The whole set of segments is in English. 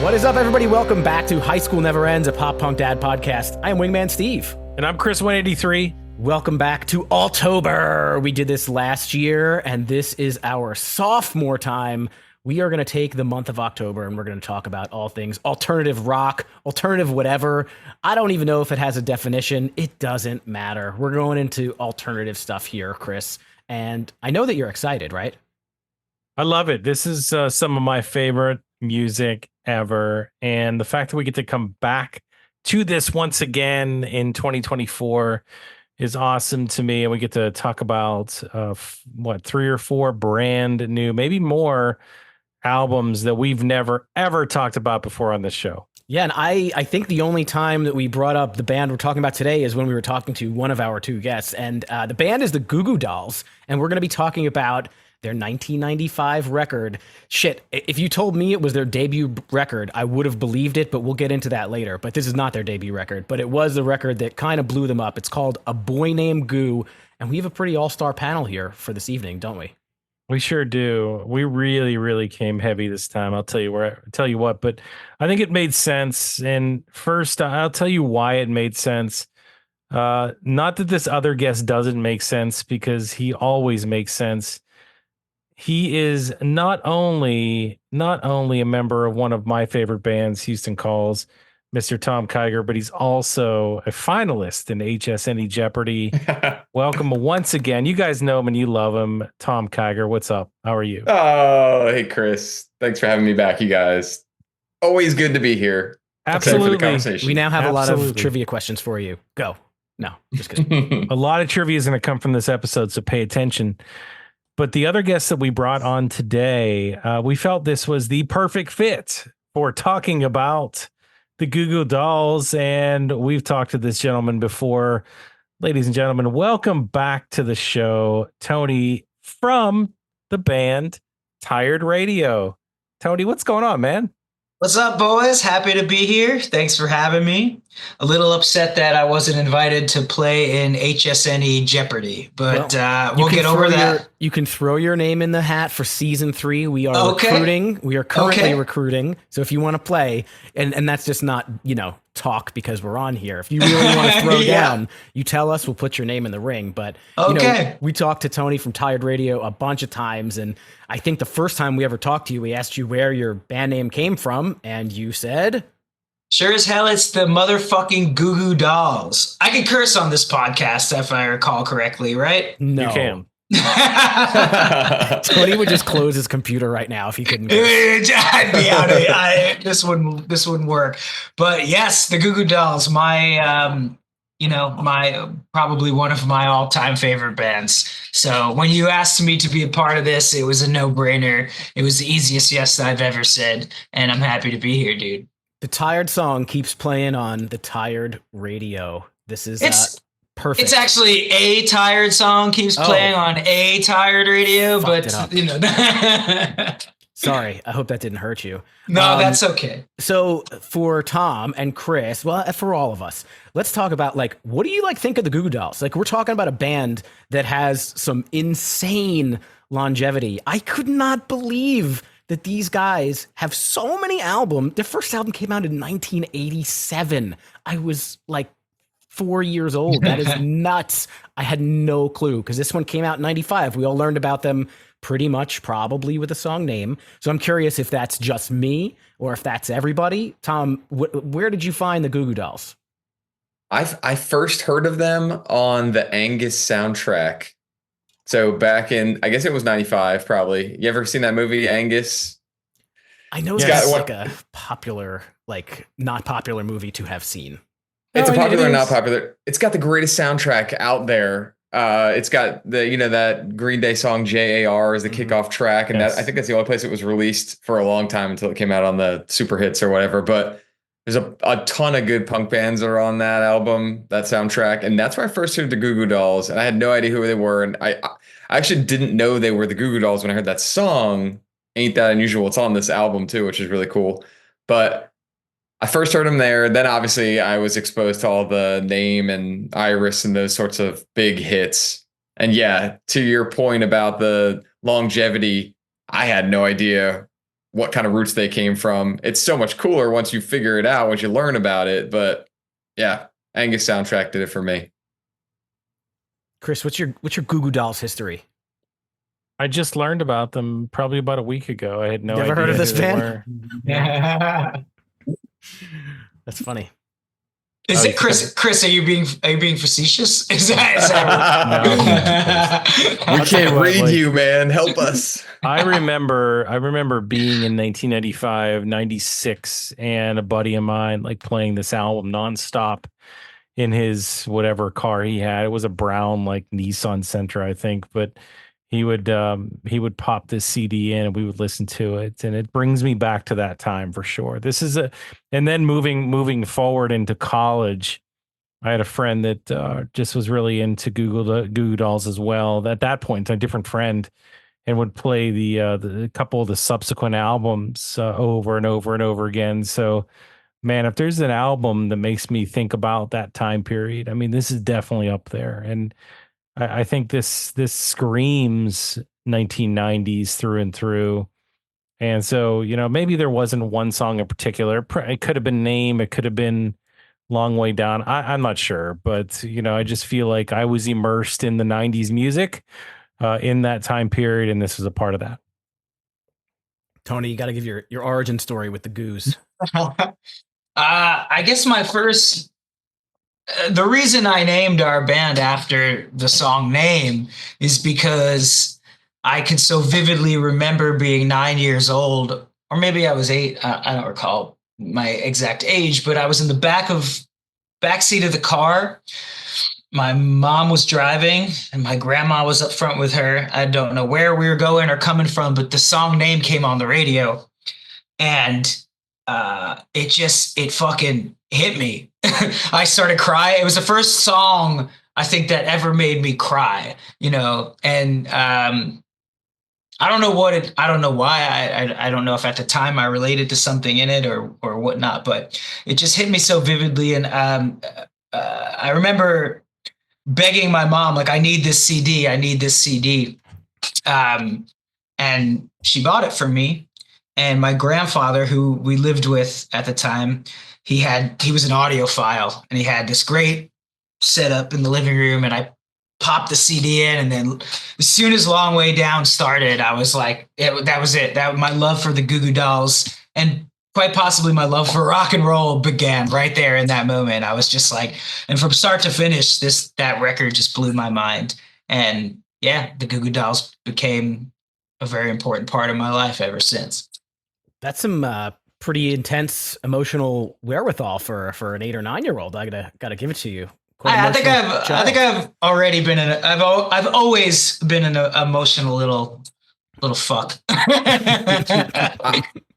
What is up, everybody? Welcome back to High School Never Ends, a pop punk dad podcast. I am Wingman Steve. And I'm Chris 183. Welcome back to Alt-ober. We did this last year, and this is our sophomore time. We are going to take the month of October, and we're going to talk about all things alternative rock, alternative whatever. I don't even know if it has a definition. It doesn't matter. We're going into alternative stuff here, Chris. And I know that you're excited, right? I love it. This is some of my favorite music ever. And the fact that we get to come back to this once again in 2024 is awesome to me. And we get to talk about, 3 or 4 brand new, maybe more albums that we've never, ever talked about before on this show. Yeah, and I think the only time that we brought up the band we're talking about today is when we were talking to one of our 2 guests. And the band is the Goo Goo Dolls. And we're going to be talking about their 1995 record. Shit, if you told me it was their debut record, I would have believed it, but we'll get into that later. But this is not their debut record, but it was the record that kind of blew them up. It's called A Boy Named Goo, and we have a pretty all-star panel here for this evening, don't we? We sure do. We really, really came heavy this time. I'll tell you what, but I think it made sense. And first, I'll tell you why it made sense. Not that this other guest doesn't make sense, because he always makes sense. He is not only a member of one of my favorite bands, Houston Calls, Mr. Tom Kiger, but he's also a finalist in HSNE Jeopardy. Welcome once again. You guys know him and you love him. Tom Kiger, what's up? How are you? Oh, hey, Chris. Thanks for having me back, you guys. Always good to be here. Absolutely. For the conversation. We now have a lot of trivia questions for you. Go. No, just kidding. A lot of trivia is going to come from this episode, so pay attention. But the other guests that we brought on today, we felt this was the perfect fit for talking about the Goo Goo Dolls. And we've talked to this gentleman before. Ladies and gentlemen, welcome back to the show, Tony from the band Tired Radio. Tony, what's going on, man? What's up, boys? Happy to be here. Thanks for having me. A little upset that I wasn't invited to play in HSNE Jeopardy, but we'll get over that. You can throw your name in the hat for season 3. We are recruiting. We are currently recruiting. So if you want to play, and that's just not, talk because we're on here. If you really want to throw down, you tell us, we'll put your name in the ring. But we talked to Tony from Tired Radio a bunch of times, and I think the first time we ever talked to you, we asked you where your band name came from, and you said, sure as hell, it's the motherfucking Goo Goo Dolls. I can curse on this podcast if I recall correctly, right? No. You can. Tony would just close his computer right now if he couldn't curse. I'd be out of it. This wouldn't work. But yes, the Goo Goo Dolls, my probably one of my all-time favorite bands. So when you asked me to be a part of this, it was a no-brainer. It was the easiest yes I've ever said, and I'm happy to be here, dude. The Tired song keeps playing on the Tired Radio. This is perfect. It's actually a Tired song keeps playing on a Tired Radio, but Sorry, I hope that didn't hurt you. No, that's okay. So for Tom and Chris, well, for all of us, let's talk about what do you think of the Goo Goo Dolls? We're talking about a band that has some insane longevity. I could not believe that these guys have so many albums. Their first album came out in 1987. I was 4 years old. That is nuts. I had no clue because this one came out in 95. We all learned about them pretty much probably with the song name. So I'm curious if that's just me or if that's everybody. Tom, where did you find the Goo Goo Dolls? I first heard of them on the Angus soundtrack. So back in, I guess it was 95, probably. You ever seen that movie, Angus? I know that's a popular, not popular movie to have seen. It's a popular, not popular. It's got the greatest soundtrack out there. It's got that Green Day song JAR as the kickoff track. And I think that's the only place it was released for a long time until it came out on the super hits or whatever. But there's a ton of good punk bands that are on that album, that soundtrack. And that's where I first heard the Goo Goo Dolls. And I had no idea who they were. And I actually didn't know they were the Goo Goo Dolls when I heard that song. Ain't That Unusual. It's on this album too, which is really cool. But I first heard them there. Then obviously I was exposed to all the Name and Iris and those sorts of big hits. And yeah, to your point about the longevity, I had no idea what kind of roots they came from. It's so much cooler once you figure it out, once you learn about it. But yeah, Angus soundtrack did it for me. Chris, what's your Goo Goo Dolls history? I just learned about them probably about a week ago. I had no idea. Never heard of this who they band? were. That's funny. Is it Chris? Chris, are you being facetious? Is that we can't read you, man. Help us. I remember being in 1995, 96, and a buddy of mine like playing this album nonstop in his whatever car he had. It was a brown like Nissan Sentra, I think, but he would pop this CD in and we would listen to it, and it brings me back to that time for sure. And then moving forward into college, I had a friend that just was really into Goo Goo Dolls as well. At that point, a different friend, and would play the couple of the subsequent albums over and over and over again. So, man, if there's an album that makes me think about that time period, I mean, this is definitely up there. And I think this screams 1990s through and through. And so, maybe there wasn't one song in particular. It could have been Name. It could have been Long Way Down. I'm not sure. But, I just feel like I was immersed in the 90s music in that time period. And this was a part of that. Tony, you got to give your origin story with the Goos. I guess my first... the reason I named our band after the song Name is because I can so vividly remember being 9 years old, or maybe I was 8. I don't recall my exact age, but I was in the backseat of the car. My mom was driving and my grandma was up front with her. I don't know where we were going or coming from, but the song Name came on the radio, and it fucking hit me. I started crying. It was the first song I think that ever made me cry, and I don't know I don't know why. I don't know if at the time I related to something in it or whatnot, but it just hit me so vividly. And I remember begging my mom, like, I need this CD. And she bought it for me. And my grandfather, who we lived with at the time, he was an audiophile, and he had this great setup in the living room, and I popped the CD in, and then as soon as Long Way Down started, I was like, that was it. That my love for the Goo Goo Dolls, and quite possibly my love for rock and roll, began right there in that moment. I was just like, and from start to finish, that record just blew my mind. And yeah, the Goo Goo Dolls became a very important part of my life ever since. That's some pretty intense emotional wherewithal for an 8 or 9 year old. I gotta give it to you. I think I've already been I've always been an emotional little fuck.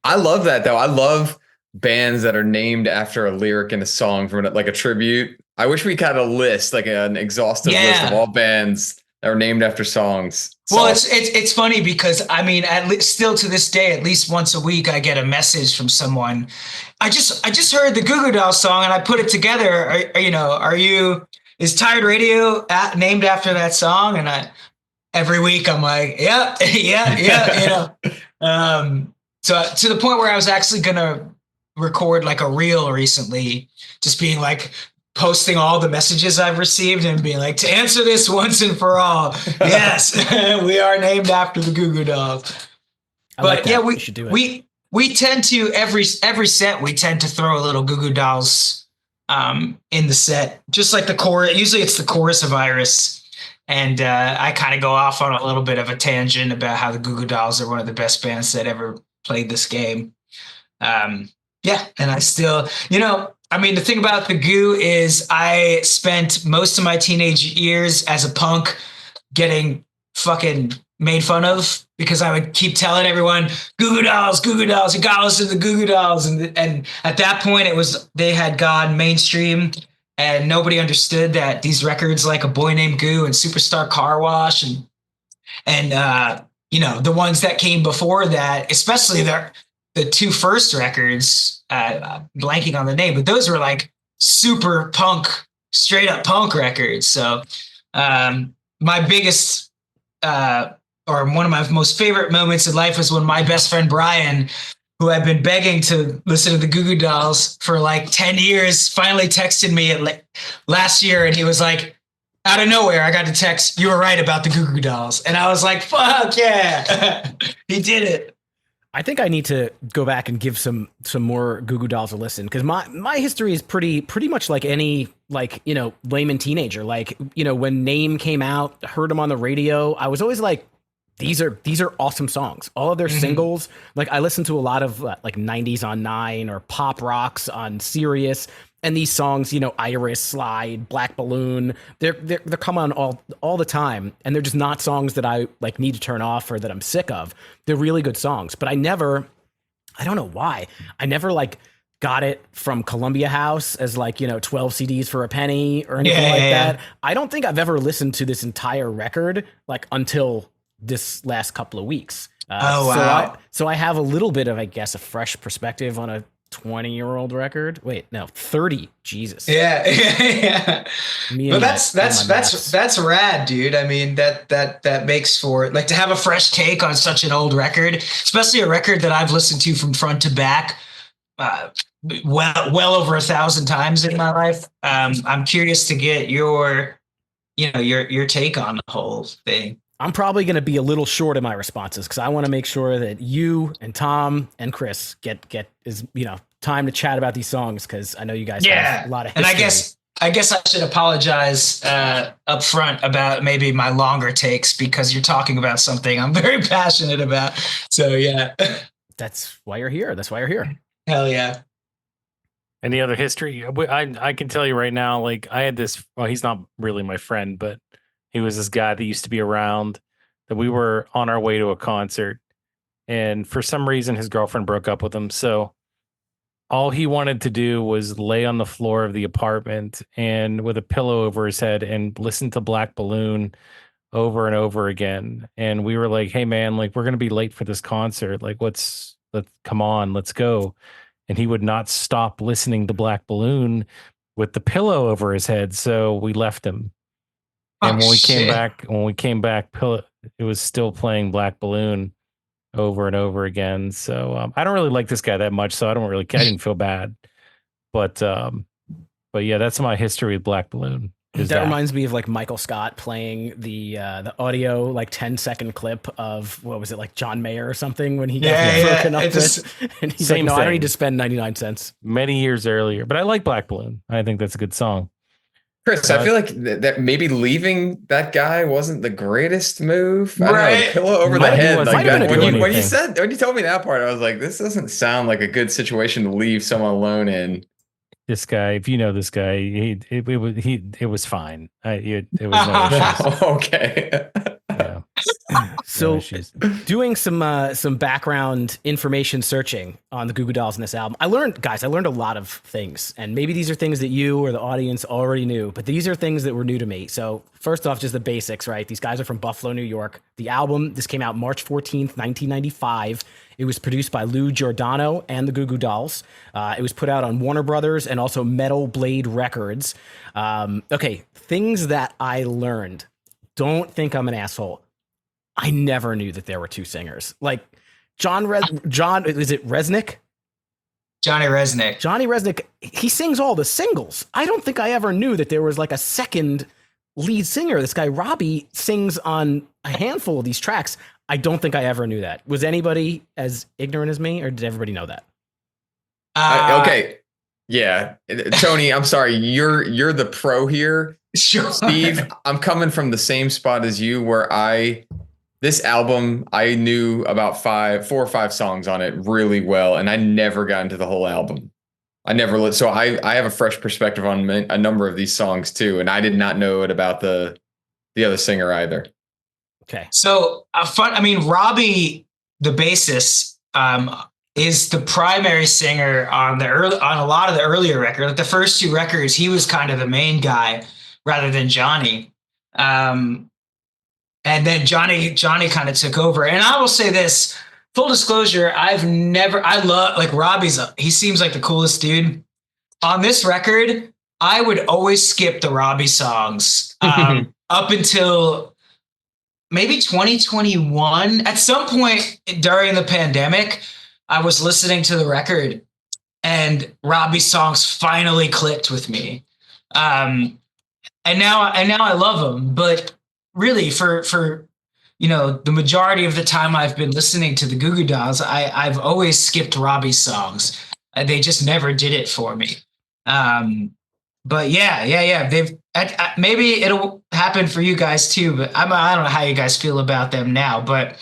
I love that though. I love bands that are named after a lyric in a song from like a tribute. I wish we had a list, like an exhaustive list of all bands that were named after songs. Well, it's funny because I mean, still to this day, at least once a week, I get a message from someone. I just heard the Goo Goo Dolls song and I put it together. Is Tired Radio named after that song? And every week I'm like, yeah. So to the point where I was actually gonna record like a reel recently, just being like, posting all the messages I've received and being like, to answer this once and for all, yes, we are named after the Goo Goo Dolls. But yeah, we tend to every set we tend to throw a little Goo Goo Dolls in the set, just like the chorus. Usually it's the chorus of Iris, and I kind of go off on a little bit of a tangent about how the Goo Goo Dolls are one of the best bands that ever played this game. And I still, I mean, the thing about the Goo is I spent most of my teenage years as a punk getting fucking made fun of because I would keep telling everyone, Goo Goo Dolls, you gotta listen to the Goo Goo Dolls. And at that point they had gone mainstream and nobody understood that these records like A Boy Named Goo and Superstar Car Wash and the ones that came before that, especially the two first records, blanking on the name, but those were like super punk, straight up punk records. So my biggest or one of my most favorite moments in life was when my best friend Brian, who I've been begging to listen to the Goo Goo Dolls for like 10 years, finally texted me last year, and he was like, out of nowhere, I got to text, "You were right about the Goo Goo Dolls." And I was like, fuck yeah, he did it. I think I need to go back and give some more Goo Goo Dolls a listen, because my history is pretty much like any, like, you know, layman teenager. Like, you know, when Name came out, heard them on the radio, I was always like, these are awesome songs. All of their singles, like I listened to a lot of like 90s on 9 or pop rocks on Sirius. And these songs, you know, Iris, Slide, Black Balloon, they're come on all the time, and they're just not songs that I like need to turn off or that I'm sick of. They're really good songs, but I don't know why, I never like got it from Columbia House as like, you know, 12 CDs for a penny or anything that. I don't think I've ever listened to this entire record like until this last couple of weeks. Wow. So I have a little bit of, I guess, a fresh perspective on a 20-year-old record. Wait, no, 30. Jesus. Yeah. But that's rad, dude. I mean, that makes for, like, to have a fresh take on such an old record, especially a record that I've listened to from front to back, well over 1,000 times in my life. I'm curious to get your take on the whole thing. I'm probably going to be a little short in my responses because I want to make sure that you and Tom and Chris get is, you know, time to chat about these songs, because I know you guys have a lot of history. And I guess I should apologize up front about maybe my longer takes, because you're talking about something I'm very passionate about. So yeah. That's why you're here. Hell yeah. Any other history? I can tell you right now, like I had this, well, he's not really my friend, but he was this guy that used to be around, that we were on our way to a concert, and for some reason his girlfriend broke up with him. So all he wanted to do was lay on the floor of the apartment and with a pillow over his head and listen to Black Balloon over and over again. And we were like, "Hey man, like we're going to be late for this concert. Like let's come on, let's go." And he would not stop listening to Black Balloon with the pillow over his head. So we left him. And when we came back, it was still playing Black Balloon over and over again. So I don't really like this guy that much, so I didn't feel bad. But yeah, that's my history with Black Balloon. That reminds me of like Michael Scott playing the audio like 10-second clip of, what was it, like John Mayer or something, when he got broken up with, and he's like, "No, I don't need to spend 99 cents." Many years earlier, but I like Black Balloon. I think that's a good song. Chris, I feel like that maybe leaving that guy wasn't the greatest move. I don't know, pillow over the head. Like that. When you told me that part, I was like, this doesn't sound like a good situation to leave someone alone in. This guy, if you know this guy, it was fine. It was no issues. Okay. Yeah. So, doing some background information searching on the Goo Goo Dolls in this album, I learned a lot of things, and maybe these are things that you or the audience already knew, but these are things that were new to me. So first off, just the basics, right? These guys are from Buffalo, New York. The album, this came out March 14th, 1995. It was produced by Lou Giordano and the Goo Goo Dolls. It was put out on Warner Brothers and also Metal Blade Records. Okay, things that I learned. Don't think I'm an asshole. I never knew that there were two singers. Like John, is it Resnick? Johnny Resnick. Johnny Resnick, he sings all the singles. I don't think I ever knew that there was like a second lead singer. This guy, Robbie, sings on a handful of these tracks. I don't think I ever knew that. Was anybody as ignorant as me, or did everybody know that? Okay. Yeah. Tony, I'm sorry. You're the pro here. Sure. Steve, I'm coming from the same spot as you, where this album, I knew about 4 or 5 songs on it really well, and I never got into the whole album. So I have a fresh perspective on a number of these songs too, and I did not know it about the other singer either. Okay. So Robbie, the bassist, is the primary singer on a lot of the earlier records. Like the first 2 records, he was kind of the main guy rather than Johnny. And then Johnny kind of took over. And I will say this, full disclosure, I love, like, he seems like the coolest dude. On this record, I would always skip the Robbie songs up until maybe 2021. At some point during the pandemic, I was listening to the record and Robbie's songs finally clicked with me. And now I love them. But really, for the majority of the time I've been listening to the Goo Goo Dolls, I've always skipped Robbie's songs. They just never did it for me. But yeah. Maybe it'll happen for you guys too. But I don't know how you guys feel about them now. But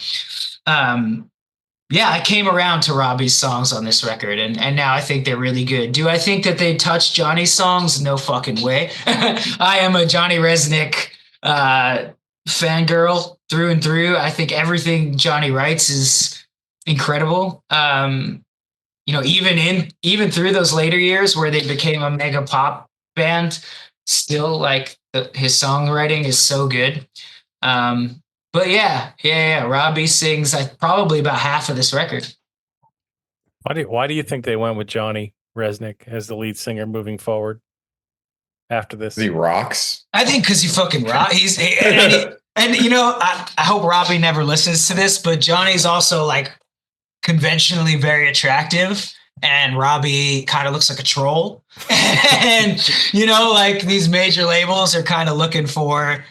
yeah, I came around to Robbie's songs on this record, and now I think they're really good. Do I think that they touch Johnny's songs? No fucking way. I am a Johnny Resnick fangirl through and through. I think everything Johnny writes is incredible. Even through those later years where they became a mega pop band, still like his songwriting is so good. But yeah. Robbie sings probably about half of this record. Why do you think they went with Johnny Resnick as the lead singer moving forward after this? He rocks. I think because he fucking rock. I hope Robbie never listens to this, but Johnny's also like conventionally very attractive, and Robbie kind of looks like a troll. And like these major labels are kind of looking for,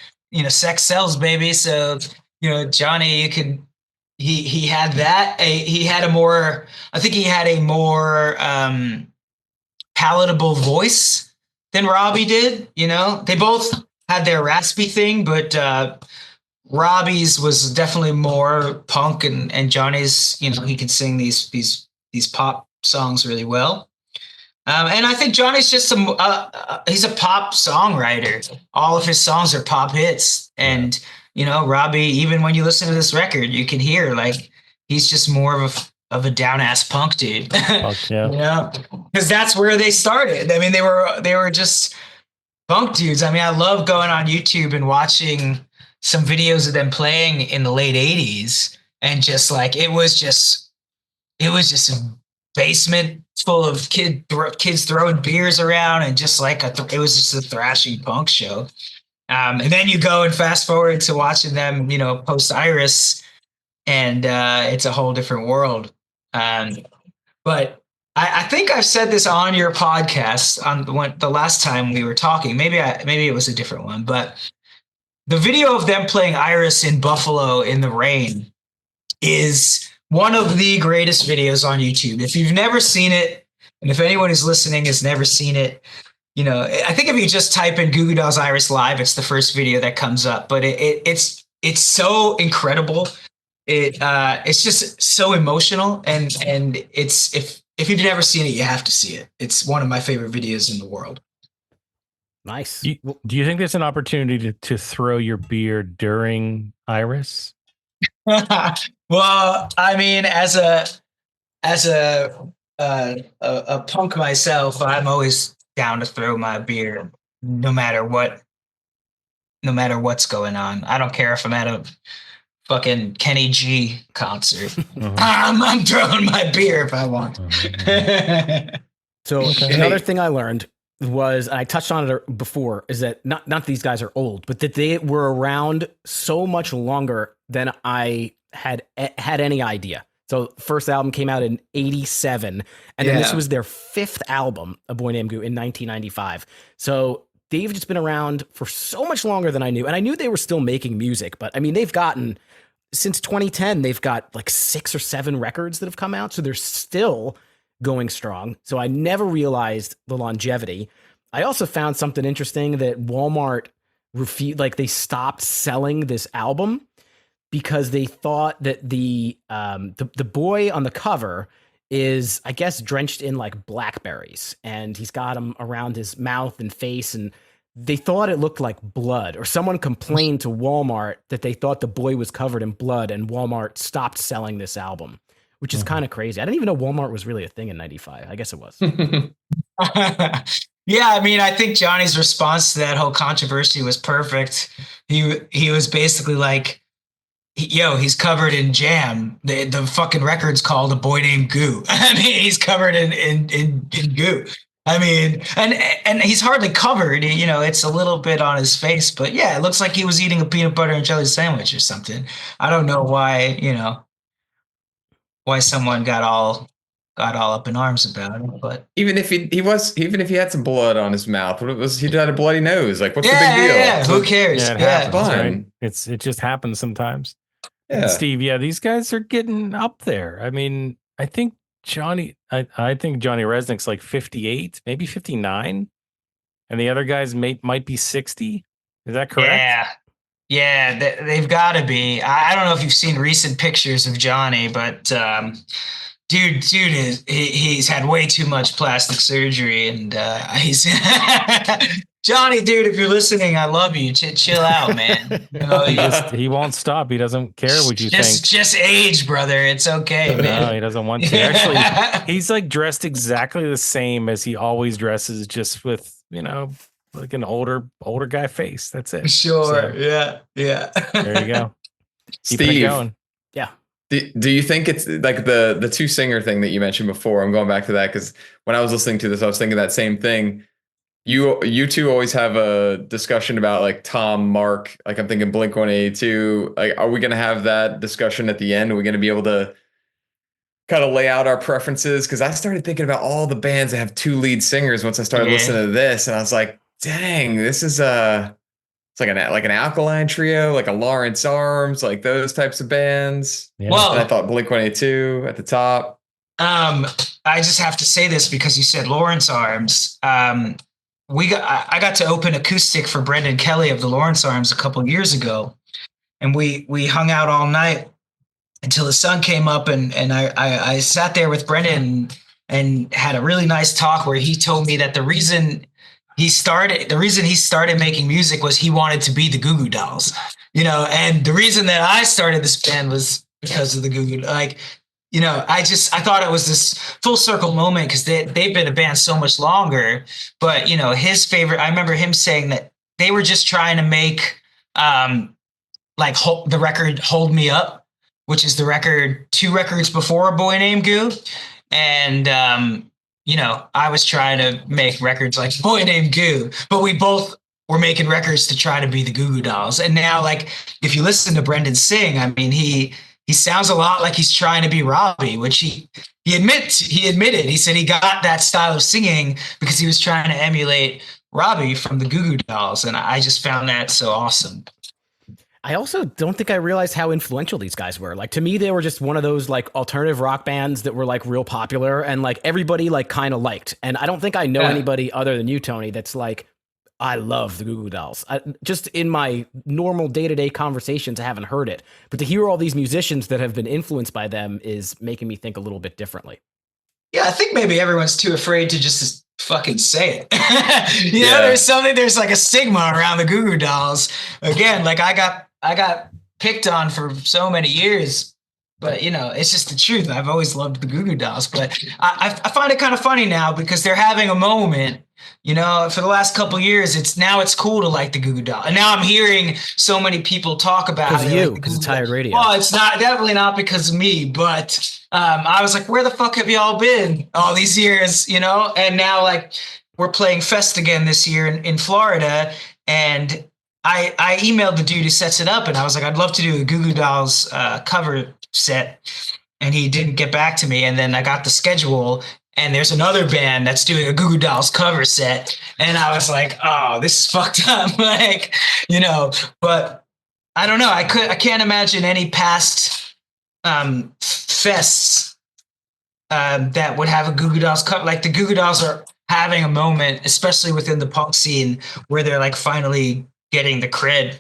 sex sells, baby. So Johnny, he had that. He had a more palatable voice than Robbie did. They both had their raspy thing, but Robbie's was definitely more punk, and Johnny's, he could sing these pop songs really well. And I think Johnny's just he's a pop songwriter. All of his songs are pop hits. And, Robbie, even when you listen to this record, you can hear like he's just more of a down ass punk dude. Punk, yeah. Because that's where they started. I mean, they were just punk dudes. I mean, I love going on YouTube and watching some videos of them playing in the late 80s, and just like it was just a basement full of kids throwing beers around, and just like it was just a thrashing punk show. And then you go and fast forward to watching them, post Iris, and it's a whole different world. But I think I've said this on your podcast on the last time we were talking. Maybe it was a different one, but the video of them playing Iris in Buffalo in the rain is one of the greatest videos on YouTube. If you've never seen it, and if anyone who's listening has never seen it, I think if you just type in Goo Goo Dolls Iris Live, it's the first video that comes up. But it's so incredible. It's just so emotional, and it's if you've never seen it, you have to see it. It's one of my favorite videos in the world. Nice. Do you think there's an opportunity to throw your beer during Iris? Well, I mean, as a punk myself, I'm always down to throw my beer, no matter what's going on. I don't care if I'm at a fucking Kenny G concert. Mm-hmm. I'm throwing my beer if I want. So another thing I learned was, I touched on it before, is that not these guys are old, but that they were around so much longer than I had any idea. So first album came out in 87, and then this was their fifth album, A Boy Named Goo, in 1995. So they've just been around for so much longer than I knew. And I knew they were still making music, but I mean, since 2010, they've got like 6 or 7 records that have come out. So they're still going strong. So I never realized the longevity. I also found something interesting, that Walmart they stopped selling this album because they thought that the boy on the cover is, I guess, drenched in like blackberries, and he's got them around his mouth and face, and they thought it looked like blood, or someone complained to Walmart that they thought the boy was covered in blood, and Walmart stopped selling this album, which is kind of crazy. I didn't even know Walmart was really a thing in 95. I guess it was. Yeah, I mean, I think Johnny's response to that whole controversy was perfect. He was basically like, he's covered in jam. The fucking record's called A Boy Named Goo. I mean, he's covered in goo. I mean, and he's hardly covered. You know, it's a little bit on his face, but yeah, it looks like he was eating a peanut butter and jelly sandwich or something. I don't know why, why someone got all up in arms about it, but Even if even if he had some blood on his mouth, what it was he had a bloody nose? Like, what's the big yeah, deal? yeah, who cares? Yeah, it Yeah, happens, fine. right? It just happens sometimes. And Yeah. Steve, yeah, these guys are getting up there. I mean, I think Johnny Resnick's like 58, maybe 59, and the other guys might be 60. Is that correct? yeah. Yeah, they've got to be. I don't know if you've seen recent pictures of Johnny, but dude he's had way too much plastic surgery, and he's Johnny, dude. If you're listening, I love you. Chill out, man. You know, He won't stop. He doesn't care what you think. Just age, brother. It's okay, man. No, he doesn't want to. Actually, he's like dressed exactly the same as he always dresses, just with like an older guy face. That's it. Sure. So, yeah. there you go. Keeping it Steve, going. Yeah. Do you think it's like the two singer thing that you mentioned before? I'm going back to that because when I was listening to this, I was thinking that same thing. You two always have a discussion about like Tom, Mark. Like I'm thinking Blink-182. Like, are we going to have that discussion at the end? Are we going to be able to kind of lay out our preferences? Because I started thinking about all the bands that have two lead singers once I started listening to this, and I was like, dang, this is it's like an Alkaline Trio, like a Lawrence Arms, like those types of bands. Yeah. Well, and I thought Blink-182 at the top. I just have to say this because you said Lawrence Arms. I got to open acoustic for Brendan Kelly of the Lawrence Arms a couple of years ago, and we hung out all night until the sun came up, and I sat there with Brendan and had a really nice talk where he told me that the reason he started making music was he wanted to be the Goo Goo Dolls, and the reason that I started this band was because of the Goo Goo. Like, I thought it was this full circle moment because they've been a band so much longer. But his favorite, I remember him saying that they were just trying to make the record "Hold Me Up," which is the record 2 records before Boy Named Goo, and I was trying to make records like Boy Named Goo, but we both were making records to try to be the Goo Goo Dolls. And now, like, if you listen to Brendan sing, I mean, he sounds a lot like he's trying to be Robbie, which he admitted. He said he got that style of singing because he was trying to emulate Robbie from the Goo Goo Dolls. And I just found that so awesome. I also don't think I realized how influential these guys were. Like, to me, they were just one of those like alternative rock bands that were like real popular and like everybody like kind of liked. And I don't think I know anybody other than you, Tony, that's like, I love the Goo Goo Dolls. Just in my normal day-to-day conversations, I haven't heard it. But to hear all these musicians that have been influenced by them is making me think a little bit differently. Yeah, I think maybe everyone's too afraid to just fucking say it. There's like a stigma around the Goo Goo Dolls. Again, like I got picked on for so many years, but it's just the truth. I've always loved the Goo Goo Dolls, but I find it kind of funny now because they're having a moment. For the last couple of years, it's cool to like the Goo Goo Dolls, and now I'm hearing so many people talk about because of you, because it's Tired Radio. Well, it's definitely not because of me, but I was like, where the fuck have y'all been all these years? And now like we're playing Fest again this year in Florida, and I emailed the dude who sets it up, and I was like, I'd love to do a Goo Goo Dolls cover set, and he didn't get back to me. And then I got the schedule, and there's another band that's doing a Goo Goo Dolls cover set, and I was like, oh, this is fucked up, like, But I don't know. I can't imagine any past fests that would have a Goo Goo Dolls cover. Like the Goo Goo Dolls are having a moment, especially within the punk scene, where they're like finally getting the cred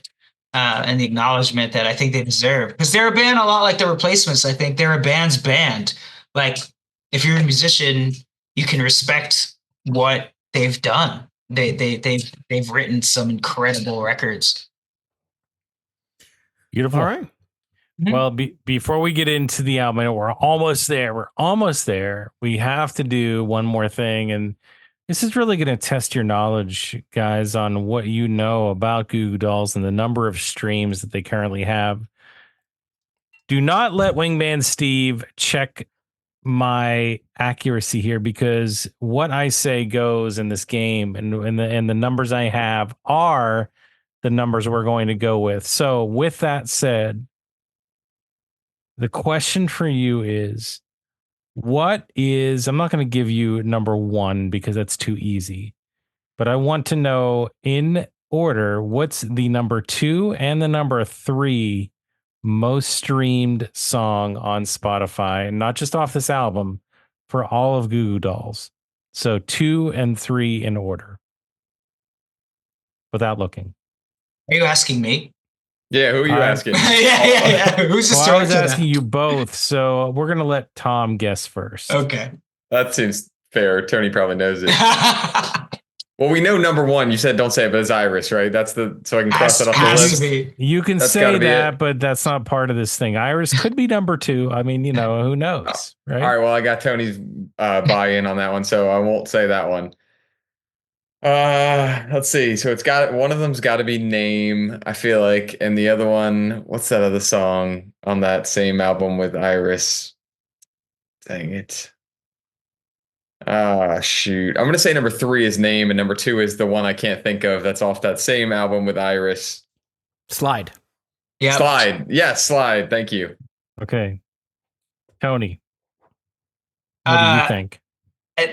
and the acknowledgement that I think they deserve. Because they're a band a lot like the Replacements. I think they're a band's band. Like, if you're a musician, you can respect what they've done. They've written some incredible records. Beautiful. All right. Mm-hmm. Well, before we get into the album, we're almost there. We have to do one more thing, and this is really going to test your knowledge, guys, on what you know about Goo Goo Dolls and the number of streams that they currently have. Do not let Wingman Steve check my accuracy here because what I say goes in this game, and the numbers I have are the numbers we're going to go with. So with that said, the question for you is, what is, I'm not going to give you number one because that's too easy, but I want to know in order, what's the number 2 and the number 3 most streamed song on Spotify, and not just off this album, for all of Goo Goo Dolls. So 2 and 3 in order. Without looking. Are you asking me? Yeah, who are you asking? yeah. Who's the I was asking you both, so we're gonna let Tom guess first. Okay. That seems fair. Tony probably knows it. Well, we know number 1. You said don't say it, but it's Iris, right? That's the so I can cross it off the list. You can say that, but that's not part of this thing. Iris could be number 2. I mean, who knows, right? All right. Well, I got Tony's buy-in on that one, so I won't say that one. Let's see. So it's got one of them's got to be Name, I feel like, and the other one, what's that other song on that same album with Iris? Dang it. Shoot. I'm gonna say number 3 is Name, and number 2 is the one I can't think of. That's off that same album with Iris. Slide. Yeah. Slide. Yes, Slide. Thank you. Okay. Tony, what do you think?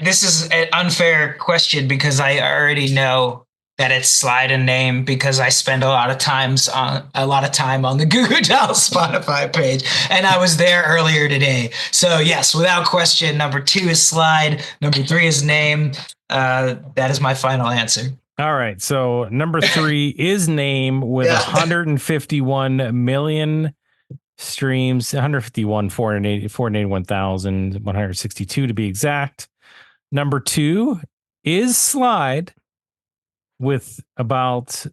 This is an unfair question because I already know that it's Slide and Name because I spend a lot of time on the Goo Goo Dolls Spotify page, and I was there earlier today. So yes, without question, number 2 is Slide, number 3 is Name. That is my final answer. All right, so number 3 is Name with 151 million streams, 481,162 to be exact. Number 2 is Slide with about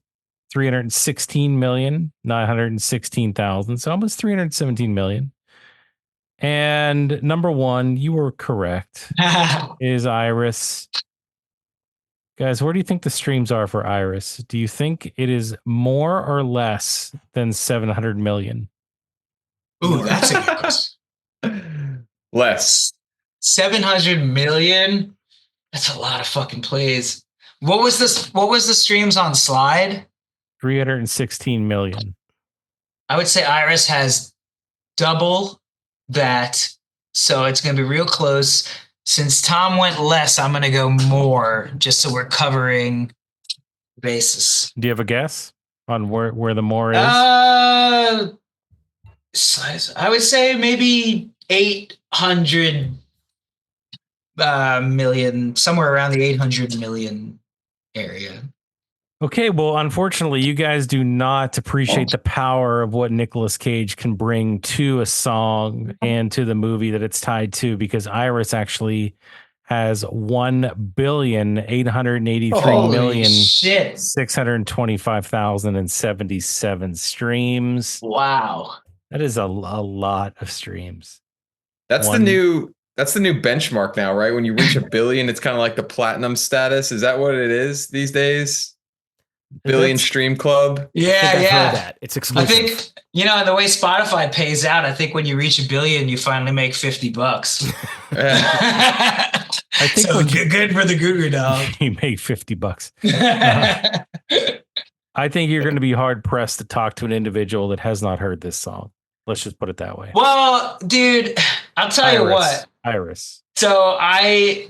316,916,000, so almost 317 million. And number 1, you were correct, is Iris. Guys, where do you think the streams are for Iris? Do you think it is more or less than 700 million? Ooh, that's a good question. Less. 700 million? That's a lot of fucking plays. What was the streams on Slide? 316 million. I would say Iris has double that, so it's going to be real close. Since Tom went less, I'm going to go more, just so we're covering bases. Do you have a guess on where the more is? I would say maybe 800 million, somewhere around the 800 million area. Okay, well, unfortunately, you guys do not appreciate the power of what Nicolas Cage can bring to a song and to the movie that it's tied to, because Iris actually has 1,883,625,077 streams. Wow. That is a lot of streams. That's the new benchmark now, right? When you reach 1 billion, it's kind of like the platinum status. Is that what it is these days? Billion stream club. Yeah, I've heard that. It's exclusive. I think, the way Spotify pays out, I think when you reach 1 billion, you finally make $50. I think so good for the Goo Goo Dolls. You made $50. I think you're going to be hard pressed to talk to an individual that has not heard this song. Let's just put it that way. Well, dude, I'll tell you what. Iris. So I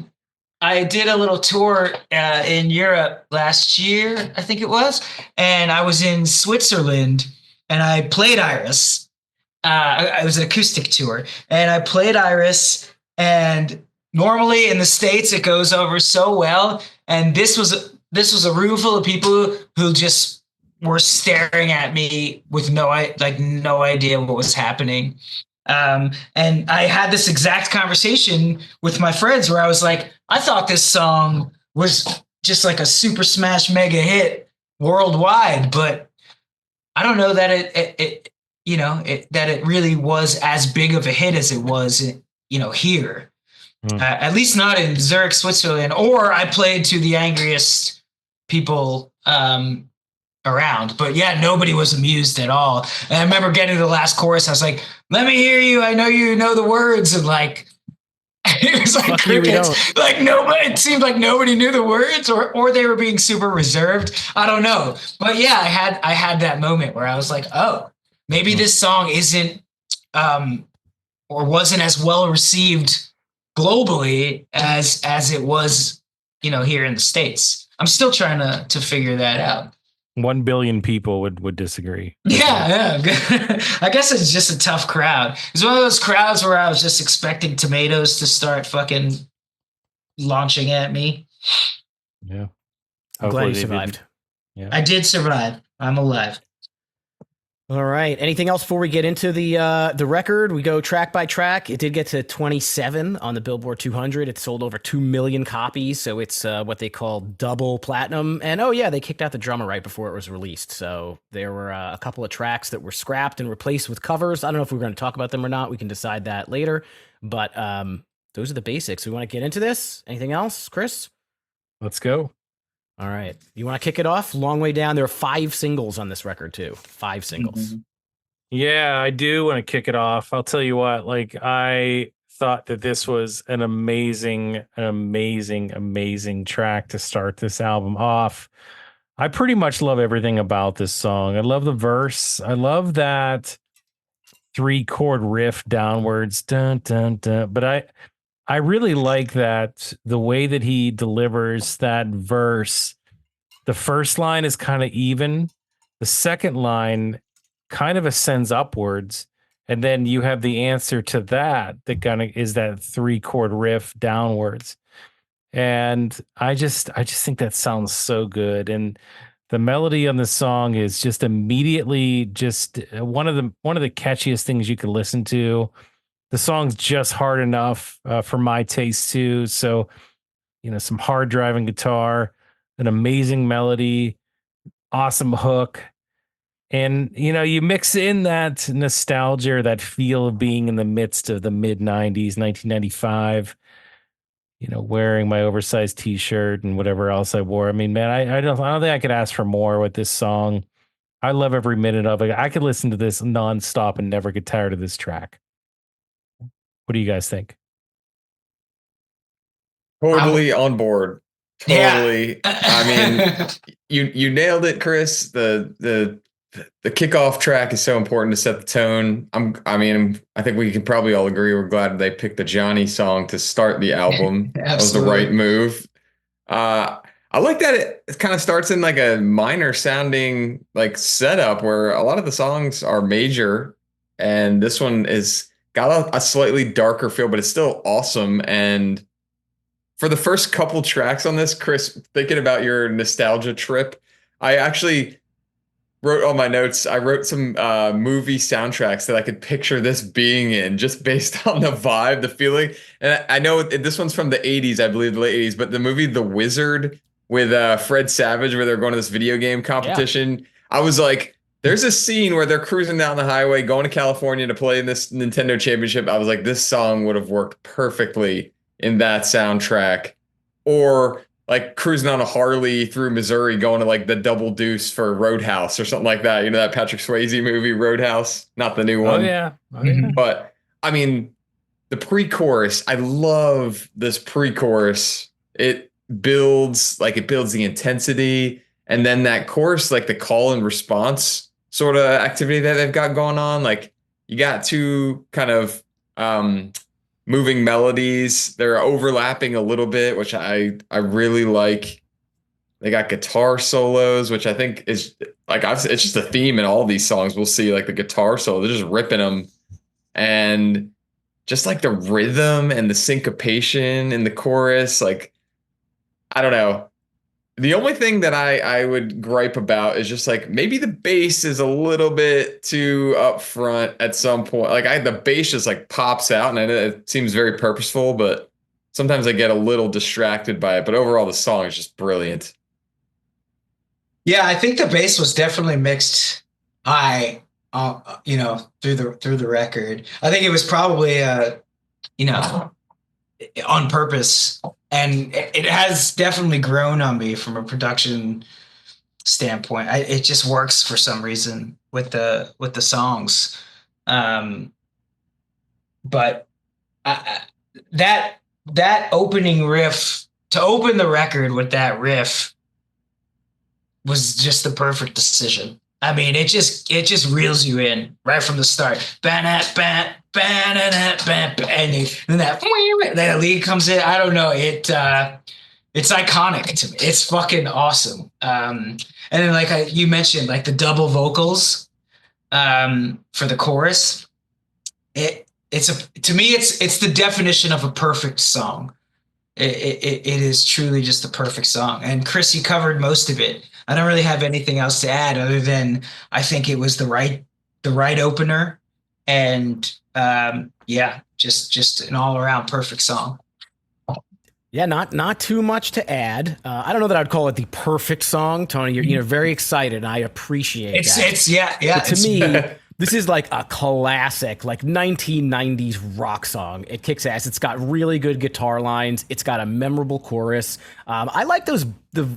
did a little tour in Europe last year, I think it was, and I was in Switzerland, and I played Iris. It was an acoustic tour, and I played Iris, and normally in the States it goes over so well, and this was a room full of people who just were staring at me with no idea what was happening. And I had this exact conversation with my friends where I was like, I thought this song was just like a super smash mega hit worldwide, but I don't know that it really was as big of a hit as it was, here. At least not in Zurich, Switzerland, or I played to the angriest people around, but yeah, nobody was amused at all. And I remember getting to the last chorus, I was like, let me hear you, I know you know the words, and like It was like Fuck you, we crickets. Like nobody. It seemed like nobody knew the words, or they were being super reserved. I don't know, but yeah, I had that moment where I was like, oh, maybe this song isn't or wasn't as well received globally as it was, here in the States. I'm still trying to figure that out. 1 billion people would disagree. Yeah. I guess it's just a tough crowd. It's one of those crowds where I was just expecting tomatoes to start fucking launching at me. Yeah. I'm glad you Hopefully they survived. didn't. Yeah. I did survive. I'm alive. All right. Anything else before we get into the record? We go track by track. It did get to 27 on the Billboard 200. It sold over 2 million copies, so it's what they call double platinum. And oh yeah, they kicked out the drummer right before it was released. So there were a couple of tracks that were scrapped and replaced with covers. I don't know if we're going to talk about them or not. We can decide that later. But those are the basics. We want to get into this. Anything else, Chris? Let's go. All right. You want to kick it off? Long way down. There are 5 singles on this record, too. 5 singles. Yeah, I do want to kick it off. I'll tell you what, like, I thought that this was an amazing track to start this album off. I pretty much love everything about this song. I love the verse. I love that 3-chord riff downwards. Dun, dun, dun. But I really like that the way that he delivers that verse. The first line is kind of even. The second line kind of ascends upwards. And then you have the answer to that kind of is that 3-chord riff downwards. And I just think that sounds so good. And the melody on the song is just immediately just one of the catchiest things you can listen to. The song's just hard enough for my taste too. So, some hard driving guitar, an amazing melody, awesome hook. And, you mix in that nostalgia, or that feel of being in the midst of the mid 90s, 1995, wearing my oversized t-shirt and whatever else I wore. I mean, man, I don't think I could ask for more with this song. I love every minute of it. I could listen to this nonstop and never get tired of this track. What do you guys think? Totally on board. Totally. Yeah. I mean, you nailed it, Chris. The kickoff track is so important to set the tone. I think we can probably all agree we're glad they picked the Johnny song to start the album. That was the right move. I like that it kind of starts in like a minor sounding like setup where a lot of the songs are major, and this one is got a slightly darker feel, but it's still awesome. And for the first couple tracks on this, Chris, thinking about your nostalgia trip, I actually wrote on my notes, I wrote some movie soundtracks that I could picture this being in just based on the vibe, the feeling. And I know this one's from the 80s, I believe the late 80s, but the movie The Wizard with Fred Savage, where they're going to this video game competition. Yeah. I was like, there's a scene where they're cruising down the highway, going to California to play in this Nintendo Championship. I was like, this song would have worked perfectly in that soundtrack. Or like cruising on a Harley through Missouri, going to like the Double Deuce for Roadhouse or something like that. That Patrick Swayze movie, Roadhouse, not the new one. Oh yeah. But I mean, the pre-chorus, I love this pre-chorus. It builds the intensity, and then that chorus, like the call and response sort of activity that they've got going on. Like you got two kind of moving melodies. They're overlapping a little bit, which I really like. They got guitar solos, which I think is like it's just a theme in all these songs. We'll see like the guitar solo. They're just ripping them, and just like the rhythm and the syncopation in the chorus. Like, I don't know. The only thing that I would gripe about is just like maybe the bass is a little bit too upfront at some point. Like the bass just like pops out, and I know it seems very purposeful, but sometimes I get a little distracted by it. But overall, the song is just brilliant. Yeah, I think the bass was definitely mixed high, through the record. I think it was probably on purpose. And it has definitely grown on me from a production standpoint. It just works for some reason with the songs. But that that opening riff, to open the record with that riff was just the perfect decision. I mean, it just reels you in right from the start. And then that lead comes in. I don't know. It's iconic to me. It's fucking awesome. And then like you mentioned, like the double vocals for the chorus. To me, it's the definition of a perfect song. It is truly just the perfect song. And Chris, you covered most of it. I don't really have anything else to add other than I think it was the right opener, and just an all around perfect song. Yeah, not too much to add. I don't know that I'd call it the perfect song, Tony. You're very excited, and I appreciate that. But to me, this is like a classic, like 1990s rock song. It kicks ass. It's got really good guitar lines. It's got a memorable chorus. I like the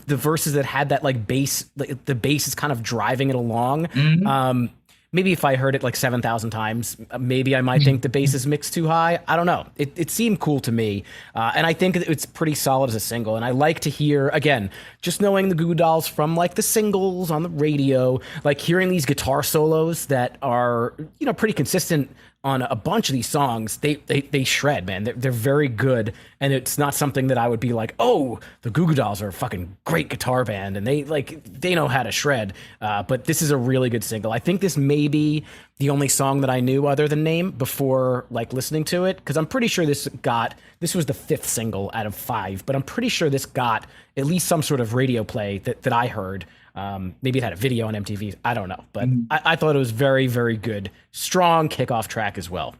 verses that had that like bass. The bass is kind of driving it along. Mm-hmm. Maybe if I heard it like 7,000 times, maybe I might think the bass is mixed too high. I don't know. It seemed cool to me. And I think it's pretty solid as a single. And I like to hear, again, just knowing the Goo Goo Dolls from like the singles on the radio, like hearing these guitar solos that are, pretty consistent on a bunch of these songs. They shred, man. They're very good. And it's not something that I would be like, oh, the Goo Goo Dolls are a fucking great guitar band and they know how to shred. But this is a really good single. I think this may be the only song that I knew other than Name before like listening to it. Cause I'm pretty sure this was the 5th single out of 5, but I'm pretty sure this got at least some sort of radio play that I heard. Maybe it had a video on MTV. I don't know, but I thought it was very, very good. Strong kickoff track as well.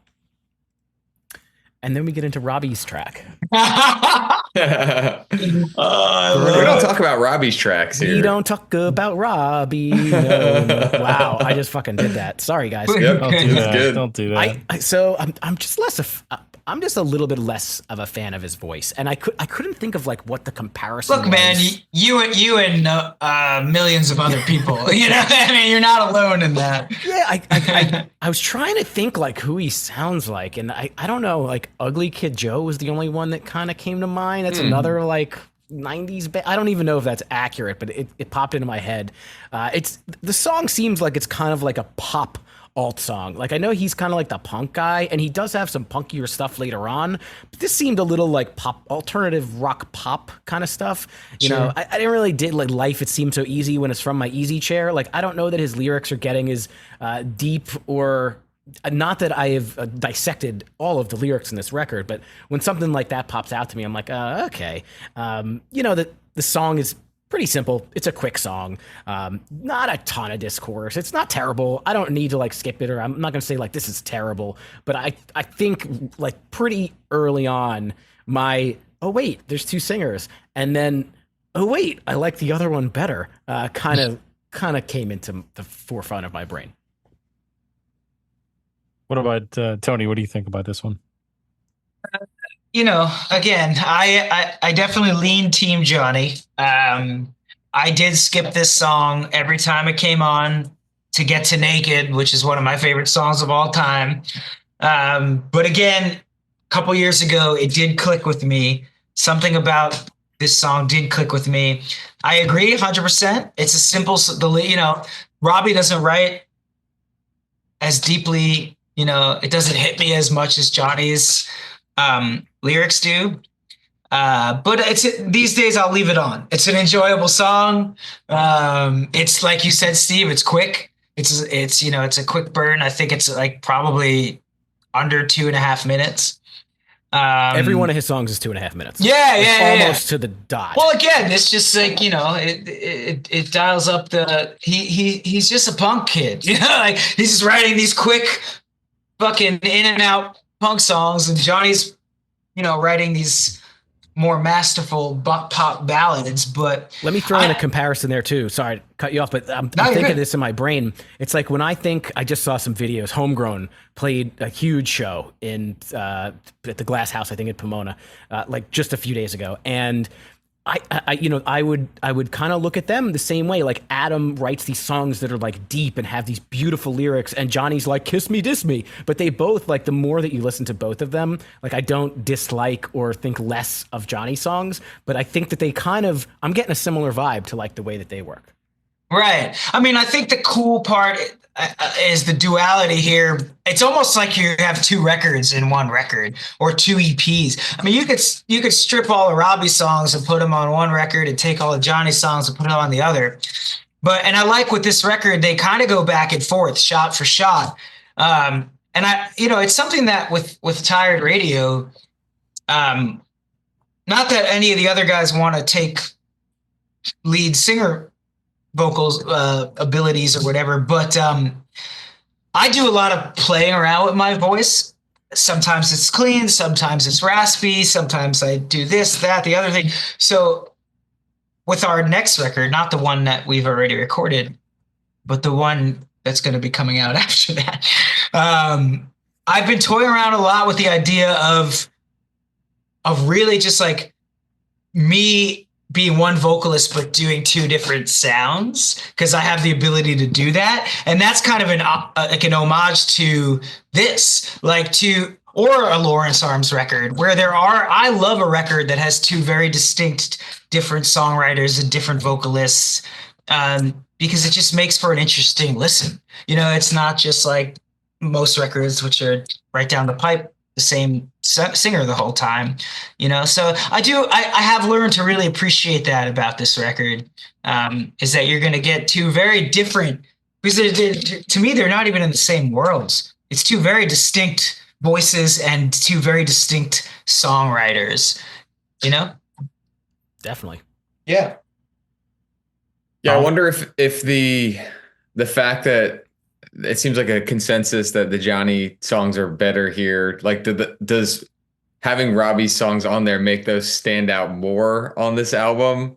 And then we get into Robbie's track. We don't talk about Robbie's tracks here. We don't talk about Robbie. No. Wow, I just fucking did that. Sorry, guys. Yep. Don't do that. Good. Don't do that. So I'm just a little bit less of a fan of his voice, and I couldn't think of like what the comparison. Look, man, you and millions of other people. I mean, you're not alone in that. Yeah, I was trying to think like who he sounds like, and I don't know. Like Ugly Kid Joe was the only one that kind of came to mind. That's another like 90s I don't even know if that's accurate, but it popped into my head. The song seems like it's kind of like a pop alt song. Like I know he's kind of like the punk guy, and he does have some punkier stuff later on, but this seemed a little like pop, alternative rock pop kind of stuff. I didn't really did like Life It Seemed So Easy when it's from my easy chair. Like I don't know that his lyrics are getting as deep, or not that I have dissected all of the lyrics in this record, but when something like that pops out to me, I'm like, okay. The song is pretty simple. It's a quick song. Not a ton of discourse. It's not terrible. I don't need to like skip it, or I'm not going to say like this is terrible, but I think like pretty early on oh wait, there's 2 singers. And then, oh wait, I like the other one better. Kind of came into the forefront of my brain. What about Tony? What do you think about this one? Again, I definitely lean Team Johnny. I did skip this song every time it came on to get to Naked, which is one of my favorite songs of all time. But again, a couple years ago, it did click with me. Something about this song did click with me. I agree 100%. It's a simple, Robbie doesn't write as deeply, it doesn't hit me as much as Johnny's lyrics do. But these days I'll leave it on. It's an enjoyable song. It's like you said, Steve, it's quick. It's a quick burn. I think it's like probably under 2.5 minutes. Every one of his songs is 2.5 minutes. Almost to the dot. Well, again, it's just like, it dials up he's just a punk kid, like he's just writing these quick fucking in and out punk songs, and Johnny's, writing these more masterful pop ballads. But let me throw in a comparison there too. Sorry to cut you off, but I'm thinking of this in my brain. It's like when I just saw some videos. Homegrown played a huge show at the Glass House, I think in Pomona, like just a few days ago, and I would kind of look at them the same way. Like Adam writes these songs that are like deep and have these beautiful lyrics, and Johnny's like kiss me, diss me. But they both, like, the more that you listen to both of them, like, I don't dislike or think less of Johnny songs, but I think that they kind of, I'm getting a similar vibe to like the way that they work. Right. I mean, I think the cool part is the duality here. It's almost like you have two records in one record, or two EPs. I mean, you could strip all the Robbie songs and put them on one record, and take all the Johnny songs and put them on the other. And I like with this record, they kind of go back and forth, shot for shot. And it's something that with Tired Radio, not that any of the other guys want to take lead singer vocals abilities or whatever, but I do a lot of playing around with my voice. Sometimes it's clean, sometimes it's raspy, sometimes I do this, that, the other thing. So with our next record, not the one that we've already recorded, but the one that's going to be coming out after that, I've been toying around a lot with the idea of really just like me being one vocalist but doing two different sounds, because I have the ability to do that. And that's kind of an homage to this, or a Lawrence Arms record, where I love a record that has two very distinct different songwriters and different vocalists, because it just makes for an interesting listen. It's not just like most records, which are right down the pipe, the same singer the whole time, so I have learned to really appreciate that about this record, is that you're going to get two very different, because to me, they're not even in the same worlds. It's two very distinct voices and two very distinct songwriters, Definitely. Yeah. I wonder if the fact that it seems like a consensus that the Johnny songs are better here. Like, does having Robbie's songs on there make those stand out more on this album?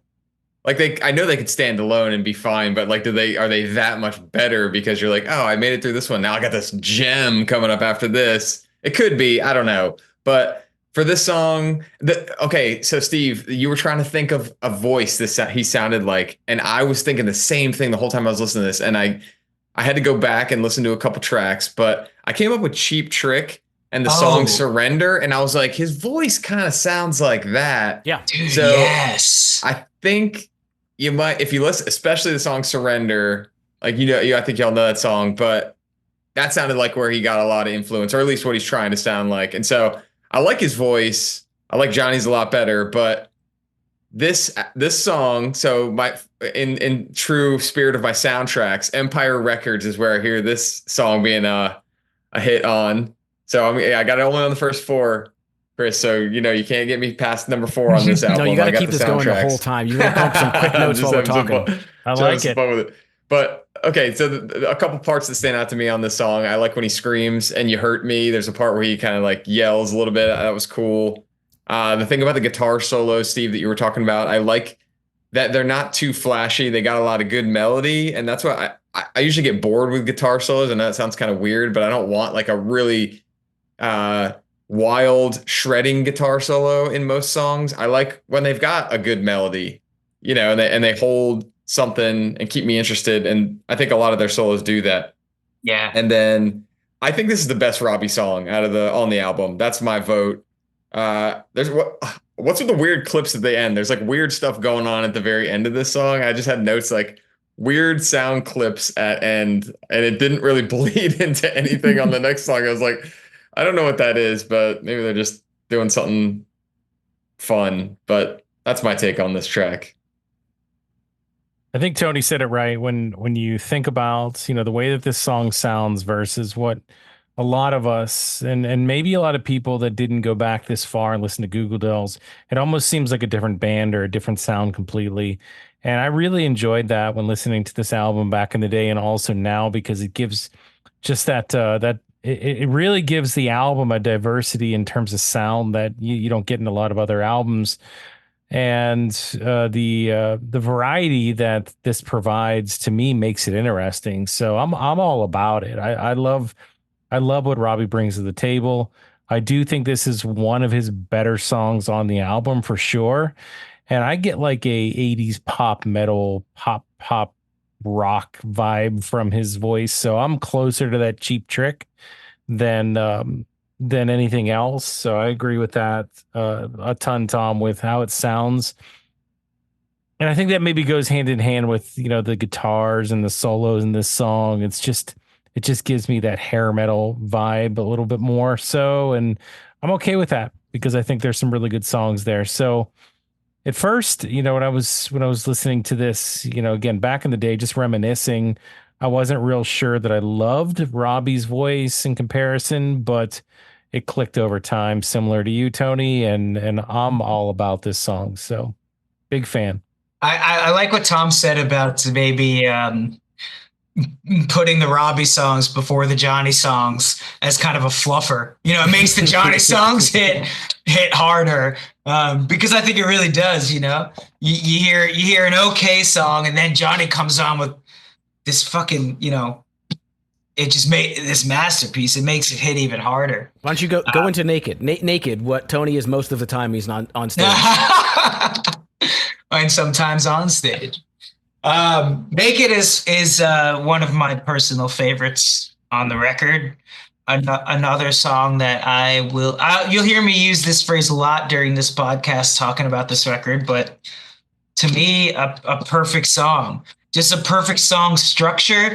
Like, I know they could stand alone and be fine, but like, are they that much better because you're like, oh, I made it through this one. Now I got this gem coming up after this. It could be, I don't know. But for this song, okay, so Steve, you were trying to think of a voice he sounded like, and I was thinking the same thing the whole time I was listening to this, and I had to go back and listen to a couple tracks, but I came up with Cheap Trick and the song Surrender, and I was like, his voice kind of sounds like that. Yeah. Dude, so yes. I think you might, if you listen, especially the song Surrender, like, I think y'all know that song, but that sounded like where he got a lot of influence, or at least what he's trying to sound like. And so I like his voice. I like Johnny's a lot better, but this song, so in true spirit of my soundtracks, Empire Records is where I hear this song being a hit on. So I got it only on the first four, Chris. So you can't get me past number 4 on this album. No, you got to keep this going the whole time. You want to come some quick notes while we're talking. I like it. But okay, so a couple parts that stand out to me on this song. I like when he screams and you hurt me. There's a part where he kind of like yells a little bit. That was cool. The thing about the guitar solo, Steve, that you were talking about, I like that they're not too flashy. They got a lot of good melody, and that's why I usually get bored with guitar solos. I know that sounds kind of weird, but I don't want like a really wild shredding guitar solo in most songs. I like when they've got a good melody, and they hold something and keep me interested. And I think a lot of their solos do that. Yeah. And then I think this is the best Robbie song on the album. That's my vote. There's what's with the weird clips at the end? There's like weird stuff going on at the very end of this song. I just had notes like weird sound clips at end, and it didn't really bleed into anything on the next song. I was like, I don't know what that is, but maybe they're just doing something fun. But that's my take on this track. I think Tony said it right when you think about, the way that this song sounds versus what a lot of us and maybe a lot of people that didn't go back this far and listen to Goo Goo Dolls, it almost seems like a different band or a different sound completely. And I really enjoyed that when listening to this album back in the day and also now, because it gives just it really gives the album a diversity in terms of sound that you don't get in a lot of other albums. And the variety that this provides to me makes it interesting. So I'm all about it. I love what Robbie brings to the table. I do think this is one of his better songs on the album for sure. and I get like a 80s pop metal, pop rock vibe from his voice. So I'm closer to that Cheap Trick than anything else. So I agree with that a ton, Tom, with how it sounds. And I think that maybe goes hand in hand with, you know, the guitars and the solos in this song. It just gives me that hair metal vibe a little bit more so. And I'm okay with that because I think there's some really good songs there. So at first, you know, when I was listening to this, you know, again, back in the day, just reminiscing, I wasn't real sure that I loved Robbie's voice in comparison, but it clicked over time, similar to you, Tony, and I'm all about this song. So big fan. I like what Tom said about maybe putting the Robbie songs before the Johnny songs as kind of a fluffer. You know, it makes the Johnny songs hit harder because I think it really does. You know, you hear an okay song and then Johnny comes on with this fucking, you know, it just made this masterpiece. It makes it hit even harder. Why don't you go into Naked? Naked, what Tony is most of the time he's not on stage. And sometimes on stage. Naked is one of my personal favorites on the record. Another song that you'll hear me use this phrase a lot during this podcast talking about this record, but to me, a perfect song. Just a perfect song structure,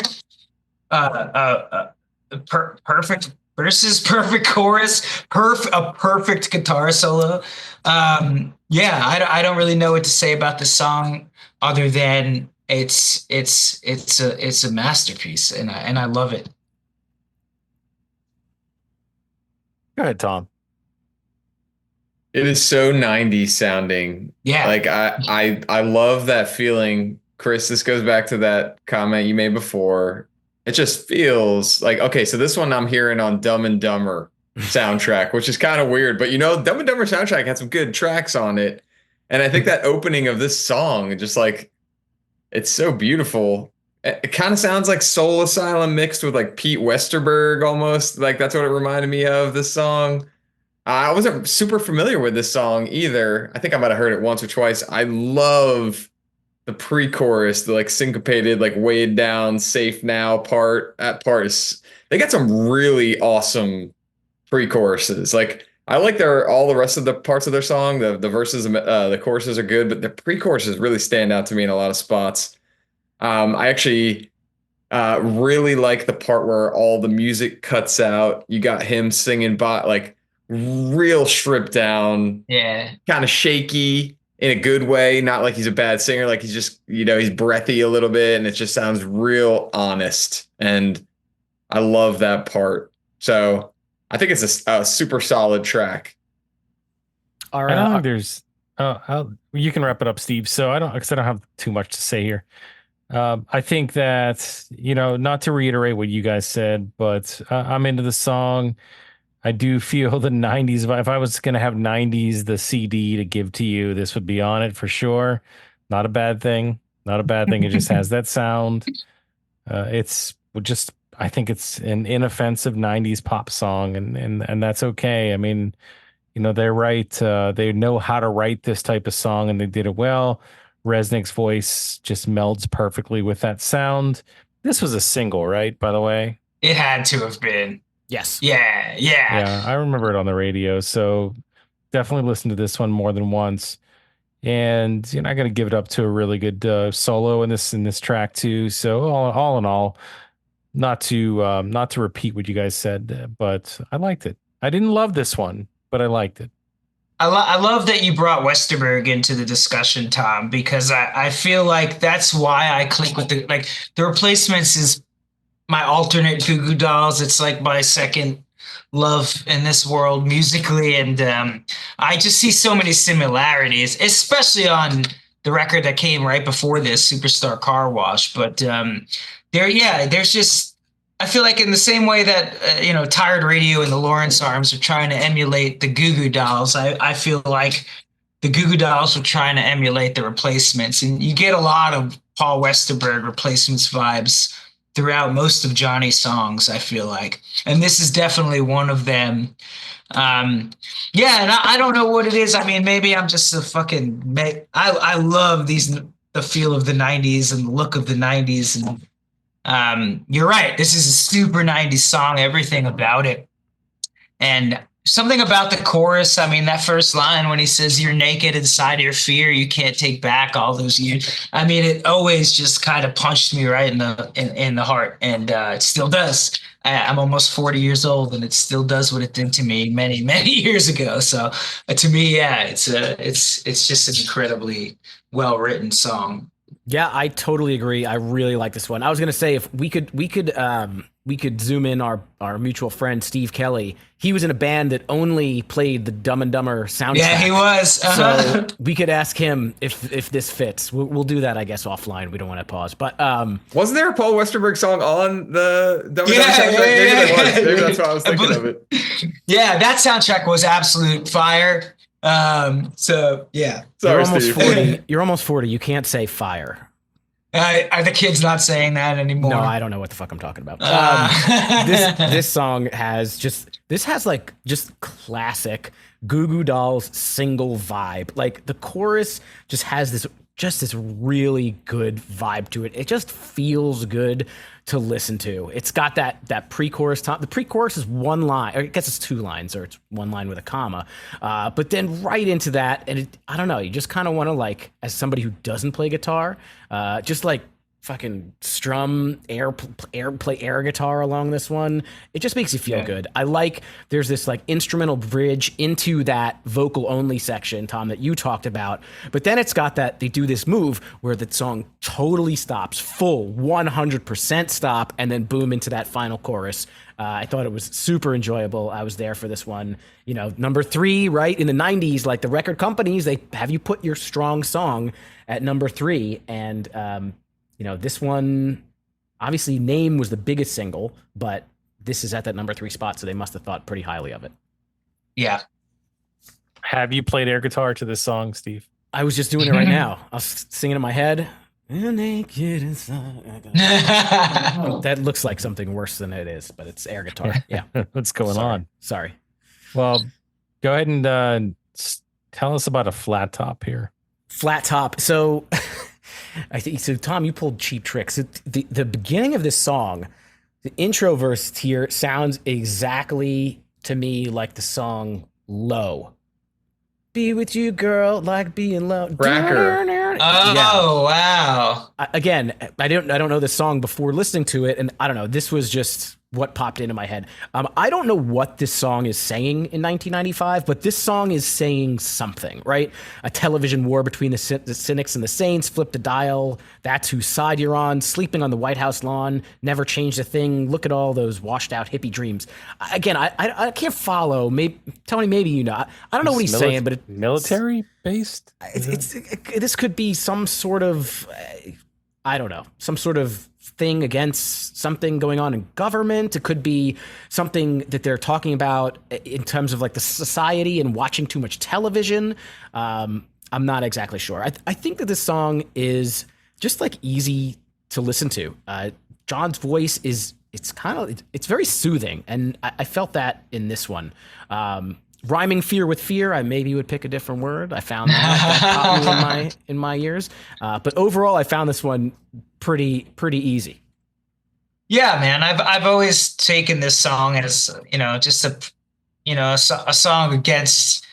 perfect verses, perfect chorus, a perfect guitar solo. I don't really know what to say about the song other than it's a masterpiece, and I love it. Go ahead, Tom. It is so 90s sounding. Yeah. Like I love that feeling. Chris, this goes back to that comment you made before. It just feels like, okay, so this one I'm hearing on Dumb and Dumber soundtrack, which is kind of weird, but you know, Dumb and Dumber soundtrack had some good tracks on it. And I think that opening of this song, just like, it's so beautiful. It kind of sounds like Soul Asylum mixed with like Pete Westerberg almost. Like that's what it reminded me of, this song. I wasn't super familiar with this song either. I think I might have heard it once or twice. I love the pre-chorus, the like syncopated, like weighed down, safe now part. That part is, they got some really awesome pre-choruses. Like I like all the rest of the parts of their song. The verses, the choruses are good, but the pre-choruses really stand out to me in a lot of spots. I actually really like the part where all the music cuts out. You got him singing like real stripped down, kind of shaky in a good way. Not like he's a bad singer, like he's just, you know, he's breathy a little bit, and it just sounds real honest. And I love that part. So I think it's a super solid track. All right. I don't think there's. You can wrap it up, Steve. So I don't have too much to say here. I think that, you know, not to reiterate what you guys said, but I'm into the song. I do feel the 90s. If I was going to have 90s, the CD to give to you, this would be on it for sure. Not a bad thing. Not a bad thing. It just has that sound. It's just, I think it's an inoffensive 90s pop song, and that's okay. I mean, you know, they're right. They know how to write this type of song, and they did it well. Resnick's voice just melds perfectly with that sound. This was a single, right? By the way, it had to have been. Yes. Yeah. I remember it on the radio. So definitely listen to this one more than once. And you know, I got to give it up to a really good solo in this track too. So all in all, not to repeat what you guys said, but I liked it. I didn't love this one, but I liked it. I love that you brought Westerberg into the discussion, Tom, because I feel like that's why I click with the Replacements is my alternate Goo Goo Dolls. It's like my second love in this world musically, and I just see so many similarities, especially on the record that came right before this, Superstar Car Wash. But there's just, I feel like in the same way that Tired Radio and the Lawrence Arms are trying to emulate the Goo Goo Dolls, I feel like the Goo Goo Dolls were trying to emulate the Replacements, and you get a lot of Paul Westerberg Replacements vibes throughout most of Johnny's songs, I feel like. And this is definitely one of them. Yeah, and I don't know what it is. I mean, maybe I'm just a fucking. I love the feel of the '90s and the look of the '90s, and you're right. This is a super '90s song. Everything about it, and something about the chorus. I mean, that first line when he says, "You're naked inside your fear. You can't take back all those years." I mean, it always just kind of punched me right in the heart, and it still does. I'm almost 40 years old, and it still does what it did to me many, many years ago. So, to me, yeah, it's just an incredibly well written song. Yeah, I totally agree. I really like this one. I was gonna say if we could zoom in our mutual friend Steve Kelly. He was in a band that only played the Dumb and Dumber soundtrack. Yeah, he was. So we could ask him if this fits. We'll do that, I guess, offline. We don't want to pause. But wasn't there a Paul Westerberg song on the Dumb and Dumber soundtrack? Yeah. Maybe there was. Maybe that's why I was thinking of it. Yeah, that soundtrack was absolute fire. So yeah. Sorry, you're almost Steve. 40. You're almost 40. You can't say fire. Are the kids not saying that anymore? No, I don't know what the fuck I'm talking about. This song has just classic Goo Goo Dolls single vibe. Like the chorus just has this really good vibe to it. It just feels good to listen to. It's got that pre-chorus time. The pre-chorus is one line, or I guess it's two lines, or it's one line with a comma. But then right into that, and I don't know, you just kind of want to, like, as somebody who doesn't play guitar, just like fucking strum play air guitar along this one. It just makes you feel good. I like there's this like instrumental bridge into that vocal only section, Tom, that you talked about, but then it's got that they do this move where the song totally stops, full 100% stop, and then boom into that final chorus. I thought it was super enjoyable. I was there for this one. You know, number 3, right? In the 90s, like the record companies, they have you put your strong song at number 3, and you know, this one, obviously Name was the biggest single, but this is at that number 3 spot, so they must have thought pretty highly of it. Yeah. Have you played air guitar to this song, Steve? I was just doing it right now. I was singing in my head. Naked inside. That looks like something worse than it is, but it's air guitar. Yeah. What's going on? Sorry. Well, go ahead and tell us about a flat top here. Flat top. So I think so. Tom, you pulled Cheap Tricks. The beginning of this song, the intro verse here sounds exactly to me like the song "Low." Be with you, girl, like being low. Racker. Oh, wow. Again, I don't know this song before listening to it, and I don't know. This was just what popped into my head. I don't know what this song is saying in 1995, but this song is saying something, right? A television war between the cynics and the saints. Flip the dial. That's whose side you're on. Sleeping on the White House lawn. Never changed a thing. Look at all those washed out hippie dreams. Again, I can't follow. Maybe Tony, maybe you know. I don't know what he's saying, but military based. This could be some sort of I don't know, some sort of thing against something going on in government. It could be something that they're talking about in terms of like the society and watching too much television. I'm not exactly sure. I think that this song is just like easy to listen to. John's voice it's very soothing, and I felt that in this one. Rhyming fear with fear, I maybe would pick a different word. I found that popped me in my ears. But overall, I found this one pretty easy. Yeah, man. I've always taken this song as, you know, just a song against,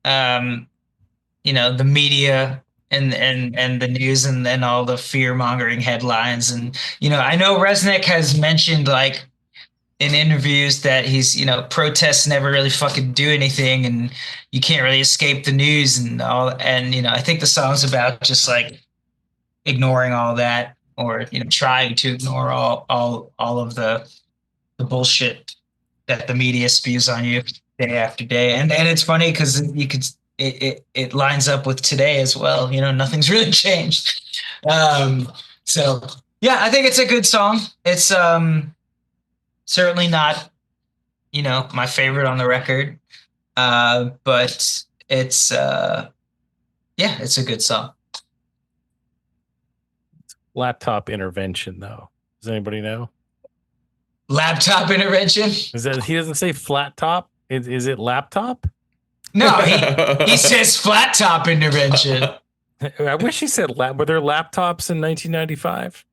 you know, the media and the news and all the fear mongering headlines. And, you know, I know Resnick has mentioned, like, in interviews that he's, you know, protests never really fucking do anything, and you can't really escape the news and all. And, you know, I think the song's about just like ignoring all that, or, you know, trying to ignore all of the bullshit that the media spews on you day after day. And it's funny because it lines up with today as well. You know, nothing's really changed. So yeah, I think it's a good song. It's, certainly not, you know, my favorite on the record, but it's it's a good song. Laptop intervention, though. Does anybody know? Laptop intervention? Is that he doesn't say flat top? Is it laptop? No, he says flat top intervention. I wish he said were there laptops in 1995?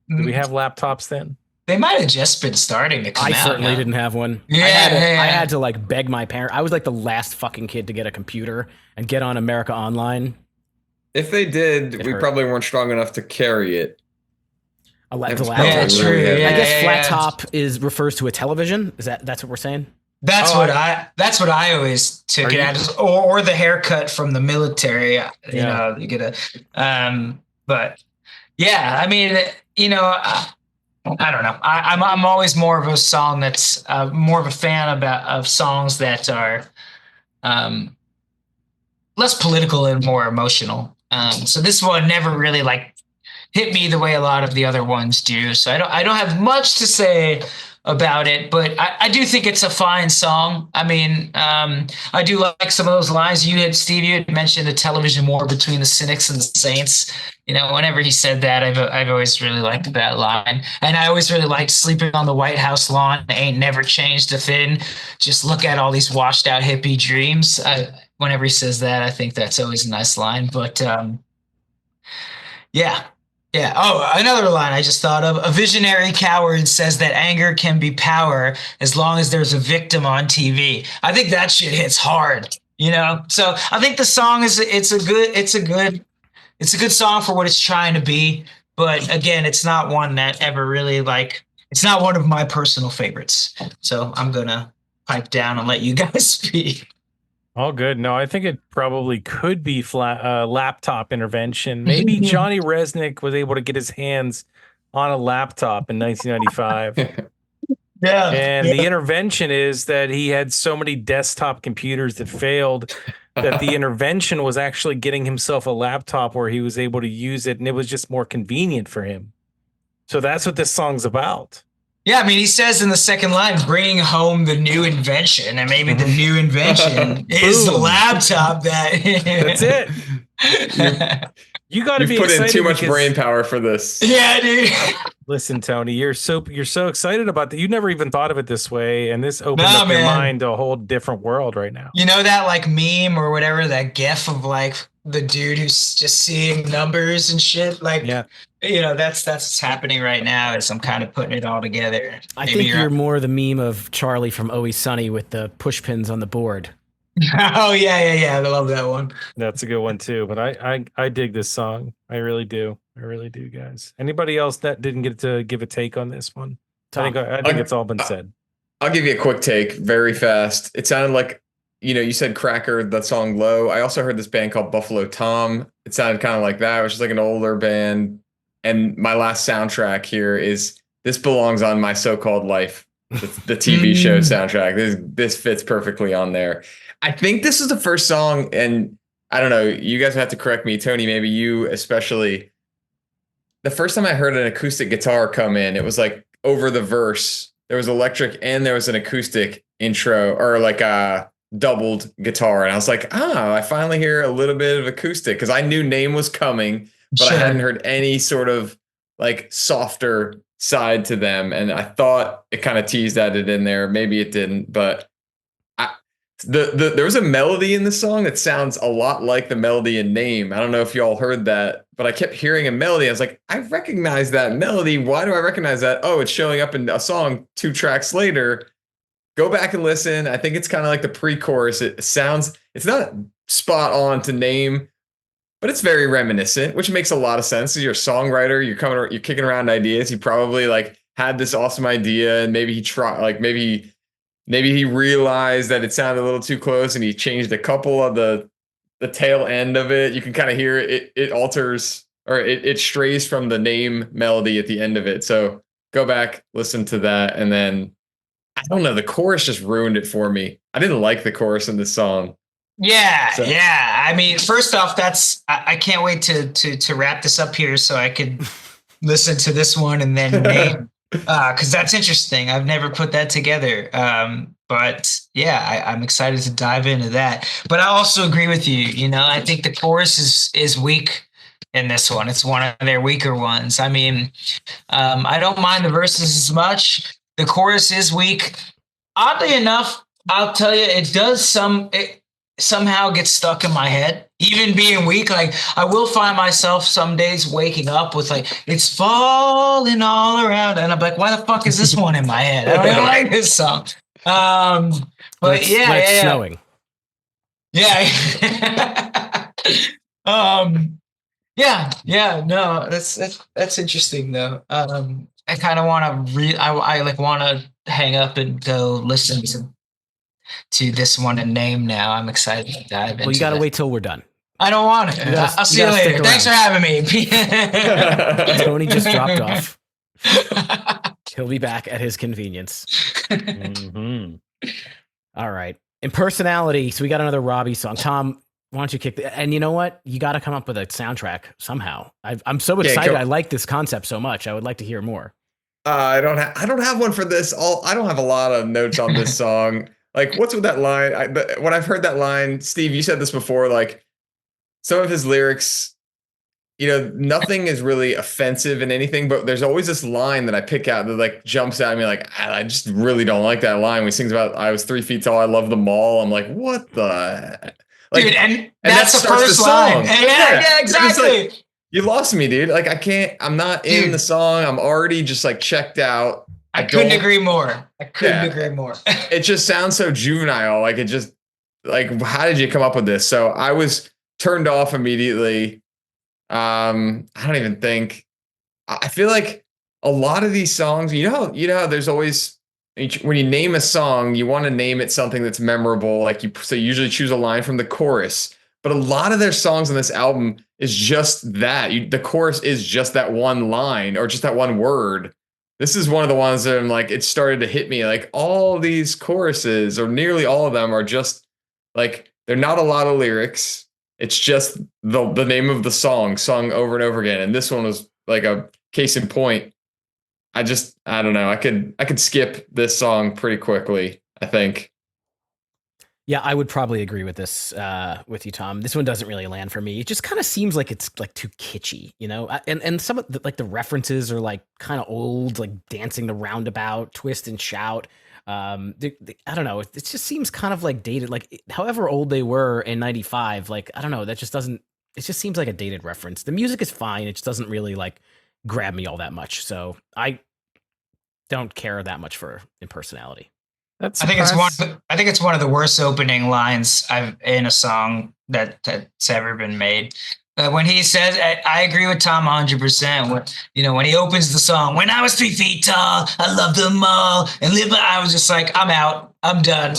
Did we have laptops then? They might have just been starting to come out. I certainly didn't have one. Yeah, I had to like beg my parents. I was like the last fucking kid to get a computer and get on America Online. If they did, we probably weren't strong enough to carry it. Yeah, true. I guess flat top refers to a television. That's what we're saying? That's what I always took it as, or the haircut from the military. You know, you get a but yeah, I mean, you know, I don't know. I'm always more of a song that's more of a fan of songs that are less political and more emotional. So this one never really like hit me the way a lot of the other ones do. So I don't have much to say about it, but I do think it's a fine song. I mean, I do like some of those lines Steve, you had mentioned a television war between the cynics and the saints. You know, whenever he said that, I've always really liked that line. And I always really liked sleeping on the White House lawn. Ain't never changed a thing. Just look at all these washed out hippie dreams. Whenever he says that, I think that's always a nice line. But yeah. Yeah. Oh, another line I just thought of. A visionary coward says that anger can be power as long as there's a victim on TV. I think that shit hits hard, you know? So I think the song it's a good song for what it's trying to be. But again, it's not one that ever really it's not one of my personal favorites. So I'm going to pipe down and let you guys speak. All good. No, I think it probably could be laptop intervention. Maybe Johnny Resnick was able to get his hands on a laptop in 1995. And the intervention is that he had so many desktop computers that failed that the intervention was actually getting himself a laptop where he was able to use it, and it was just more convenient for him. So that's what this song's about. Yeah, I mean, he says in the second line, bringing home the new invention, and maybe the new invention is the laptop. That's it. You got to be put in too much brain power for this. Yeah, dude. Listen, Tony, you're so excited about that. You never even thought of it this way, and this opened up your mind to a whole different world right now. You know that like meme or whatever, that GIF of like the dude who's just seeing numbers and shit. Like, you know, that's what's happening right now. As I'm kind of putting it all together. I think you're more the meme of Charlie from Always Sunny with the push pins on the board. Oh yeah. I love that one. That's a good one too. But I dig this song. I really do, guys. Anybody else that didn't get to give a take on this one? I think it's all been said. I'll give you a quick take, very fast. It sounded like, you know, you said Cracker, the song Low. I also heard this band called Buffalo Tom. It sounded kind of like that. It was just like an older band. And my last soundtrack here is This Belongs on My So-Called Life, the TV show soundtrack. This fits perfectly on there. I think this is the first song, and I don't know, you guys have to correct me, Tony, maybe you especially. The first time I heard an acoustic guitar come in, it was like over the verse. There was electric and there was an acoustic intro, or like a doubled guitar. And I was like, I finally hear a little bit of acoustic, because I knew Name was coming, but I hadn't heard any sort of like softer side to them. And I thought it kind of teased at it in there. Maybe it didn't, but there was a melody in the song that sounds a lot like the melody in Name. I don't know if y'all heard that, but I kept hearing a melody. I was like, I recognize that melody. Why do I recognize that? Oh, it's showing up in a song 2 tracks later. Go back and listen. I think it's kind of like the pre-chorus. It's not spot on to Name, but it's very reminiscent, which makes a lot of sense. As you're a songwriter, you're kicking around ideas. He probably like had this awesome idea, and maybe maybe he realized that it sounded a little too close, and he changed a couple of the tail end of it. You can kind of hear it. It alters, or it strays from the Name melody at the end of it. So go back, listen to that, and then I don't know. The chorus just ruined it for me. I didn't like the chorus in this song. Yeah. I mean, first off, I can't wait to wrap this up here so I could listen to this one and then Name. Because that's interesting. I've never put that together. But yeah, I'm excited to dive into that. But I also agree with you. You know, I think the chorus is weak. in this one. It's one of their weaker ones. I mean, I don't mind the verses as much. The chorus is weak. Oddly enough, I'll tell you, it somehow gets stuck in my head. Even being weak, like I will find myself some days waking up with like, it's falling all around. And I'm like, why the fuck is this one in my head? I don't even like this song. But when it's snowing. Yeah. No, that's interesting though. I kind of want to I like want to hang up and go listen to this one and name now. I'm excited to dive into. Well, you got to wait till we're done. I don't want it. I'll see you later. Thanks for having me. Tony just dropped off. He'll be back at his convenience. Mm-hmm. All right. In personality, so we got another Robbie song. Tom, why don't you kick the, and you know what? You got to come up with a soundtrack somehow. I'm so excited. I like this concept so much. I would like to hear more. I don't have one for this. I don't have a lot of notes on this song. Like, what's with that line? When I've heard that line, Steve, you said this before, like some of his lyrics, you know, nothing is really offensive in anything, but there's always this line that I pick out that like jumps at me. Like, I just really don't like that line. When he sings about, I was 3 feet tall, I love the mall. I'm like, what the? Like, dude, and that's the first line. Yeah, exactly. Like, you lost me, dude. Like, I'm not in the song. I'm already just like checked out. I couldn't agree more. It just sounds so juvenile. Like, it just, like, how did you come up with this? So I was turned off immediately. I don't even think, I feel like a lot of these songs, you know how there's always, when you name a song, you want to name it something that's memorable. Like so you usually choose a line from the chorus, but a lot of their songs on this album is just that. The chorus is just that one line or just that one word. This is one of the ones that I'm like, it started to hit me. Like all these choruses, or nearly all of them, are just like, they're not a lot of lyrics. It's just the name of the song sung over and over again. And this one was like a case in point. I don't know. I could skip this song pretty quickly, I think. Yeah, I would probably agree with this with you, Tom. This one doesn't really land for me. It just kind of seems like it's like too kitschy, you know? And some of the, like the references are like kind of old, like dancing the roundabout, twist and shout. I don't know. It just seems kind of like dated, like however old they were in 95, like, I don't know. That just doesn't, it just seems like a dated reference. The music is fine. It just doesn't really like grab me all that much. So I don't care that much for impersonality. I think it's one of the worst opening lines in a song that's ever been made. When he says, I agree with Tom 100%. When he opens the song, when I was 3 feet tall, I loved them all. And I was just like, I'm out. I'm done.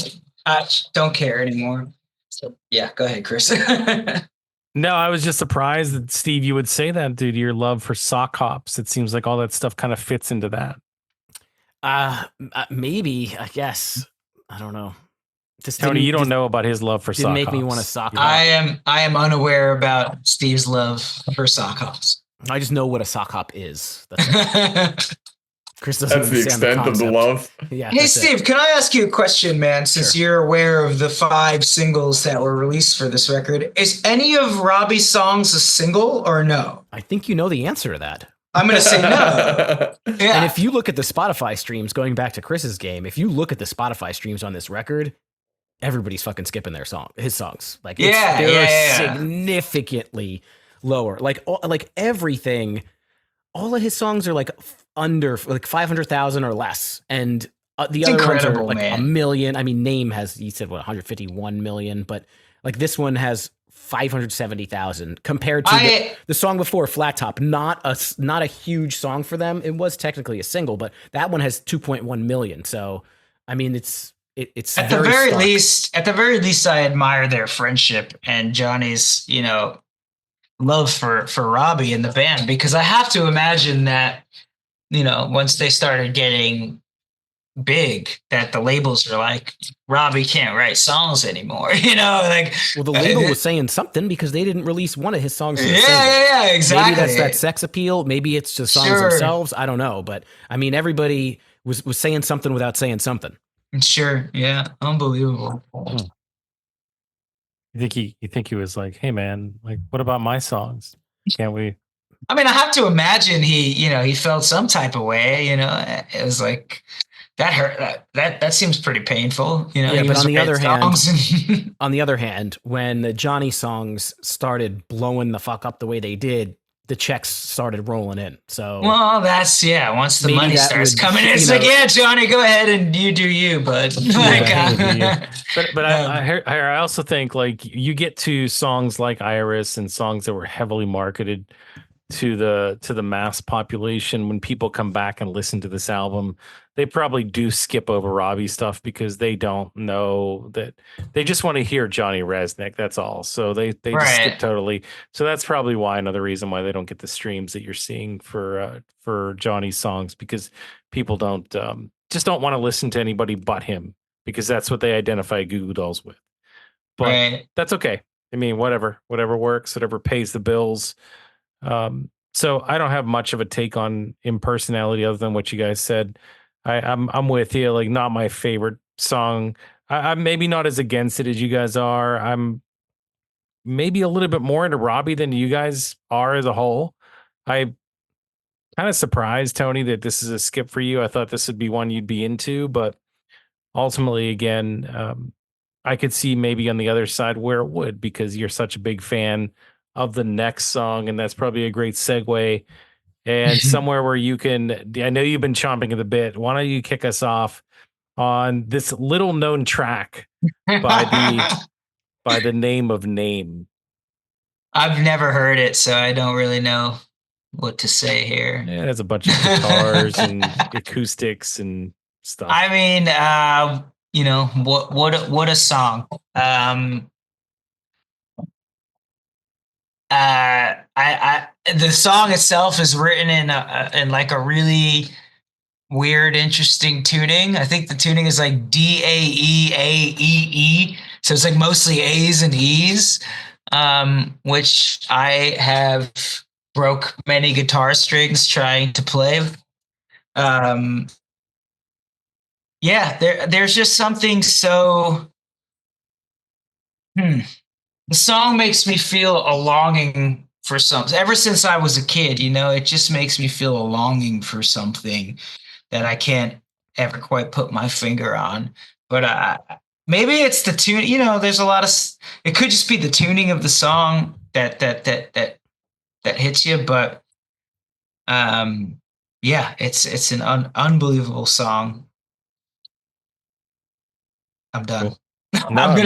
I don't care anymore. So yeah, go ahead, Chris. No, I was just surprised that, Steve, you would say that due to your love for sock hops. It seems like all that stuff kind of fits into that. Maybe, I guess. I don't know. Tony, you don't know about his love for sock hops. Didn't make me want to sock hop. I am unaware about Steve's love for sock hops. I just know what a sock hop is. Chris doesn't That's the extent of the love. Yeah. Hey, Steve, can I ask you a question, man? Since you're aware of the 5 singles that were released for this record, is any of Robbie's songs a single or no? I think you know the answer to that. I'm going to say no. Yeah. And if you look at the Spotify streams, going back to Chris's game, if you look at the Spotify streams on this record, everybody's fucking skipping his songs. Like, they're significantly lower. Like everything, all of his songs are like under like 500,000 or less. And the other ones are like a million. I mean, Name has, he said, 151 million, but like this one has 570,000 compared to the song before, Flat Top. Not a huge song for them. It was technically a single, but that one has 2.1 million. So, I mean, it's at the very least, I admire their friendship and Johnny's, love for Robbie and the band, because I have to imagine that, once they started getting big, that the labels are like, Robbie can't write songs anymore. Well, the label was saying something because they didn't release one of his songs. Yeah, exactly. Maybe that's that sex appeal. Maybe it's just songs themselves. I don't know, but I mean, everybody was saying something without saying something. Sure. Yeah. Unbelievable. You think he was like, hey man, like, what about my songs? Can't we? I mean, I have to imagine he felt some type of way. It was like that hurt. That seems pretty painful. Yeah, he but was on the other hand, songs when the Johnny songs started blowing the fuck up the way they did, the checks started rolling in. So well, once the maybe money that starts would, coming in, it's like, yeah, Johnny, go ahead and you do you, but But I also think like you get to songs like Iris and songs that were heavily marketed to the mass population. When people come back and listen to this album, they probably do skip over Robbie stuff because they don't know that, they just want to hear Johnny Resnick. That's all. So they just skip totally. So that's probably why, another reason why they don't get the streams that you're seeing for Johnny's songs, because people just don't want to listen to anybody but him, because that's what they identify Goo Goo Dolls with. But that's okay. I mean, whatever works, whatever pays the bills. So I don't have much of a take on impersonality other than what you guys said. I'm with you. Like, not my favorite song. I'm maybe not as against it as you guys are. I'm maybe a little bit more into Robbie than you guys are as a whole. I kind of surprised, Tony, that this is a skip for you. I thought this would be one you'd be into, but ultimately, again, I could see maybe on the other side where it would, because you're such a big fan of the next song, and that's probably a great segue and somewhere where you can. I know you've been chomping at the bit. Why don't you kick us off on this little known track by the name of Name? I've never heard it, so I don't really know what to say here. Yeah, there's a bunch of guitars and acoustics and stuff. I mean, what a song. The song itself is written in like a really weird, interesting tuning. I think the tuning is like DAEAEE, so it's like mostly A's and E's, which I have broke many guitar strings trying to play. There's just something so. The song makes me feel a longing for something. Ever since I was a kid, it just makes me feel a longing for something that I can't ever quite put my finger on. But maybe it's the tune. There's a lot of. It could just be the tuning of the song that hits you. But it's an unbelievable song. I'm done. Cool. No,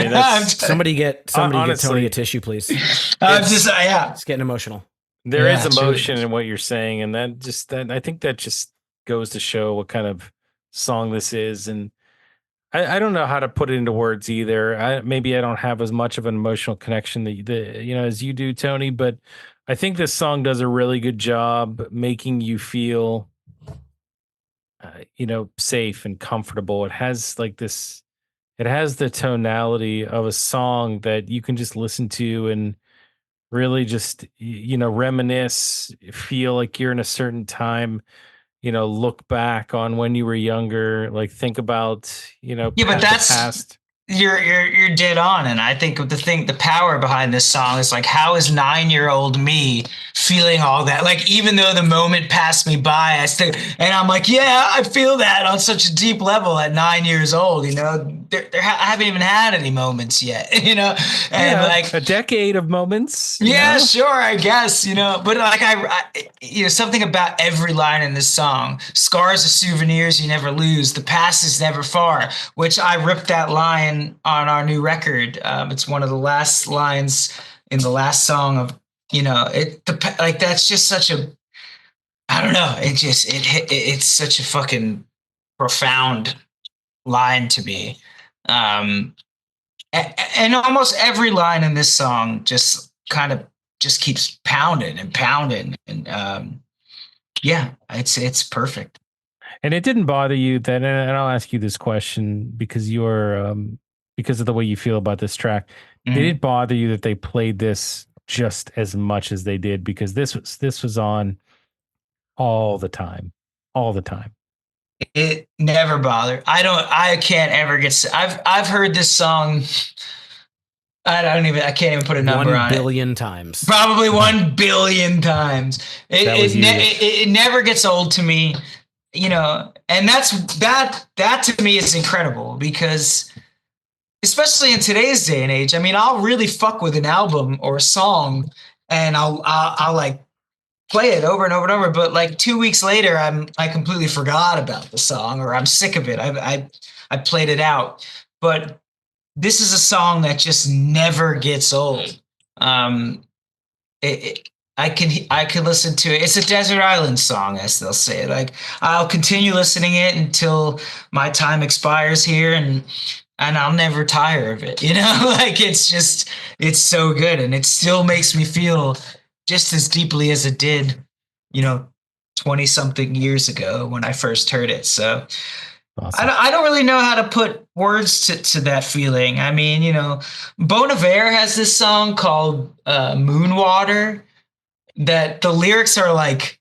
somebody get Tony a tissue, please. It's getting emotional. There is emotion in what you're saying, and that I think that just goes to show what kind of song this is. And I don't know how to put it into words either. Maybe I don't have as much of an emotional connection as you do, Tony. But I think this song does a really good job making you feel, safe and comfortable. It has like this. It has the tonality of a song that you can just listen to and really just, reminisce, feel like you're in a certain time, look back on when you were younger, like think about, but that's the past. You're dead on, and I think the power behind this song is like, how is 9-year-old me feeling all that? Like, even though the moment passed me by, and I'm like, yeah, I feel that on such a deep level at 9 years old. I haven't even had any moments yet. And like a decade of moments. Yeah, sure, I guess. But like something about every line in this song. Scars are souvenirs you never lose. The past is never far. Which I ripped that line on our new record. It's one of the last lines in the last song of that's just such a, I don't know, it's such a fucking profound line to me. And almost every line in this song just kind of just keeps pounding and pounding, and it's perfect. And it didn't bother you that, and I'll ask you this question because you're because of the way you feel about this track. Did it bother you that they played this just as much as they did? Because this was on all the time. It never bothered. I can't ever get. I've heard this song I can't even put a number 1 on it. billion times. Probably 1 billion times. It never gets old to me, and that to me is incredible because especially in today's day and age, I mean, I'll really fuck with an album or a song and I'll like play it over and over and over. But like 2 weeks later, I completely forgot about the song or I'm sick of it. I played it out. But this is a song that just never gets old. I can listen to it. It's a desert island song, as they'll say. Like I'll continue listening it until my time expires here, and I'll never tire of it. Like it's so good, and it still makes me feel just as deeply as it did, 20 something years ago when I first heard it. So. Awesome. I don't really know how to put words to that feeling. I mean, Bon Iver has this song called Moonwater that the lyrics are like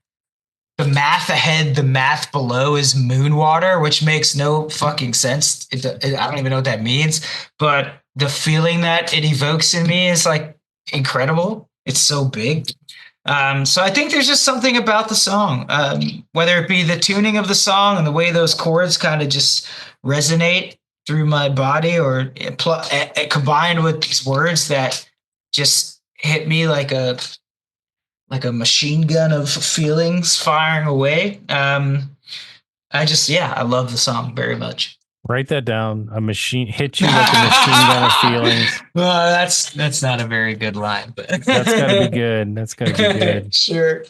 the math ahead, the math below is Moonwater, which makes no fucking sense. I don't even know what that means, but the feeling that it evokes in me is like incredible. It's so big. So I think there's just something about the song, whether it be the tuning of the song and the way those chords kind of just resonate through my body, or combined with these words that just hit me like a machine gun of feelings firing away. I love the song very much. Write that down. A machine hit you like a machine gun of feelings. Well, that's not a very good line, but that's got to be good. That's got to be good. Sure.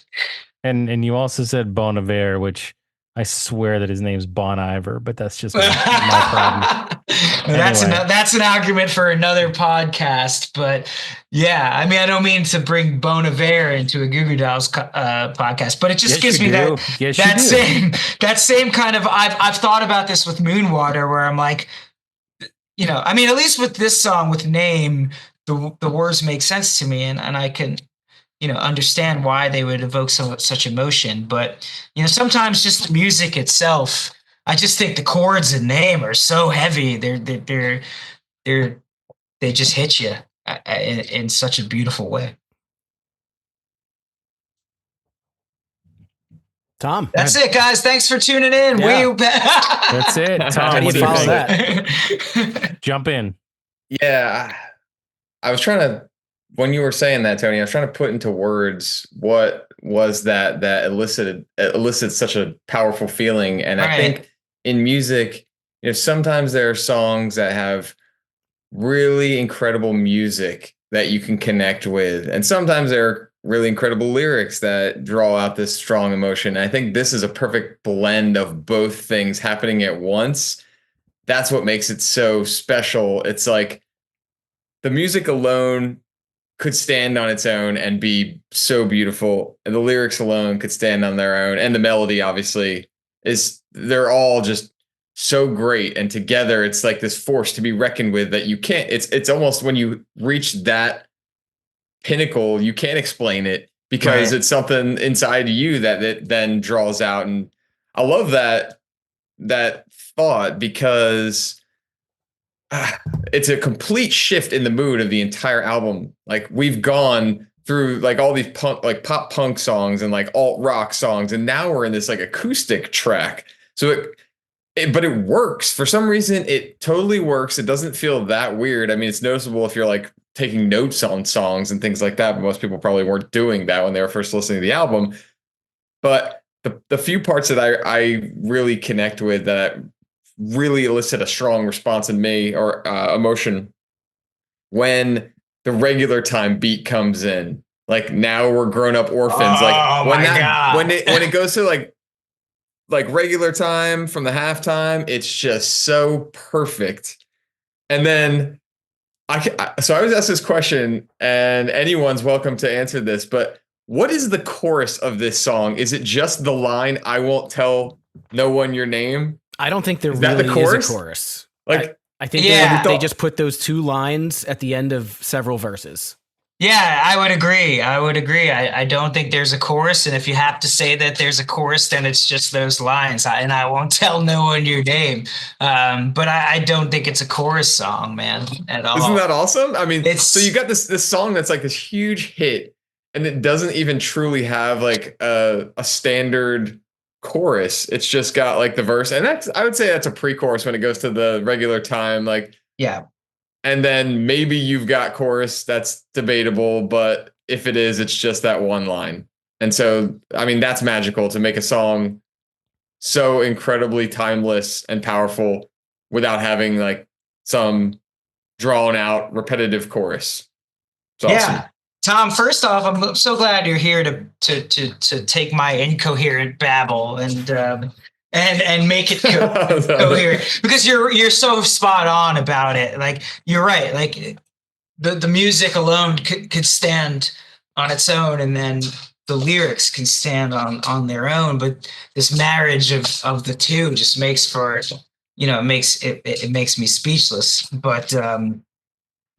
And you also said Bon Iver, which I swear that his name's Bon Iver, but that's just my problem. That's an argument for another podcast, but yeah, I mean, I don't mean to bring Bon Iver into a Goo Goo Dolls podcast, but it just gives me that same kind of. I've thought about this with Moonwater, where I'm like, I mean, at least with this song with Name, the words make sense to me, and I can. Understand why they would evoke such emotion, but sometimes just the music itself. I just think the chords in Name are so heavy. They just hit you in such a beautiful way. Tom, that's it, guys. Thanks for tuning in. Yeah. That's it. Tom, how do you follow that? Jump in. Yeah, I was trying to. When you were saying that, Tony, I was trying to put into words what was that elicited such a powerful feeling. And I think in music, sometimes there are songs that have really incredible music that you can connect with. And sometimes there are really incredible lyrics that draw out this strong emotion. And I think this is a perfect blend of both things happening at once. That's what makes it so special. It's like the music alone could stand on its own and be so beautiful, and the lyrics alone could stand on their own, and the melody obviously they're all just so great, and together it's like this force to be reckoned with that you can't. It's almost when you reach that pinnacle, you can't explain it because it's something inside you that then draws out. And I love that thought because it's a complete shift in the mood of the entire album. Like we've gone through like all these pop punk songs and like alt rock songs, and now we're in this like acoustic track. So but it works for some reason. It totally works. It doesn't feel that weird. I mean, it's noticeable if you're like taking notes on songs and things like that, but most people probably weren't doing that when they were first listening to the album. But the few parts that I really connect with that really elicit a strong response in me or emotion when the regular time beat comes in. Like now we're grown up orphans. When it goes to like regular time from the halftime, it's just so perfect. And then so I was asked this question, and anyone's welcome to answer this, but what is the chorus of this song? Is it just the line, "I won't tell no one your name"? I don't think there really is a chorus. Like I think they just put those two lines at the end of several verses. Yeah, I would agree. I don't think there's a chorus, and if you have to say that there's a chorus, then it's just those lines. And I won't tell no one your name. But I don't think it's a chorus song, man, at all. Isn't that awesome? I mean, It's so you got this song that's like this huge hit, and it doesn't even truly have like a standard chorus. It's just got like the verse, and I would say that's a pre-chorus when it goes to the regular time, like. yeah. And then maybe you've got chorus, that's debatable, but if it is, it's just that one line. And so, I mean, that's magical to make a song so incredibly timeless and powerful without having like some drawn out repetitive chorus. It's awesome. Yeah. Tom, first off, I'm so glad you're here to take my incoherent babble and make it coherent, because you're so spot on about it. Like, you're right. Like, the music alone could stand on its own, and then the lyrics can stand on their own. But this marriage of the two just makes for, it makes me speechless. But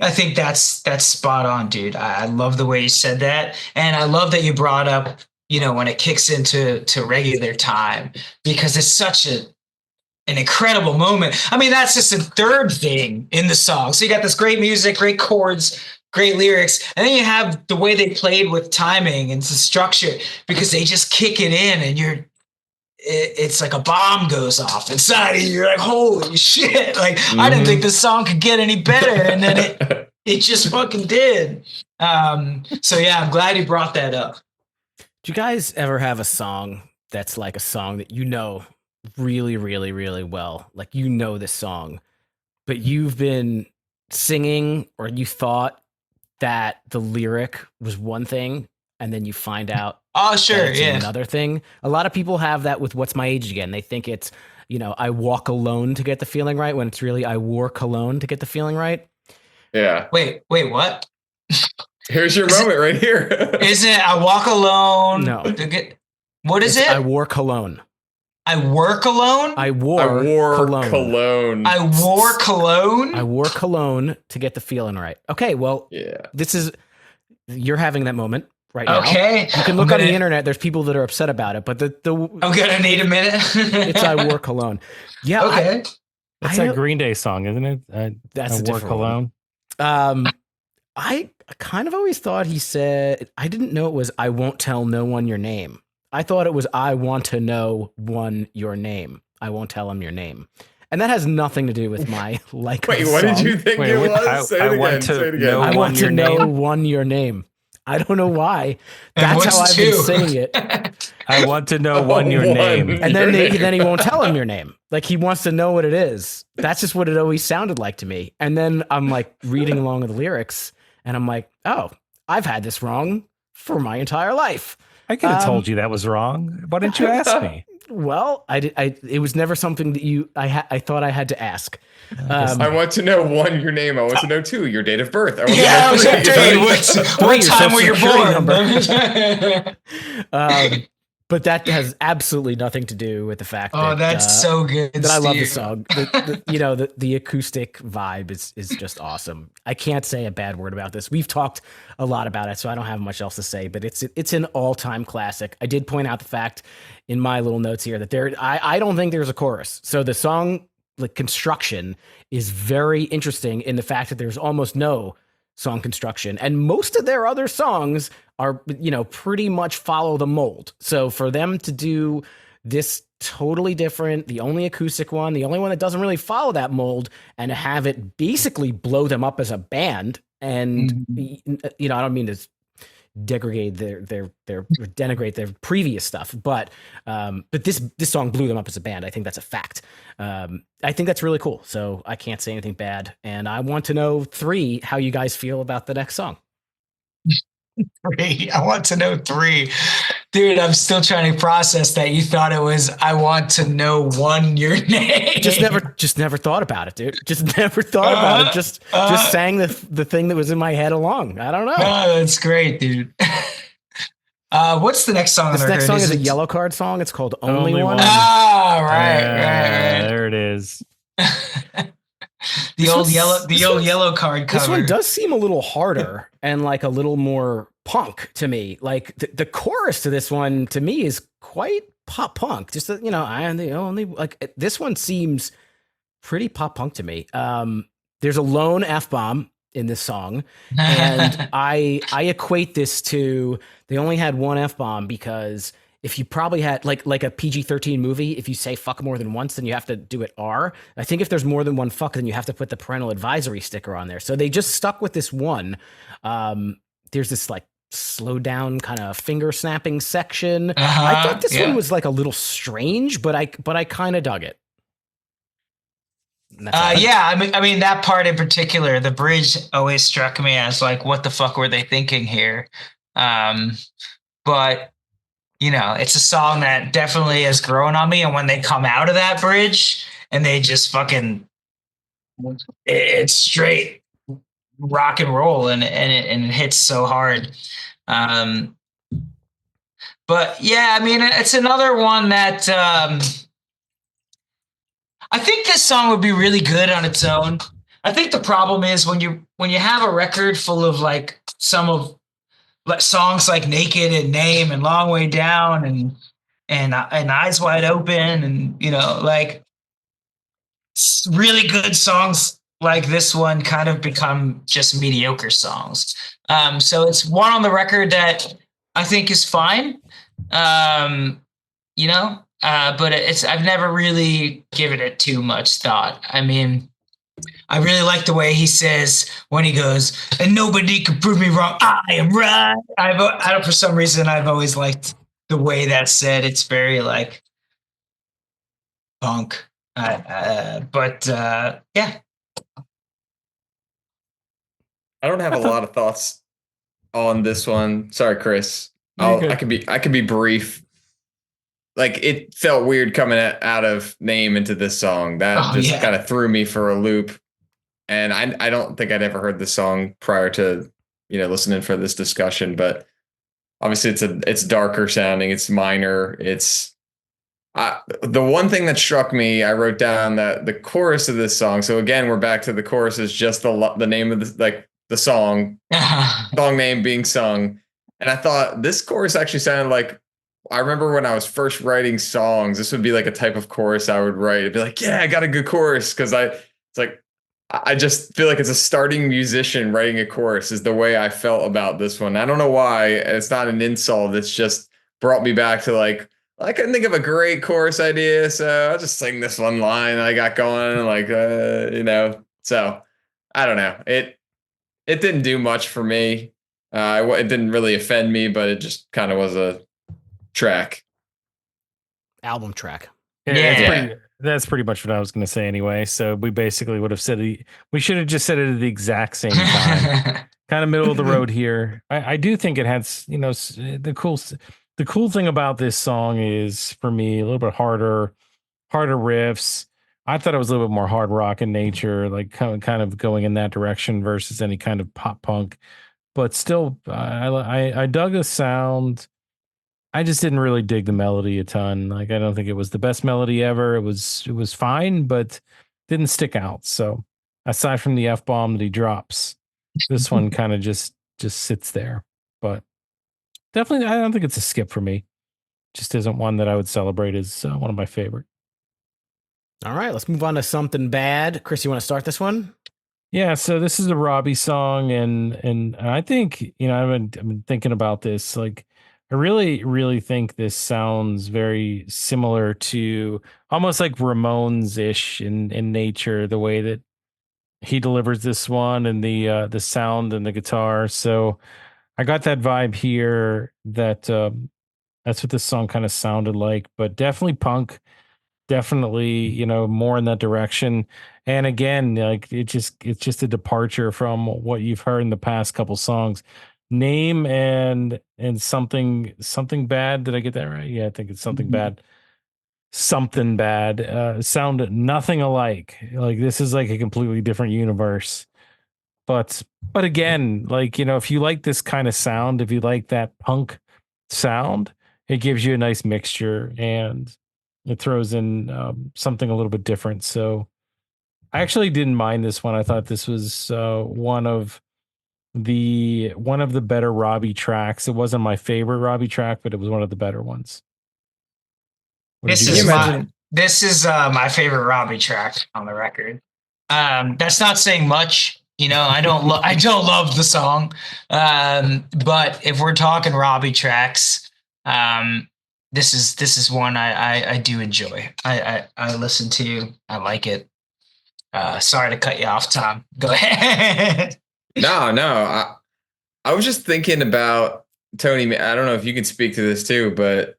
I think that's spot on, dude. I love the way you said that, and I love that you brought up, when it kicks into regular time, because it's such an incredible moment. I mean, that's just a third thing in the song. So you got this great music, great chords, great lyrics, and then you have the way they played with timing and the structure, because they just kick it in, and it's like a bomb goes off inside of you. You're like, holy shit. Like, I didn't think this song could get any better. And then it just fucking did. So yeah, I'm glad you brought that up. Do you guys ever have a song that's like a song that really, really, really well? Like, this song, but you've been singing, or you thought that the lyric was one thing, and then you find out sure, it's yeah, another thing. A lot of people have that with What's My Age Again. They think it's, I walk alone to get the feeling right, when it's really I wore cologne to get the feeling right. Yeah. Wait, what? Here's your moment right here. Is it I walk alone? No. What is it? I wore cologne. I work alone? I wore cologne. I wore cologne? I wore cologne to get the feeling right. Okay, well, yeah. You're having that moment right now. Okay. You can look on the internet. There's people that are upset about it, but I'm gonna need a minute. It's I wore cologne. Yeah. Okay. That's that Green Day song, isn't it? That's I a wore different cologne. One. I kind of always thought he said, I didn't know it was I won't tell no one your name. I thought it was I want to know one your name. I won't tell him your name. And that has nothing to do with my like. Wait, what did you think it was? Say it again. I want to know one your name. I don't know why. That's how I've been saying it. I want to know one your name. And then he won't tell him your name. Like, he wants to know what it is. That's just what it always sounded like to me. And then I'm like reading along with the lyrics, and I'm like, oh, I've had this wrong for my entire life. I could have told you that was wrong. Why didn't you ask me? Well, it was never something that I thought I had to ask. I want to know one, your name. I want to know two, your date of birth. What time were you born? But that has absolutely nothing to do with the fact that that's so good. That I love the song. The acoustic vibe is just awesome. I can't say a bad word about this. We've talked a lot about it, so I don't have much else to say. But it's an all-time classic. I did point out the fact in my little notes here that I don't think there's a chorus. So the song, like, construction is very interesting in the fact that there's almost no song construction, and most of their other songs are, pretty much follow the mold. So for them to do this totally different, the only acoustic one, the only one that doesn't really follow that mold, and have it basically blow them up as a band, and I don't mean to degrade denigrate their previous stuff, but this song blew them up as a band. I think that's a fact. I think that's really cool. So I can't say anything bad. And I want to know, 3, how you guys feel about the next song. 3. I want to know 3. Dude, I'm still trying to process that you thought it was I want to know one your name. Just never thought about it, dude. Just never thought about it. Just sang the thing that was in my head along. I don't know. Oh, that's great, dude. What's the next song? This next song is a Yellow Card song. It's called Only One. Ah, right. There it is. The old yellow card cover. This one does seem a little harder, and like a little more punk to me. Like the chorus to this one to me is quite pop punk. Just you know, I am the only like this one seems pretty pop punk to me. There's a lone F bomb in this song, and I equate this to they only had one F bomb because if you probably had like a PG-13 movie, if you say fuck more than once, then you have to do it R. I think if there's more than one fuck, then you have to put the parental advisory sticker on there. So they just stuck with this one. There's this like slow down kind of finger snapping section. I thought this one was like a little strange, but I kind of dug it. Yeah, I mean that part in particular, the bridge always struck me as like, what the fuck were they thinking here? But you know, it's a song that definitely has grown on me. And when they come out of that bridge and they just fucking, it's straight rock and roll, and it hits so hard. But yeah, I mean, it's another one that I think this song would be really good on its own. I think the problem is when you have a record full of like some of songs like Naked and Name and Long Way Down and Eyes Wide Open, and you know, like really good songs like this one kind of become just mediocre songs. So it's one on the record that I think is fine. You know, but I've never really given it too much thought. I mean, I really like the way he says when he goes, and nobody can prove me wrong. I am right. I don't, for some reason, I've always liked the way that's said. It's very like punk. But yeah. I don't have a lot of thoughts on this one. Sorry, Chris. I can be brief. Like it felt weird coming out of Name into this song. That kind of threw me for a loop. And I don't think I'd ever heard this song prior to, you know, listening for this discussion, but obviously it's darker sounding, it's minor. It's the one thing that struck me, I wrote down that the chorus of this song. So again, we're back to the chorus is just the name of the song, song name being sung. And I thought this chorus actually sounded like, I remember when I was first writing songs, this would be like a type of chorus I would write. It'd be like, yeah, I got a good chorus. Cause I just feel like it's a starting musician writing a chorus is the way I felt about this one. I don't know why. It's not an insult. It's just brought me back to like, I couldn't think of a great chorus idea. So I'll just sing this one line I got going, like, you know, so I don't know. It didn't do much for me. It didn't really offend me, but it just kind of was a track. Album track. Yeah. That's pretty much what I was going to say anyway. So we basically would have said we should have just said it at the exact same time. Kind of middle of the road here. I do think it has, you know, the cool thing about this song is for me a little bit harder riffs. I thought it was a little bit more hard rock in nature, like kind of going in that direction versus any kind of pop punk. But still, I dug the sound. I just didn't really dig the melody a ton. Like I don't think it was the best melody ever. It was fine, but didn't stick out. So aside from the F bomb that he drops, this one kind of just sits there. But definitely, I don't think it's a skip for me. Just isn't one that I would celebrate as one of my favorite. All right, let's move on to Something Bad. Chris, you want to start this one? Yeah, so this is a Robbie song, and I think, you know, I've been thinking about this. Like, I really think this sounds very similar to almost like Ramones-ish in nature, the way that he delivers this one and the sound and the guitar. So I got that vibe here that that's what this song kind of sounded like, but definitely punk. Definitely, you know, more in that direction. And again, like it's just a departure from what you've heard in the past couple songs. Name and something bad. Did I get that right? Yeah, I think it's something bad. Something bad. Sound nothing alike. Like this is like a completely different universe. But again, like, you know, if you like this kind of sound, if you like that punk sound, it gives you a nice mixture and it throws in something a little bit different. So I actually didn't mind this one. I thought this was one of the one of the better Robbie tracks. It wasn't my favorite Robbie track, but it was one of the better ones. This is my favorite Robbie track on the record. That's not saying much. I don't love the song. But if we're talking Robbie tracks, this is one I do enjoy. I listen to. I like it. Sorry to cut you off, Tom. Go ahead. No. I was just thinking about Tony. I don't know if you can speak to this too, but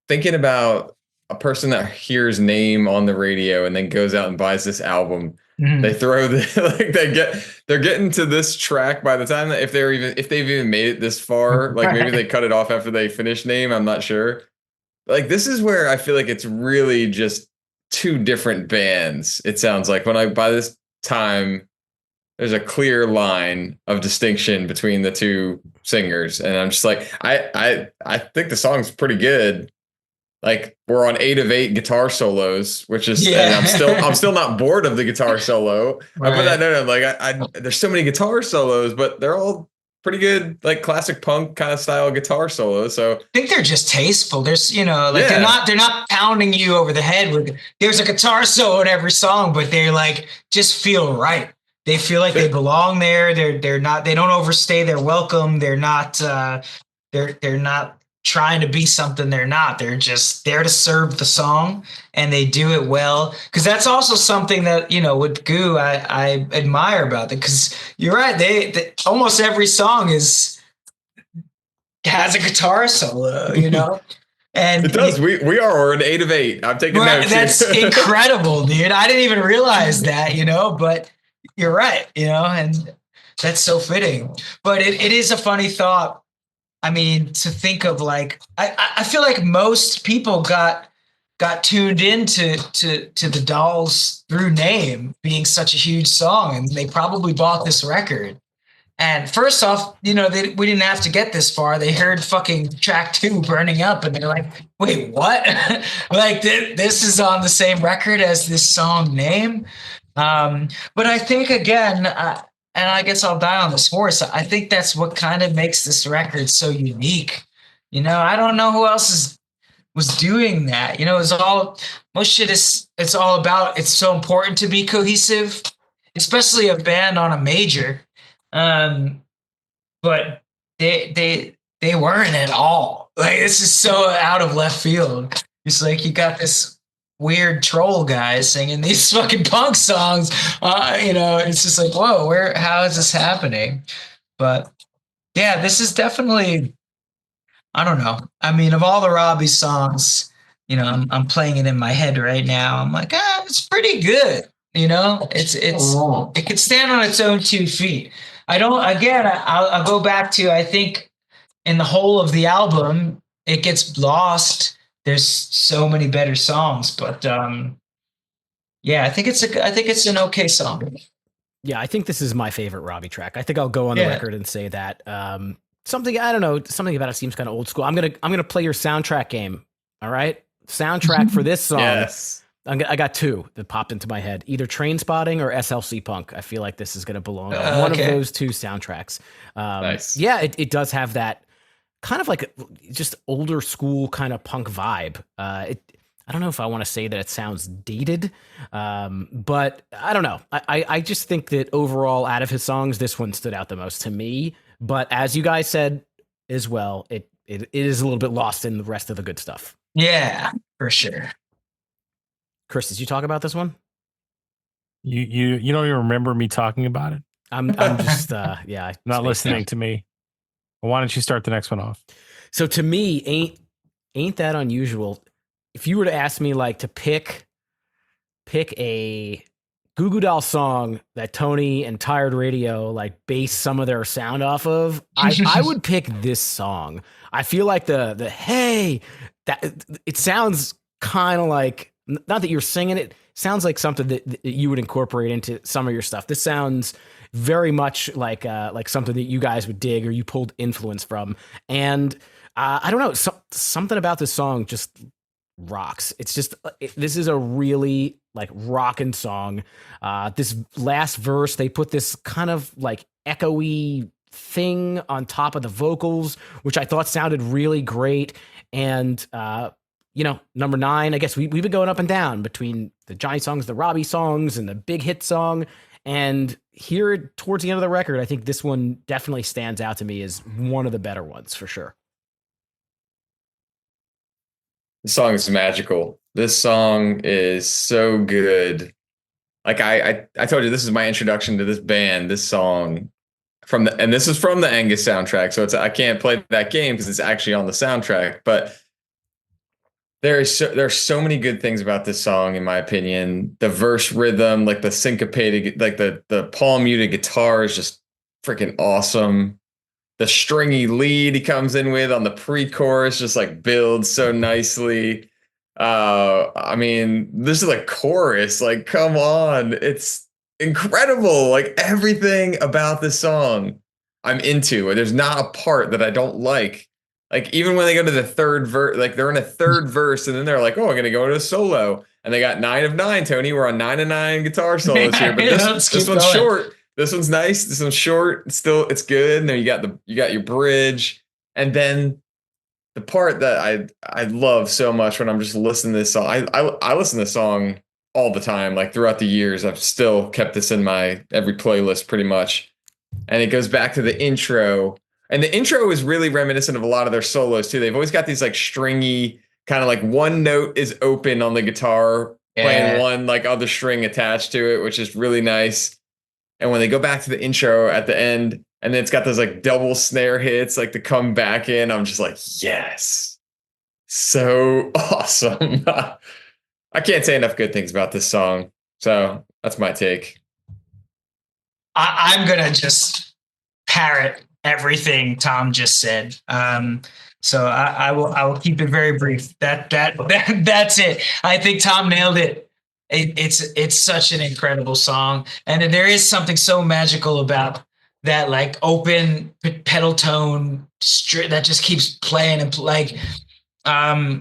thinking about a person that hears Name on the radio and then goes out and buys this album. Mm-hmm. They throw they're getting to this track by the time that if they've even made it this far, like maybe they cut it off after they finish Name. I'm not sure. Like this is where I feel like it's really just two different bands. It sounds like by this time, there's a clear line of distinction between the two singers, and I'm just like, I think the song's pretty good. Like we're on 8 of 8 guitar solos, which is, and I'm still not bored of the guitar solo. Right. I put that note. I'm like, there's so many guitar solos, but they're all pretty good, like classic punk kind of style guitar solos. So I think they're just tasteful. There's, they're not pounding you over the head with. There's a guitar solo in every song, but they like just feel right. They feel like they belong there. They don't overstay their welcome. They're not trying to be something they're not. They're just there to serve the song, and they do it well. Because that's also something that with Goo I admire about it. Because you're right, they almost every song has a guitar solo, and it does. We are an 8 of 8. I'm taking notes. That's incredible, dude. I didn't even realize that, but you're right, and that's so fitting. But it is a funny thought. I mean, to think of like, I feel like most people got tuned into the Dolls through Name being such a huge song, and they probably bought this record. And first off, we didn't have to get this far. They heard fucking track 2 Burning Up, and they're like, wait, what? Like this is on the same record as this song Name. But I think again, and I guess I'll die on this horse. I think that's what kind of makes this record so unique. I don't know who else was doing that. Most shit it's all about, it's so important to be cohesive, especially a band on a major. But they weren't at all. Like, this is so out of left field. It's like you got this weird troll guys singing these fucking punk songs. It's just like, whoa, how is this happening? But yeah, this is definitely, I don't know. I mean, of all the Robbie songs, I'm playing it in my head right now. I'm like, it's pretty good. It could stand on its own 2 feet. I'll go back to, I think in the whole of the album, it gets lost. There's so many better songs, but I think it's an okay song. Yeah, I think this is my favorite Robbie track. I think I'll go on the record and say that. Something about it seems kind of old school. I'm gonna play your soundtrack game. All right, soundtrack for this song. Yes, I got 2 that popped into my head: either Train Spotting or SLC Punk. I feel like this is gonna belong on one of those 2 soundtracks. Nice. Yeah, it does have that kind of like just older school kind of punk vibe. I don't know if I want to say that it sounds dated, but I don't know. I just think that overall, out of his songs, this one stood out the most to me. But as you guys said as well, it is a little bit lost in the rest of the good stuff. Yeah, for sure. Chris, did you talk about this one? You don't even remember me talking about it? I'm just not listening to me. Well, why don't you start the next one off? So to me, ain't that unusual? If you were to ask me like to pick a Goo Goo Dolls song that Tony and Tired Radio like base some of their sound off of, I would pick this song. I feel like the hey, that it sounds kind of like, not that you're singing it, sounds like something that you would incorporate into some of your stuff. This sounds very much like something that you guys would dig or you pulled influence from. And I don't know, something about this song just rocks. It's just this is a really like rockin' song. This last verse, they put this kind of like echoey thing on top of the vocals, which I thought sounded really great. And number 9, I guess we've been going up and down between the Johnny songs, the Robbie songs, and the big hit song. And here towards the end of the record, I think this one definitely stands out to me as one of the better ones for sure. The song is magical. This song is so good. Like I told you, this is my introduction to this band. This song and this is from the Angus soundtrack, so I can't play that game because it's actually on the soundtrack. But there are so many good things about this song, in my opinion. The verse rhythm, like the syncopated, like the palm muted guitar is just freaking awesome. The stringy lead he comes in with on the pre-chorus just like builds so nicely. I mean, this is like chorus, like come on, it's incredible. Like everything about this song I'm into. There's not a part that I don't like. Like even when they go to the third verse, like they're in a third verse and then they're like, oh, I'm gonna go to a solo. And they got 9 of 9, Tony. We're on 9 of 9 guitar solos here, but this one's short. This one's nice. This one's short. It's good. And then you got your bridge, and then the part that I love so much when I'm just listening to this song. I listen to this song all the time. Like throughout the years, I've still kept this in my every playlist pretty much. And it goes back to the intro, and the intro is really reminiscent of a lot of their solos too. They've always got these like stringy kind of like one note is open on the guitar, playing one like other string attached to it, which is really nice. And when they go back to the intro at the end, and then it's got those like double snare hits, like to come back in, I'm just like, yes, so awesome. I can't say enough good things about this song. So that's my take. I'm going to just parrot everything Tom just said. So I will keep it very brief. That's it. I think Tom nailed it. It's such an incredible song, and there is something so magical about that, like open pedal tone that just keeps playing and like. I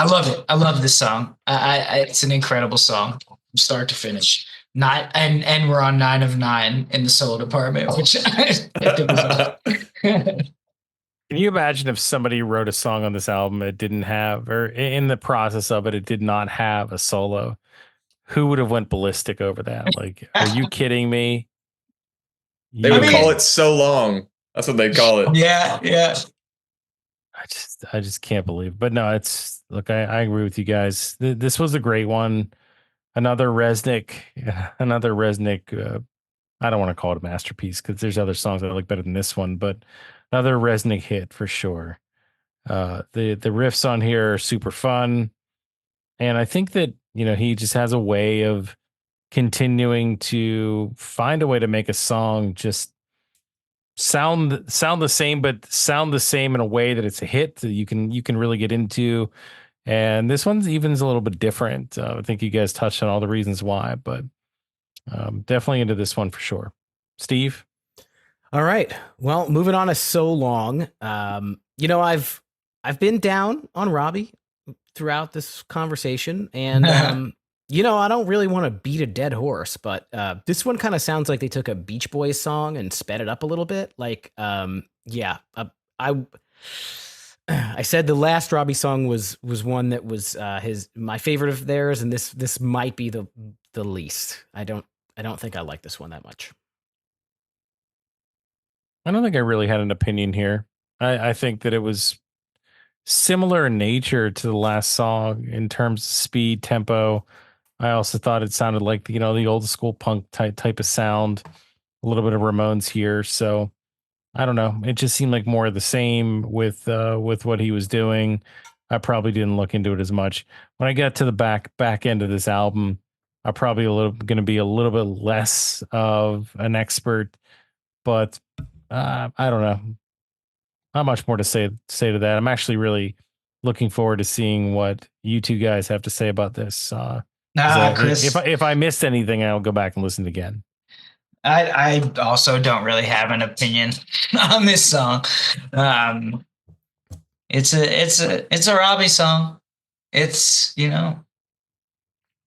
love it. I love this song. It's an incredible song from start to finish. And we're on 9 of 9 in the solo department, which I think is awesome. Can you imagine if somebody wrote a song on this album it didn't have, or in the process of it did not have a solo? Who would have went ballistic over that? Like, are you kidding me? They would call it So Long. That's what they call it. Yeah. I just can't believe it. But no, look, I agree with you guys. This was a great one. Another Resnick. I don't want to call it a masterpiece because there's other songs that I like better than this one, but another Resnick hit for sure. The riffs on here are super fun. And I think that, he just has a way of continuing to find a way to make a song just sound the same, but sound the same in a way that it's a hit that you can really get into. And this one's even a little bit different. I think you guys touched on all the reasons why, but definitely into this one for sure. Steve? All right. Well, moving on to So Long. I've been down on Robbie throughout this conversation, and I don't really want to beat a dead horse, but this one kind of sounds like they took a Beach Boys song and sped it up a little bit. Like, I said the last Robbie song was one that was my favorite of theirs, and this might be the least. I don't think I like this one that much. I don't think I really had an opinion here. I think that it was similar in nature to the last song in terms of speed, tempo. I also thought it sounded like the old school punk type of sound, a little bit of Ramones here. So I don't know. It just seemed like more of the same with what he was doing. I probably didn't look into it as much. When I get to the back end of this album, I'm probably going to be a little bit less of an expert, but I don't know. Not much more to say to that. I'm actually really looking forward to seeing what you two guys have to say about this. Chris, if I missed anything, I'll go back and listen again. I also don't really have an opinion on this song. It's a Robbie song. It's It's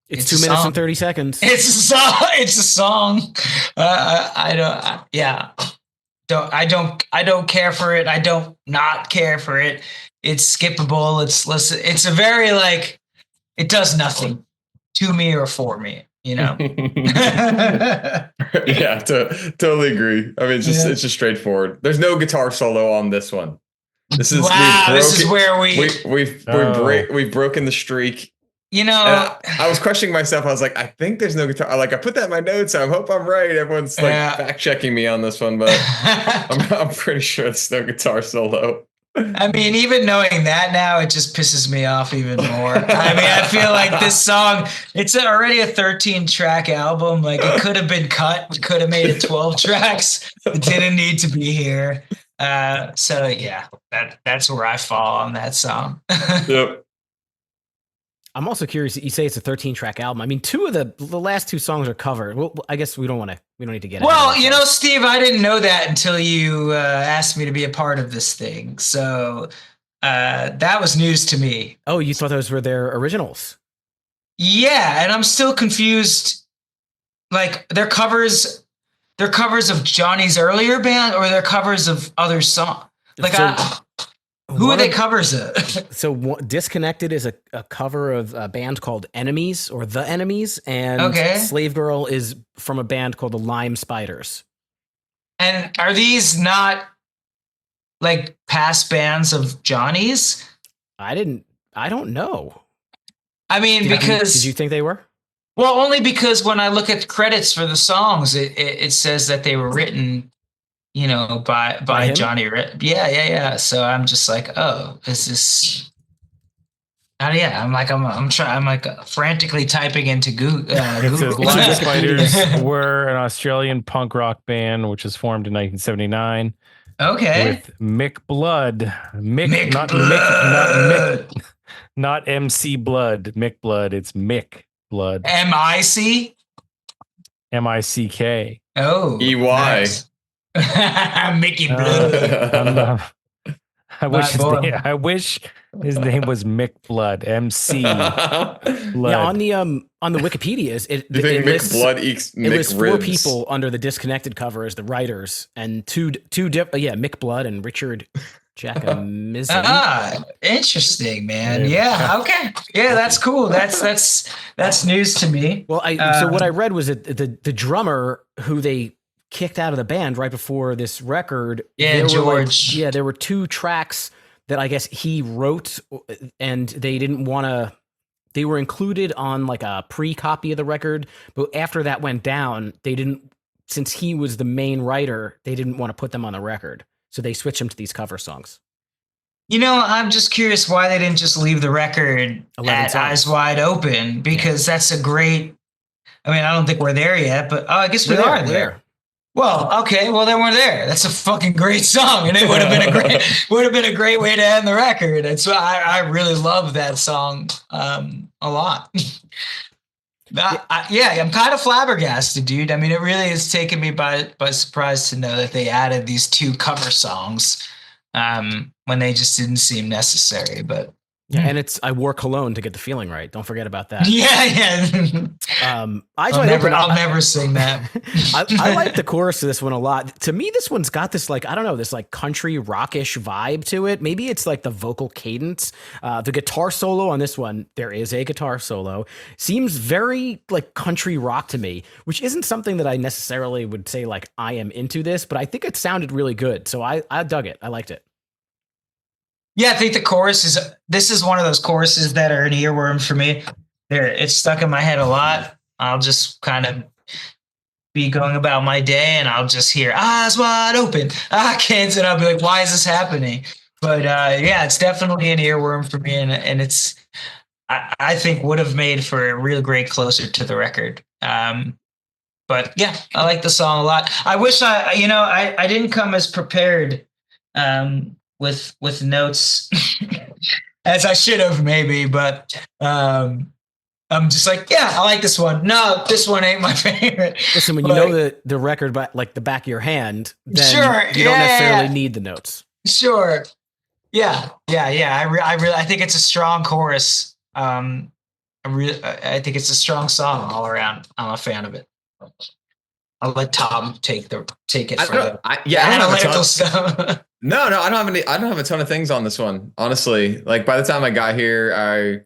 It's 2 a minutes song. and 30 seconds. it's a song. It's a song. I don't. Yeah. I don't care for it. I don't not care for it. It's skippable. It's a very like it does nothing to me or for me. Yeah, totally agree. I mean, it's just straightforward. There's no guitar solo on this one. This is This is where we've broken the streak. And I was questioning myself. I was like, I think there's no guitar. I put that in my notes. I hope I'm right. Everyone's fact checking me on this one, but I'm pretty sure it's no guitar solo. I mean, even knowing that now, it just pisses me off even more. I mean, I feel like this song, it's already a 13-track album. Like, it could have been cut. We could have made it 12 tracks. It didn't need to be here. So, yeah, that's where I fall on that song. Yep. I'm also curious. You say it's a 13-track album. I mean, two of the last two songs are covered. Well, I guess we don't need to get. Well, Steve, I didn't know that until you asked me to be a part of this thing. So that was news to me. Oh, you thought those were their originals? Yeah, and I'm still confused. Like they're covers of Johnny's earlier band, or they're covers of other songs. Like who are they covers of? So Disconnected is a cover of a band called Enemies or The Enemies, and Slave Girl is from a band called the Lime Spiders. And are these not like past bands of Johnny's? I don't know. I mean, did you think they were? Well, only because when I look at the credits for the songs, it says that they were written, by Johnny. Yeah. So I'm just like, oh, is this? Yeah. I'm frantically typing into Google. It says Lime Spiders were an Australian punk rock band which was formed in 1979. Okay. With Mick Blood. Mick, not MC Blood. Mick Blood. It's Mick Blood. M-I-C? M-I-C-K. Oh. E-Y. Nice. Mickey Blood. I wish his name was Mick Blood. MC Blood. Yeah, on the Wikipedia's, it lists four people under the Disconnected cover as the writers, and Mick Blood and Richard Jackamizzi. Interesting, man. Yeah. Okay. Yeah, that's cool. That's news to me. Well, so what I read was that the drummer who they kicked out of the band right before this record. Yeah, George. There were 2 tracks that I guess he wrote, and they didn't want to. They were included on like a pre-copy of the record, but after that went down, they didn't. Since he was the main writer, they didn't want to put them on the record, so they switched him to these cover songs. I'm just curious why they didn't just leave the record at Eyes Wide Open, because that's a great. I mean, I don't think we're there yet, but I guess we are there. Well, okay. Well, then we're there. That's a fucking great song, and it would have been a great way to end the record. And so I really love that song a lot. I'm kind of flabbergasted, dude. I mean, it really has taken me by surprise to know that they added these 2 cover songs when they just didn't seem necessary. But and I wore cologne to get the feeling right. Don't forget about that. Yeah. I'll never sing that. I like the chorus of this one a lot. To me, this one's got this this country rockish vibe to it. Maybe it's like the vocal cadence. The guitar solo on this one, there is a guitar solo, seems very like country rock to me, which isn't something that I necessarily would say like I am into this, but I think it sounded really good. So I dug it. I liked it. Yeah, I think the chorus this is one of those choruses that are an earworm for me. It's stuck in my head a lot. I'll just kind of be going about my day and I'll just hear eyes wide open. I can't, and I'll be like, why is this happening? But it's definitely an earworm for me, and it's I think would have made for a real great closer to the record. But yeah, I like the song a lot. I wish I didn't come as prepared with notes as I should have maybe, but I'm just like, yeah, I like this one. No, this one ain't my favorite. Listen, when you know the record by like the back of your hand, then you don't necessarily need the notes. Sure. Yeah. I think it's a strong chorus. I think it's a strong song all around. I'm a fan of it. I'll let Tom take it for the analytical stuff. No, I don't have a ton of things on this one. Honestly, like by the time I got here,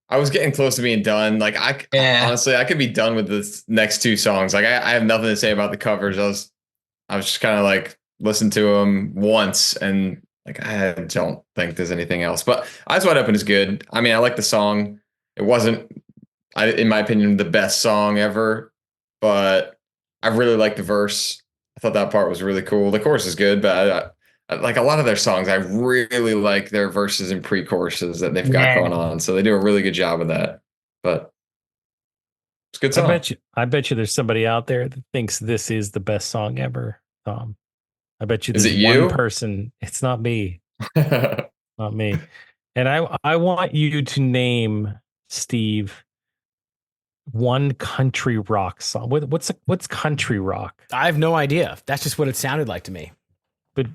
I was getting close to being done. Like honestly, I could be done with the next two songs. Like I have nothing to say about the covers. I was just kind of like listened to them once and like I don't think there's anything else. But Eyes Wide Open is good. I mean, I like the song. It wasn't, in my opinion, the best song ever, but I really like the verse. I thought that part was really cool. The chorus is good, but I like a lot of their songs. I really like their verses and pre-choruses that they've got going on. So they do a really good job of that. But it's a good song. I bet you there's somebody out there that thinks this is the best song ever, Tom. I bet you there's one person. It's not me. Not me. And I want you to name, Steve, one country rock song. What's country rock? I have no idea. That's just what it sounded like to me. But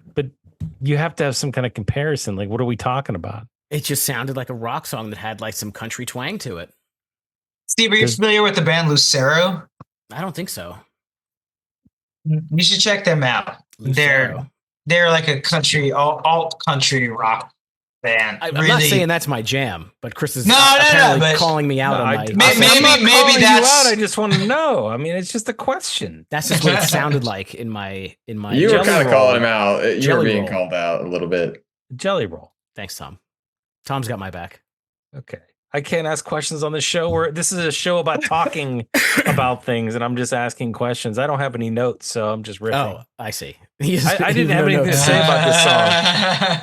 you have to have some kind of comparison. Like, what are we talking about? It just sounded like a rock song that had like some country twang to it. Steve, are you familiar with the band Lucero? I don't think so. You should check them out. Lucero. They're like a country alt country rock band. I'm not saying that's my jam, but Chris is apparently calling me out on my. Maybe that's. I just want to know. I mean, it's just a question. That's just what it sounded like in my. You were kind of calling him out. You were being called out a little bit. Jelly roll. Thanks, Tom. Tom's got my back. Okay. I can't ask questions on the show where this is a show about talking about things and I'm just asking questions. I don't have any notes, so I'm just riffing. Oh, I see. I didn't have anything to say about this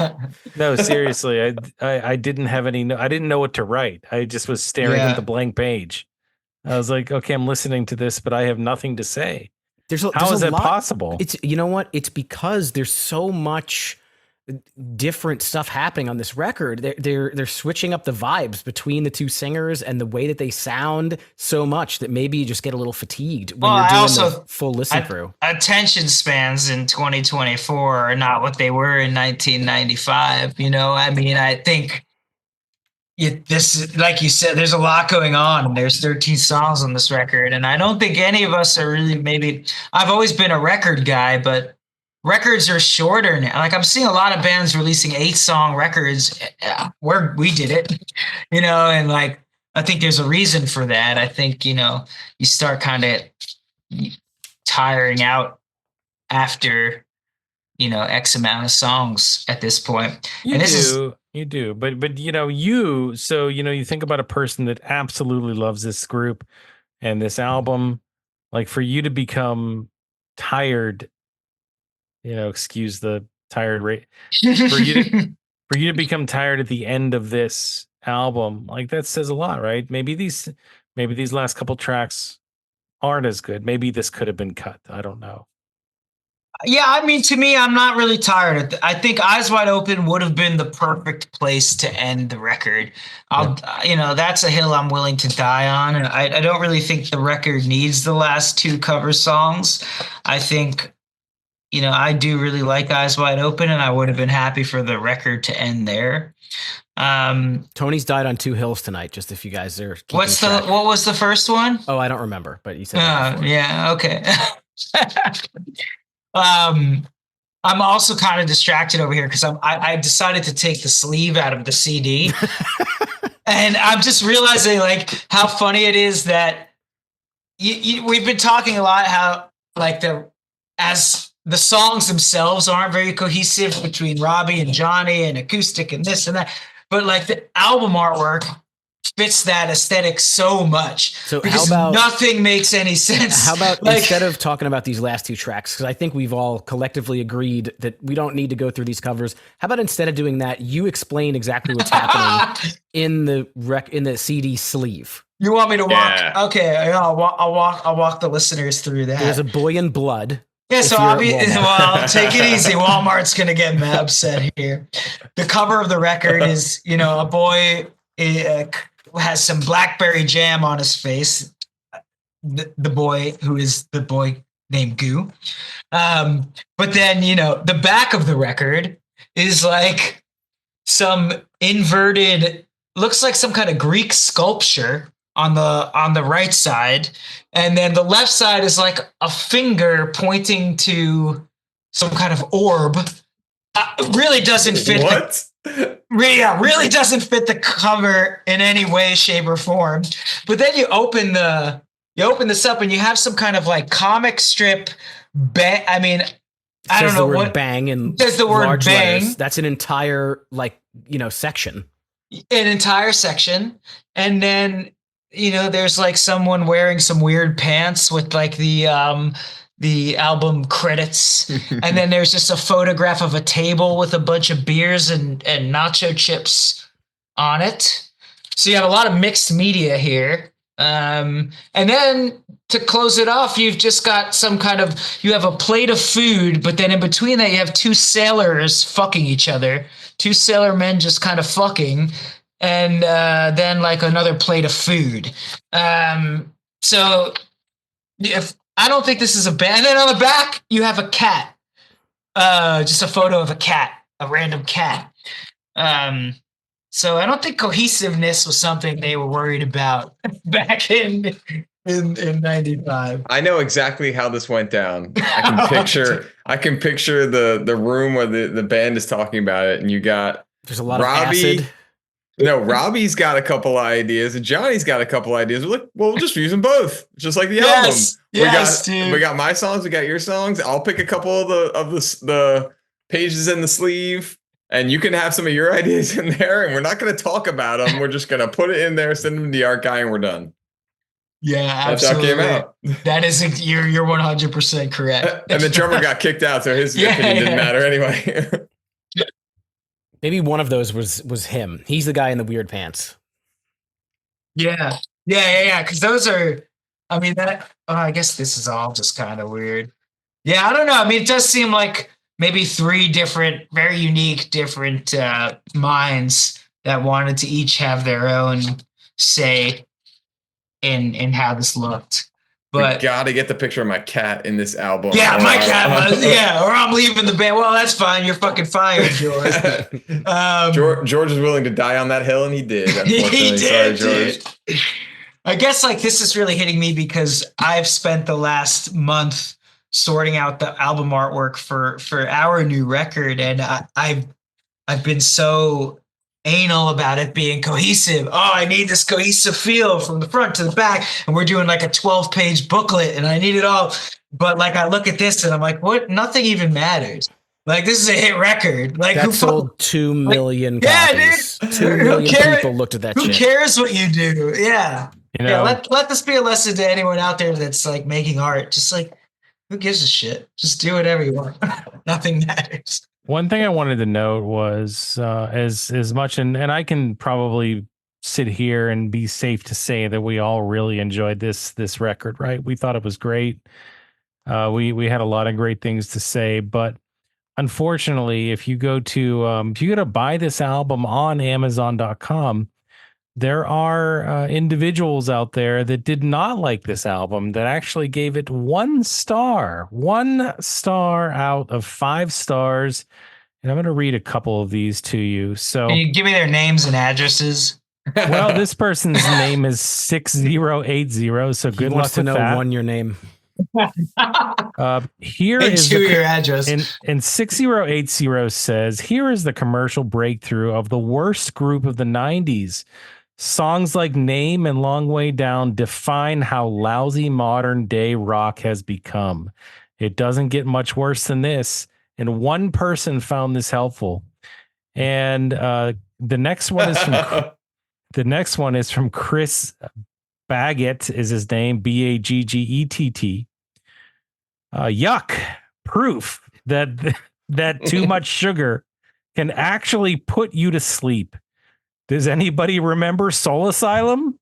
song. No, seriously. I didn't have any. I didn't know what to write. I just was staring at the blank page. I was like, okay, I'm listening to this, but I have nothing to say. How is that possible? It's, you know what? It's because there's so much different stuff happening on this record. They're switching up the vibes between the two singers and the way that they sound so much that maybe you just get a little fatigued when you're doing the full listen through. Attention spans in 2024 are not what they were in 1995. You know, I mean, I think this, like you said, there's a lot going on. There's 13 songs on this record, and I don't think any of us are really. Maybe I've always been a record guy, but records are shorter now. Like I'm seeing a lot of bands releasing 8-song records where we did it, you know, and like, I think there's a reason for that. I think, you know, you start kind of tiring out after, you know, X amount of songs at this point. You do. But, you know, you think about a person that absolutely loves this group and this album, like for you to become tired, you know, excuse the tired rate for you to become tired at the end of this album, like that says a lot, right? Maybe these last couple tracks aren't as good. Maybe this could have been cut. I don't know. Yeah, I mean, to me, I'm not really tired. I think Eyes Wide Open would have been the perfect place to end the record. You know, that's a hill I'm willing to die on. And I don't really think the record needs the last two cover songs. I think, you know, I do really like Eyes Wide Open, and I would have been happy for the record to end there. Tony's died on two hills tonight, just if you guys are what was the first one? Oh, I don't remember, but you said yeah, okay. I'm also kind of distracted over here because I decided to take the sleeve out of the CD. And I'm just realizing like how funny it is that we've been talking a lot how like the songs themselves aren't very cohesive between Robbie and Johnny and acoustic and this and that. But like the album artwork fits that aesthetic so much. So because nothing makes any sense. How about instead of talking about these last two tracks, because I think we've all collectively agreed that we don't need to go through these covers. How about instead of doing that, you explain exactly what's happening in the CD sleeve? You want me to walk? Yeah. Okay, I'll walk the listeners through that. There's a boy in blood. Yeah, so I'll take it easy. Walmart's going to get upset here. The cover of the record is, you know, a boy has some blackberry jam on his face. The boy who is the boy named Goo. But then, you know, the back of the record is like some inverted looks like some kind of Greek sculpture on the right side, and then the left side is like a finger pointing to some kind of orb. Really doesn't fit. What? Really doesn't fit the cover in any way, shape, or form. But then you open this up and you have some kind of like comic strip. I mean, I don't know what bang and there's the word large bang. Letters. That's an entire section. An entire section, and then there's like someone wearing some weird pants with like the album credits, and then there's just a photograph of a table with a bunch of beers and nacho chips on it. So you have a lot of mixed media here. And then to close it off, you've just got you have a plate of food, but then in between that you have two sailors fucking each other, two sailor men just kind of fucking, and then like another plate of food. So if I don't think this is a band. And then on the back, you have a cat. Just a photo of a cat, a random cat. So I don't think cohesiveness was something they were worried about back in 95. I know exactly how this went down. I can picture the room where the band is talking about it, and you got there's a lot of acid. No, Robbie's got a couple of ideas and Johnny's got a couple of ideas. We'll just use them both, just like the album. We got my songs, we got your songs. I'll pick a couple of the pages in the sleeve, and you can have some of your ideas in there. And we're not going to talk about them. We're just going to put it in there, send them to the art guy, and we're done. Yeah, absolutely. That's how it came out. That is you're 100% correct. And the drummer got kicked out, so his opinion didn't matter anyway. Maybe one of those was him. He's the guy in the weird pants. Yeah. Because those are, I mean, I guess this is all just kind of weird. Yeah, I don't know. I mean, it does seem like maybe three different, very unique, different minds that wanted to each have their own say in how this looked. But we gotta get the picture of my cat in this album. Yeah, my cat. Or I'm leaving the band. Well, that's fine. You're fucking fired, George. George is willing to die on that hill, and he did. He did. Sorry, George. I guess like this is really hitting me because I've spent the last month sorting out the album artwork for our new record, and I've been so anal about it being cohesive. Oh, I need this cohesive feel from the front to the back. And we're doing like a 12-page booklet and I need it all. But like, I look at this and I'm like, what? Nothing even matters. Like, this is a hit record. Like, that sold 2 million copies. Yeah, dude. 2 million people looked at that shit. Who cares what you do? Yeah. Let this be a lesson to anyone out there that's like making art. Just like, who gives a shit? Just do whatever you want. Nothing matters. One thing I wanted to note was as much, and I can probably sit here and be safe to say that we all really enjoyed this record, right? We thought it was great. We had a lot of great things to say, but unfortunately, if you go to buy this album on Amazon.com, there are individuals out there that did not like this album that actually gave it 1 star out of 5 stars. And I'm going to read a couple of these to you. So, can you give me their names and addresses? Well, this person's name is 6080. So good luck with that. Your name. Here is your address. And 6080 says, here is the commercial breakthrough of the worst group of the 90s. Songs like Name and Long Way Down define how lousy modern day rock has become. It doesn't get much worse than this. And one person found this helpful. And the next one is from Chris Baggett is his name, Baggett. Yuck. Proof that too much sugar can actually put you to sleep. Does anybody remember Soul Asylum?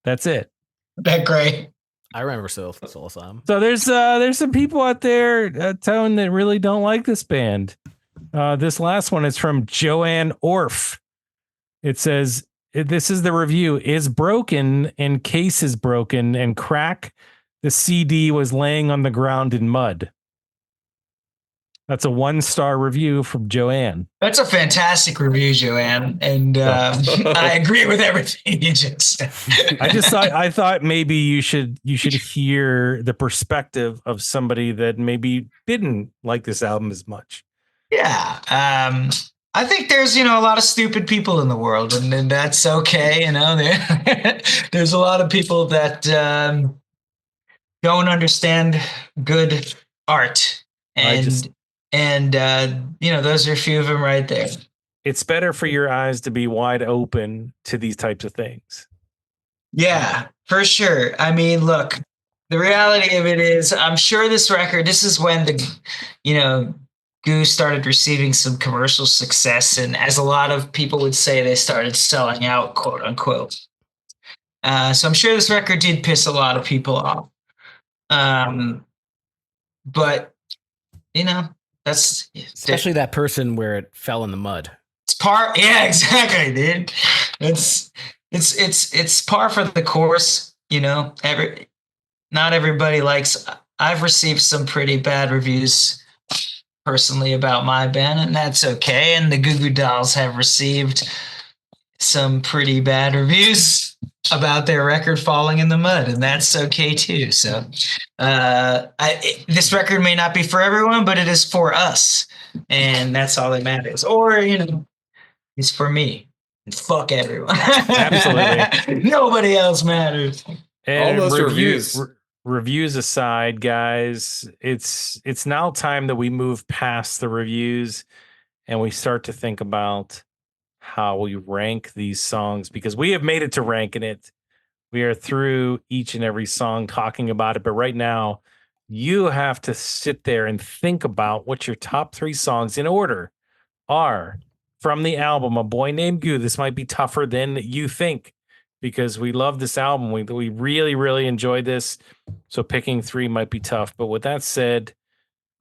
That's it. That great. I remember Soul Asylum. So there's some people out there, Tone, that really don't like this band. This last one is from Joanne Orff. It says, this is the review, is broken and case is broken and crack. The CD was laying on the ground in mud. That's a 1-star review from Joanne. That's a fantastic review, Joanne, and I agree with everything you just said. I thought maybe you should hear the perspective of somebody that maybe didn't like this album as much. Yeah, I think there's a lot of stupid people in the world, and that's okay. There's a lot of people that don't understand good art, and those are a few of them right there. It's better for your eyes to be wide open to these types of things. Yeah, for sure. I mean, look, the reality of it is, I'm sure this is when Goo started receiving some commercial success, and as a lot of people would say, they started selling out, quote unquote. So I'm sure this record did piss a lot of people off. But that's especially that person where it fell in the mud. It's par. Yeah, exactly, dude. It's par for the course. Not everybody likes. I've received some pretty bad reviews personally about my band, and that's okay. And the Goo Goo Dolls have received some pretty bad reviews about their record falling in the mud, and that's okay too. So this record may not be for everyone, but it is for us, and that's all that matters. Or it's for me, and fuck everyone. Absolutely. Nobody else matters. And all those reviews aside, guys, it's now time that we move past the reviews and we start to think about how we rank these songs, because we have made it to ranking it. We are through each and every song talking about it, but right now you have to sit there and think about what your top 3 songs in order are from the album A Boy Named Goo. This might be tougher than you think, because we love this album. We really, really enjoyed this. So picking 3 might be tough. But with that said,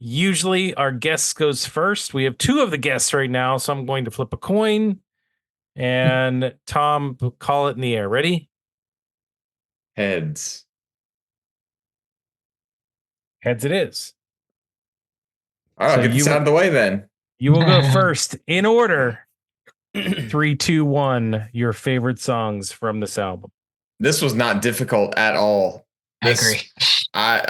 usually our guest goes first. We have 2 of the guests right now, so I'm going to flip a coin. And Tom, call it in the air. Ready? Heads. Heads it is. All right, so get this out of the way then. You will go first in order. 3, 2, 1. Your favorite songs from this album. This was not difficult at all. I agree. I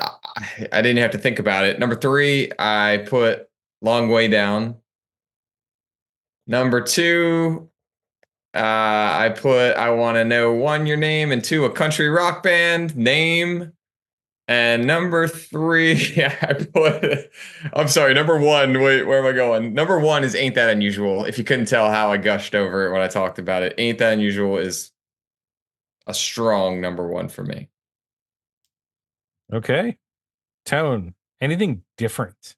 didn't have to think about it. Number 3, I put Long Way Down. Number 2, I put I Want to Know 1 Your Name, and 2 a country rock band name. And number 3, I put, I'm sorry, number 1, wait, where am I going? Number 1 is Ain't That Unusual. If you couldn't tell how I gushed over it when I talked about it, Ain't That Unusual is a strong number 1 for me. Okay. Tone, anything different?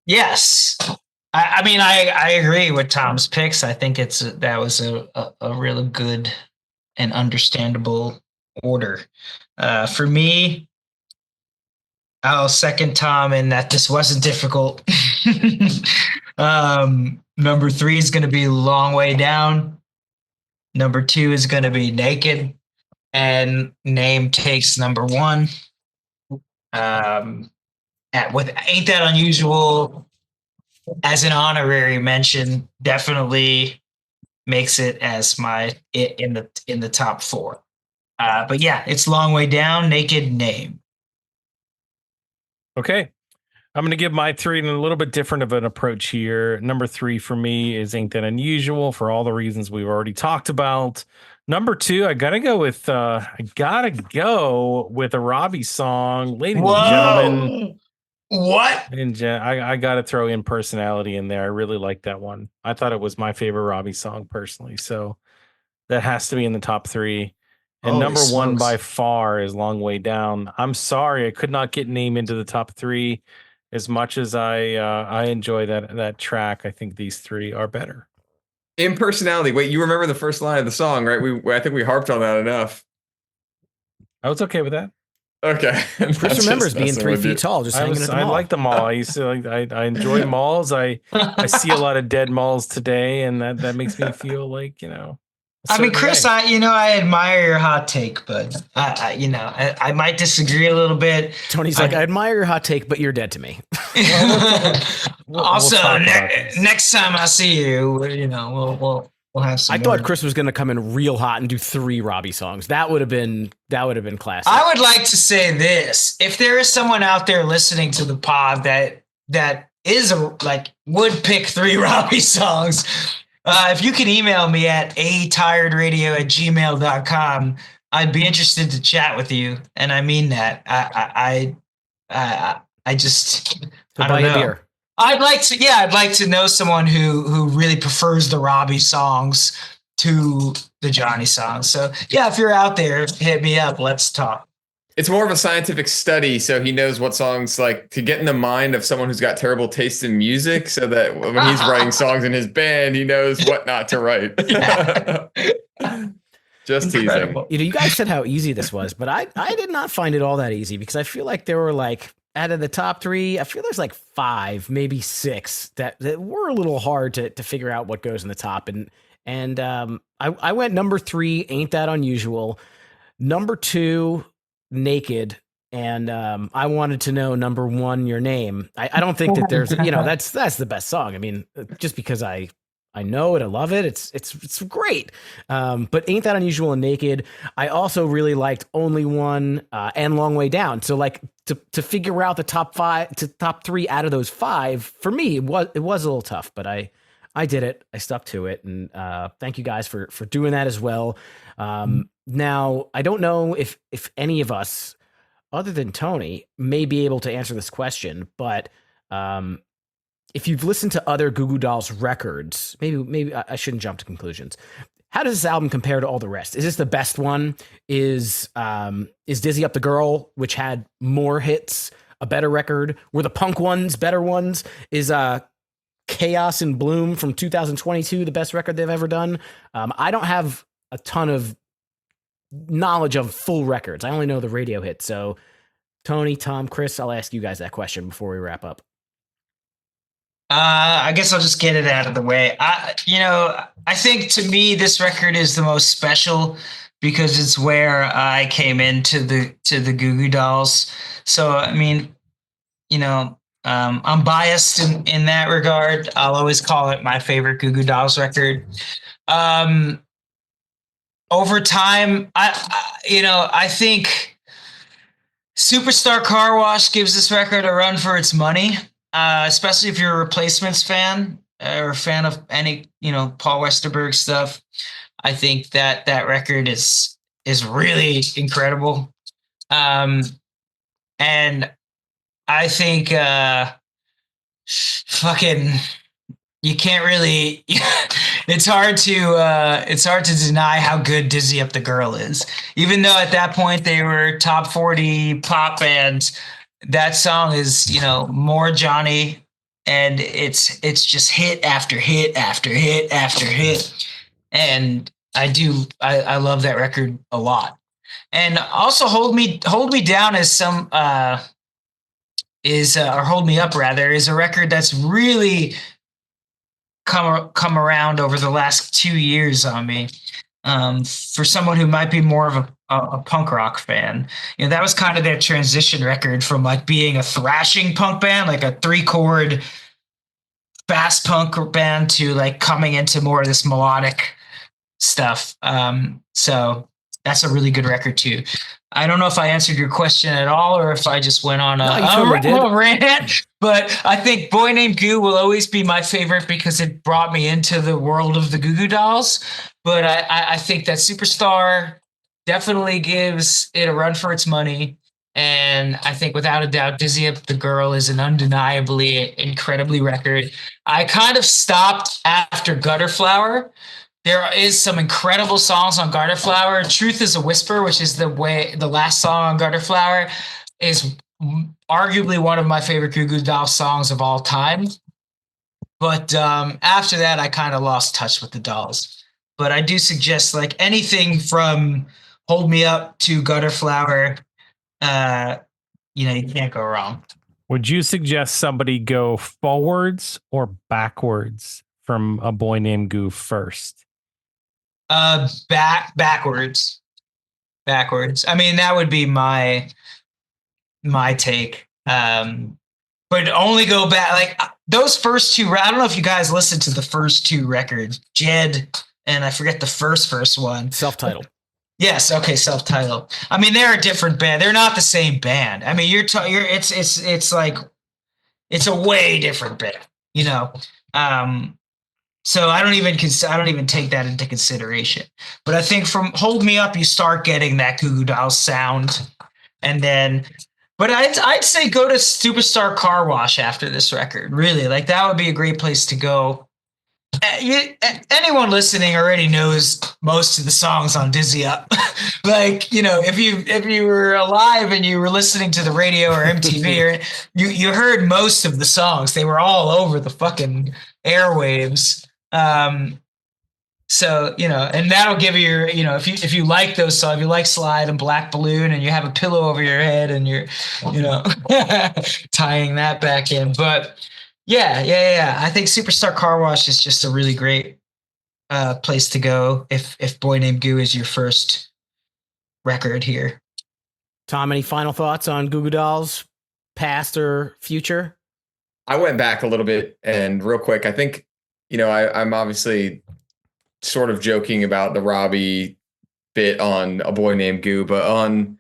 Yes. I mean, I agree with Tom's picks. I think that was a really good and understandable order. For me, I'll second Tom in that this wasn't difficult. Number 3 is going to be Long Way Down. Number 2 is going to be Naked. And Name takes number 1. With Ain't That Unusual as an honorary mention, definitely makes it as in the top 4. But yeah, it's Long Way Down, Naked, Name. Okay. I'm going to give my 3 in a little bit different of an approach here. Number 3 for me is Ain't That Unusual for all the reasons we've already talked about. Number 2, I gotta go with a Robbie song, ladies and gentlemen. What? And I gotta throw in Personality in there. I really like that one. I thought it was my favorite Robbie song personally, so that has to be in the top 3. And Holy number smokes. 1 by far is Long Way Down. I'm sorry I could not get Name into the top 3. As much as I enjoy that track, I think these 3 are better. Impersonality. Wait, you remember the first line of the song, right? I think we harped on that enough. I was okay with that. Okay. Chris remembers being 3 feet tall, just hanging at the mall. I like the mall. I used to I enjoy malls. I see a lot of dead malls today, and that makes me feel like, I mean, Chris, I admire your hot take, but I might disagree a little bit. Tony's like, I admire your hot take, but you're dead to me. Also, next time I see you, we'll have some. I thought Chris was going to come in real hot and do 3 Robbie songs. That would have been classic. I would like to say this: if there is someone out there listening to the pod that is would pick 3 Robbie songs. If you can email me at atiredradio@gmail.com, I'd be interested to chat with you. And I mean that. I just, I don't know. Beer. I'd like to know someone who really prefers the Robbie songs to the Johnny songs. So yeah, if you're out there, hit me up. Let's talk. It's more of a scientific study, so he knows what songs to get in the mind of someone who's got terrible taste in music, so that when he's writing songs in his band, he knows what not to write. Just Incredible. teasing. You guys said how easy this was, but I did not find it all that easy, because I feel like there were out of the top 3, I feel there's 5, maybe 6 that were a little hard to figure out what goes in the top. And I went number 3, Ain't That Unusual. Number 2, Naked, and I wanted to know number 1, Your Name. I don't think that there's that's the best song. I mean, just because I know it, I love it. It's great. But Ain't That Unusual and Naked. I also really liked Only One and Long Way Down. So to figure out the top 3 out of those 5 for me, it was a little tough, but I did it. I stuck to it, and thank you guys for doing that as well. Now, I don't know if any of us, other than Tony, may be able to answer this question, but if you've listened to other Goo Goo Dolls records, maybe I shouldn't jump to conclusions. How does this album compare to all the rest? Is this the best one? Is Dizzy Up the Girl, which had more hits, a better record? Were the punk ones better ones? Is Chaos in Bloom from 2022 the best record they've ever done? I don't have a ton of knowledge of full records. I only know the radio hits. So Tony, Tom, Chris, I'll ask you guys that question before we wrap up. I guess I'll just get it out of the way. I think to me this record is the most special because it's where I came into the Goo Goo Dolls. So I mean, I'm biased in that regard. I'll always call it my favorite Goo Goo Dolls record. Over time, I think Superstar Car Wash gives this record a run for its money, especially if you're a Replacements fan or a fan of any, Paul Westerberg stuff. I think that record is really incredible. And I think you can't really it's hard to deny how good Dizzy Up the Girl is. Even though at that point they were top 40 pop bands, that song is, more Johnny, and it's just hit after hit after hit after hit. And I love that record a lot. And also Hold Me Down is or Hold Me Up rather, is a record that's really come around over the last 2 years on me. For someone who might be more of a punk rock fan, that was kind of their transition record from being a thrashing punk band, like a 3-chord fast punk band, to coming into more of this melodic stuff. So that's a really good record too. I don't know if I answered your question at all, or if I just went on a rant, but I think Boy Named Goo will always be my favorite because it brought me into the world of the Goo Goo Dolls. But I think that Superstar definitely gives it a run for its money. And I think without a doubt, Dizzy Up the Girl is an undeniably incredibly record. I kind of stopped after Gutter Flower. There is some incredible songs on Garter Flower. Truth is a Whisper, which is the last song on Garter Flower, is arguably one of my favorite Goo Goo Dolls songs of all time. But after that, I kind of lost touch with the Dolls. But I do suggest anything from Hold Me Up to Gutter Flower, you can't go wrong. Would you suggest somebody go forwards or backwards from A Boy Named Goo first? Backwards. I mean, that would be my take. But only go back like those first two. I don't know if you guys listened to the first two records, Jed, and I forget the first one. Self-titled. Yes. Okay. Self-titled. I mean, they're a different band. They're not the same band. I mean, it's like it's a way different band. You know. So I don't even take that into consideration. But I think from Hold Me Up, you start getting that Goo Goo Dolls sound, and then. But I'd say go to Superstar Car Wash after this record. Really, like that would be a great place to go. Anyone listening already knows most of the songs on Dizzy Up. Like, you know, if you were alive and you were listening to the radio or MTV, or you heard most of the songs. They were all over the fucking airwaves. So, you know, and that'll give you, you know, if you like those songs, if you like Slide and Black Balloon and you have a pillow over your head and you're, you know, tying that back in. But yeah. I think Superstar Car Wash is just a really great place to go if Boy Named Goo is your first record here. Tom, any final thoughts on Goo Goo Dolls, past or future? I went back a little bit and real quick, I think, you know, I'm obviously sort of joking about the Robbie bit on A Boy Named Goo, but on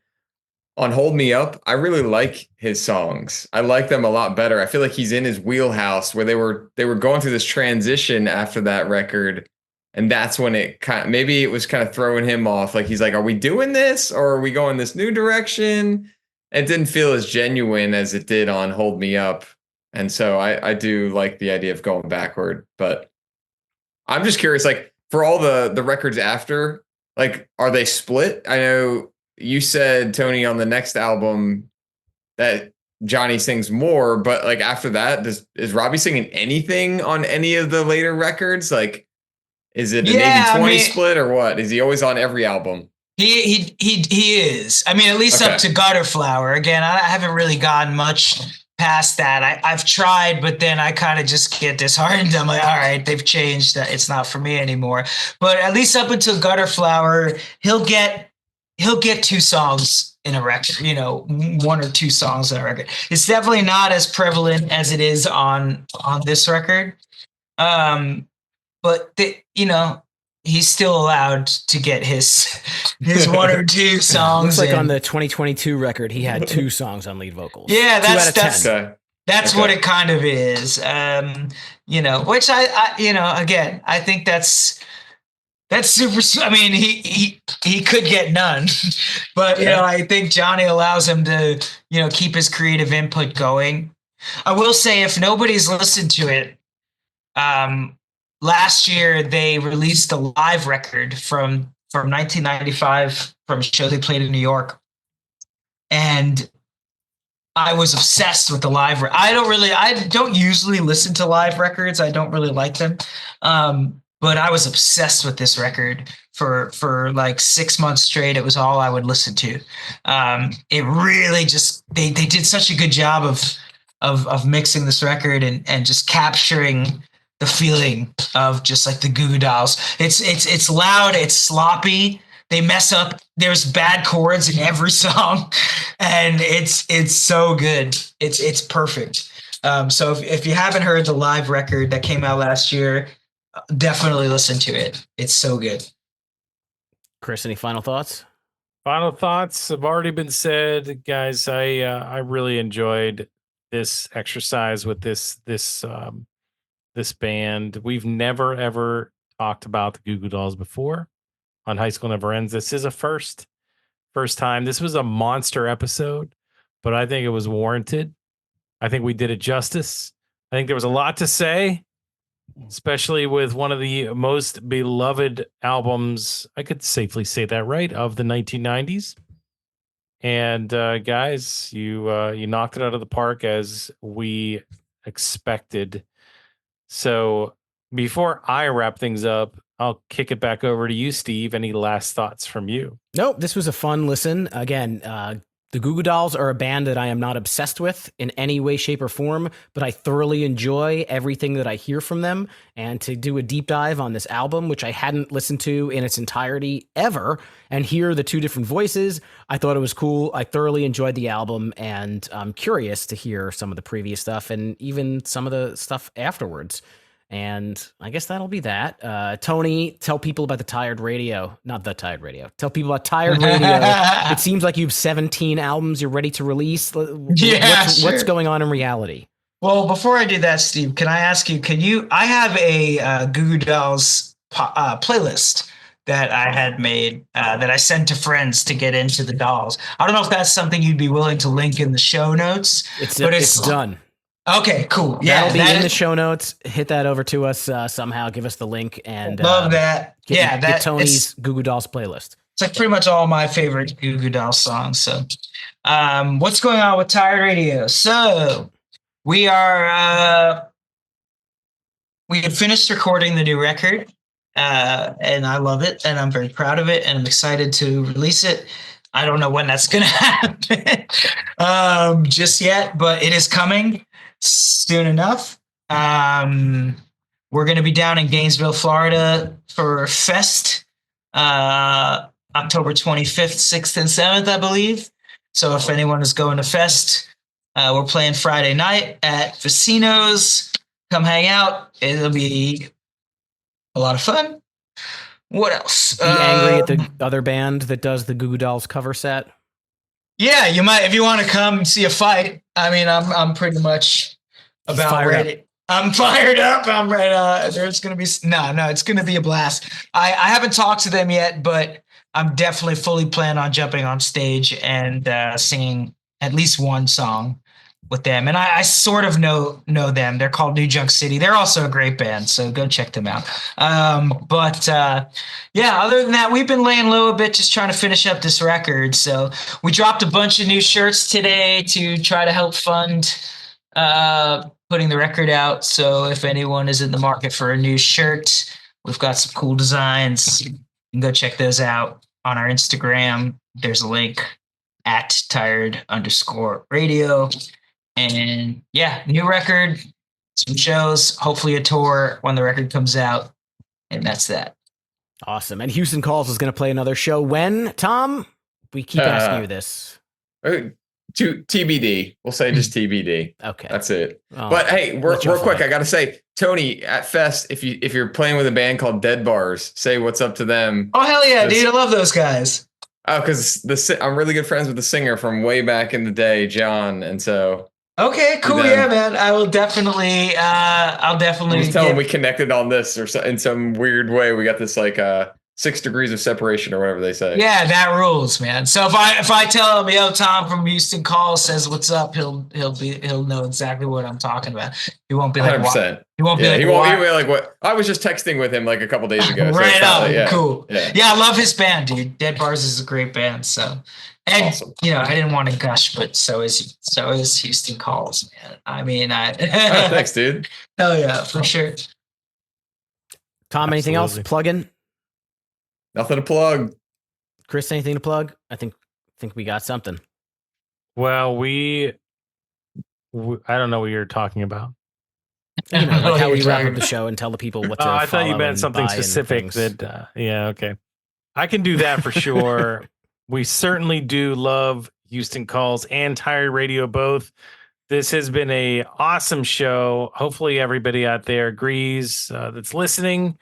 Hold Me Up, I really like his songs. I like them a lot better. I feel like he's in his wheelhouse where they were going through this transition after that record, and that's when it maybe it was kind of throwing him off. Like he's like, are we doing this or are we going this new direction? It didn't feel as genuine as it did on Hold Me Up. And so I do like the idea of going backward, but I'm just curious, like, for all the records after, like, are they split? I know you said, Tony, on the next album that Johnny sings more, but like after that, is Robbie singing anything on any of the later records? Like, is it an 80-20 split or what? Is he always on every album? He is. I mean, at least up to Gutter Flower. Again, I haven't really gotten much past that. I've tried, but then I kind of just get disheartened. I'm like, all right, they've changed. It's not for me anymore. But at least up until Gutter Flower, he'll get two songs in a record, you know, one or two songs in a record. It's definitely not as prevalent as it is on this record. But you know, he's still allowed to get his one or two songs. Looks like on the 2022 record, he had 2 songs on lead vocals. Yeah, that's okay. what it kind of is. You know, which I you know, again, I think that's super. I mean, he could get none, but you know, I think Johnny allows him to, you know, keep his creative input going. I will say, if nobody's listened to it, last year they released a live record from 1995 from a show they played in New York, and I was obsessed with the live. I don't usually listen to live records. I don't really like them. But I was obsessed with this record for like 6 months straight. It was all I would listen to. It really just, they did such a good job of mixing this record and just capturing the feeling of just like the Goo Goo Dolls. It's loud, it's sloppy. They mess up. There's bad chords in every song, and it's so good. It's perfect. So if you haven't heard the live record that came out last year, definitely listen to it. It's so good. Chris, any final thoughts? Final thoughts have already been said, guys. I really enjoyed this exercise with this band. We've never ever talked about the Goo Goo Dolls before on High School Never Ends. This is a first time. This was a monster episode, but I think it was warranted. I think we did it justice. I think there was a lot to say, especially with one of the most beloved albums, I could safely say that, right, of the 1990s. And guys, you knocked it out of the park as we expected. So before I wrap things up, I'll kick it back over to you, Steve. Any last thoughts from you? Nope. This was a fun listen. Again, The Goo Goo Dolls are a band that I am not obsessed with in any way, shape, or form, but I thoroughly enjoy everything that I hear from them. And to do a deep dive on this album, which I hadn't listened to in its entirety ever, and hear the two different voices, I thought it was cool. I thoroughly enjoyed the album, and I'm curious to hear some of the previous stuff and even some of the stuff afterwards. And I guess that'll be that. Tony, tell people about the Tired Radio. Not the Tired Radio. Tell people about Tired Radio. It seems like you have 17 albums you're ready to release. What's going on in reality? Well, before I do that, Steve, can I ask you, I have a Goo Goo Dolls playlist that I had made that I sent to friends to get into the dolls. I don't know if that's something you'd be willing to link in the show notes. It's done. Okay, cool. Yeah, that'll be in the show notes. Hit that over to us somehow. Give us the link and love that. Get Tony's Goo Goo Dolls playlist. It's like pretty much all my favorite Goo Goo Dolls songs. So, what's going on with Tired Radio? So, we have finished recording the new record, and I love it, and I'm very proud of it, and I'm excited to release it. I don't know when that's going to happen just yet, but it is coming soon enough. We're going to be down in Gainesville, Florida for Fest, October 25th, 6th, and 7th, I believe. So if anyone is going to Fest, we're playing Friday night at Vecinos. Come hang out. It'll be a lot of fun. What else? Be angry at the other band that does the Goo Goo Dolls cover set. Yeah, you might if you want to come see a fight. I mean, I'm pretty much about ready. I'm fired up. I'm ready. There's gonna be it's gonna be a blast. I haven't talked to them yet, but I'm definitely fully planning on jumping on stage and singing at least one song with them. And I sort of know them. They're called New Junk City. They're also a great band, so go check them out. Other than that, we've been laying low a bit, just trying to finish up this record. So we dropped a bunch of new shirts today to try to help fund putting the record out. So if anyone is in the market for a new shirt, we've got some cool designs. You can go check those out on our Instagram. There's a link at tired_radio. And yeah, new record, some shows, hopefully a tour when the record comes out. And that's that. Awesome. And Houston Calls is going to play another show when, Tom? We keep asking you this. TBD. We'll say just TBD. Okay. That's it. But hey, real quick, I got to say, Tony, at Fest, if you're playing with a band called Dead Bars, say what's up to them. Oh, hell yeah, dude. I love those guys. Oh, because I'm really good friends with the singer from way back in the day, John. And so... Okay, cool. Yeah, man. I will definitely. I'll definitely. Just tell them we connected on this, or so, in some weird way. We got this like 6 degrees of separation, or whatever they say. Yeah, that rules, man. So if I tell him, yo, Tom from Houston Calls says what's up, he'll know exactly what I'm talking about. He won't be like 100%. He won't be like, he won't be like what I was just texting with him like a couple days ago. So right on, like, cool. Yeah, I love his band, dude. Dead Bars is a great band. So. And awesome. I didn't want to gush, but so is Houston Calls, man. I mean, thanks, dude. Hell yeah, for sure. Tom, anything else? Plug-in? Nothing to plug. Chris, anything to plug? I think we got something. Well, I don't know what you're talking about. Like how we wrap up the show and tell the people what to I thought you follow meant something specific that, okay. I can do that for sure. We certainly do love Houston Calls and Tired Radio both. This has been a awesome show. Hopefully everybody out there agrees that's listening.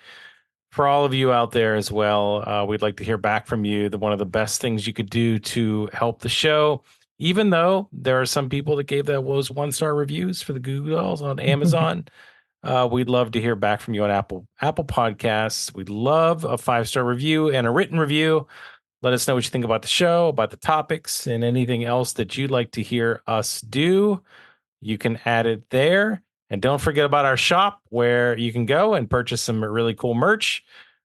For all of you out there as well, we'd like to hear back from you. One of the best things you could do to help the show, even though there are some people that gave those 1-star reviews for the Goo Goo Dolls on Amazon. We'd love to hear back from you on Apple Podcasts. We'd love a 5-star review and a written review. Let us know what you think about the show, about the topics, and anything else that you'd like to hear us do. You can add it there. And don't forget about our shop where you can go and purchase some really cool merch.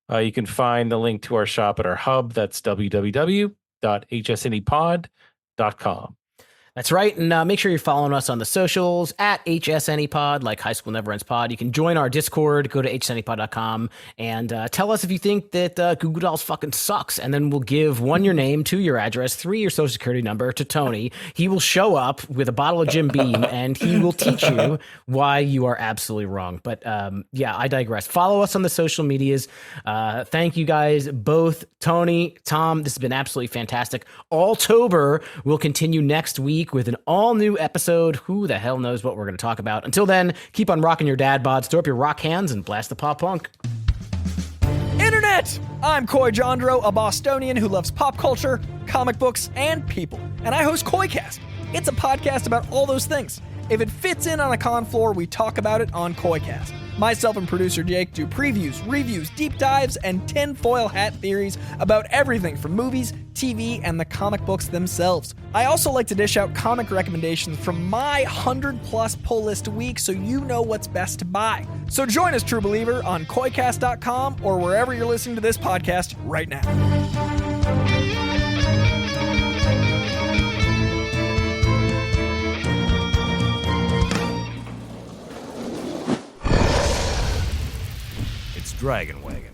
You can find the link to our shop at our hub. That's www.hsndpod.com. That's right. And make sure you're following us on the socials at HSNEPod, like High School Never Ends Pod. You can join our Discord. Go to hsnepod.com and tell us if you think that Goo Goo Dolls fucking sucks. And then we'll give 1, your name, 2, your address, 3, your social security number to Tony. He will show up with a bottle of Jim Beam and he will teach you why you are absolutely wrong. But yeah, I digress. Follow us on the social medias. Thank you guys both. Tony, Tom, this has been absolutely fantastic. Alt-ober will continue next week with an all-new episode. Who the hell knows what we're going to talk about? Until then, keep on rocking your dad bods, throw up your rock hands, and blast the pop punk. Internet! I'm Coy Jandro, a Bostonian who loves pop culture, comic books, and people. And I host Coycast. It's a podcast about all those things. If it fits in on a con floor, we talk about it on Coycast. Myself and producer Jake do previews, reviews, deep dives, and tinfoil hat theories about everything from movies, TV, and the comic books themselves. I also like to dish out comic recommendations from my 100-plus pull list a week so you know what's best to buy. So join us, True Believer, on Coycast.com or wherever you're listening to this podcast right now. Dragon Wagon.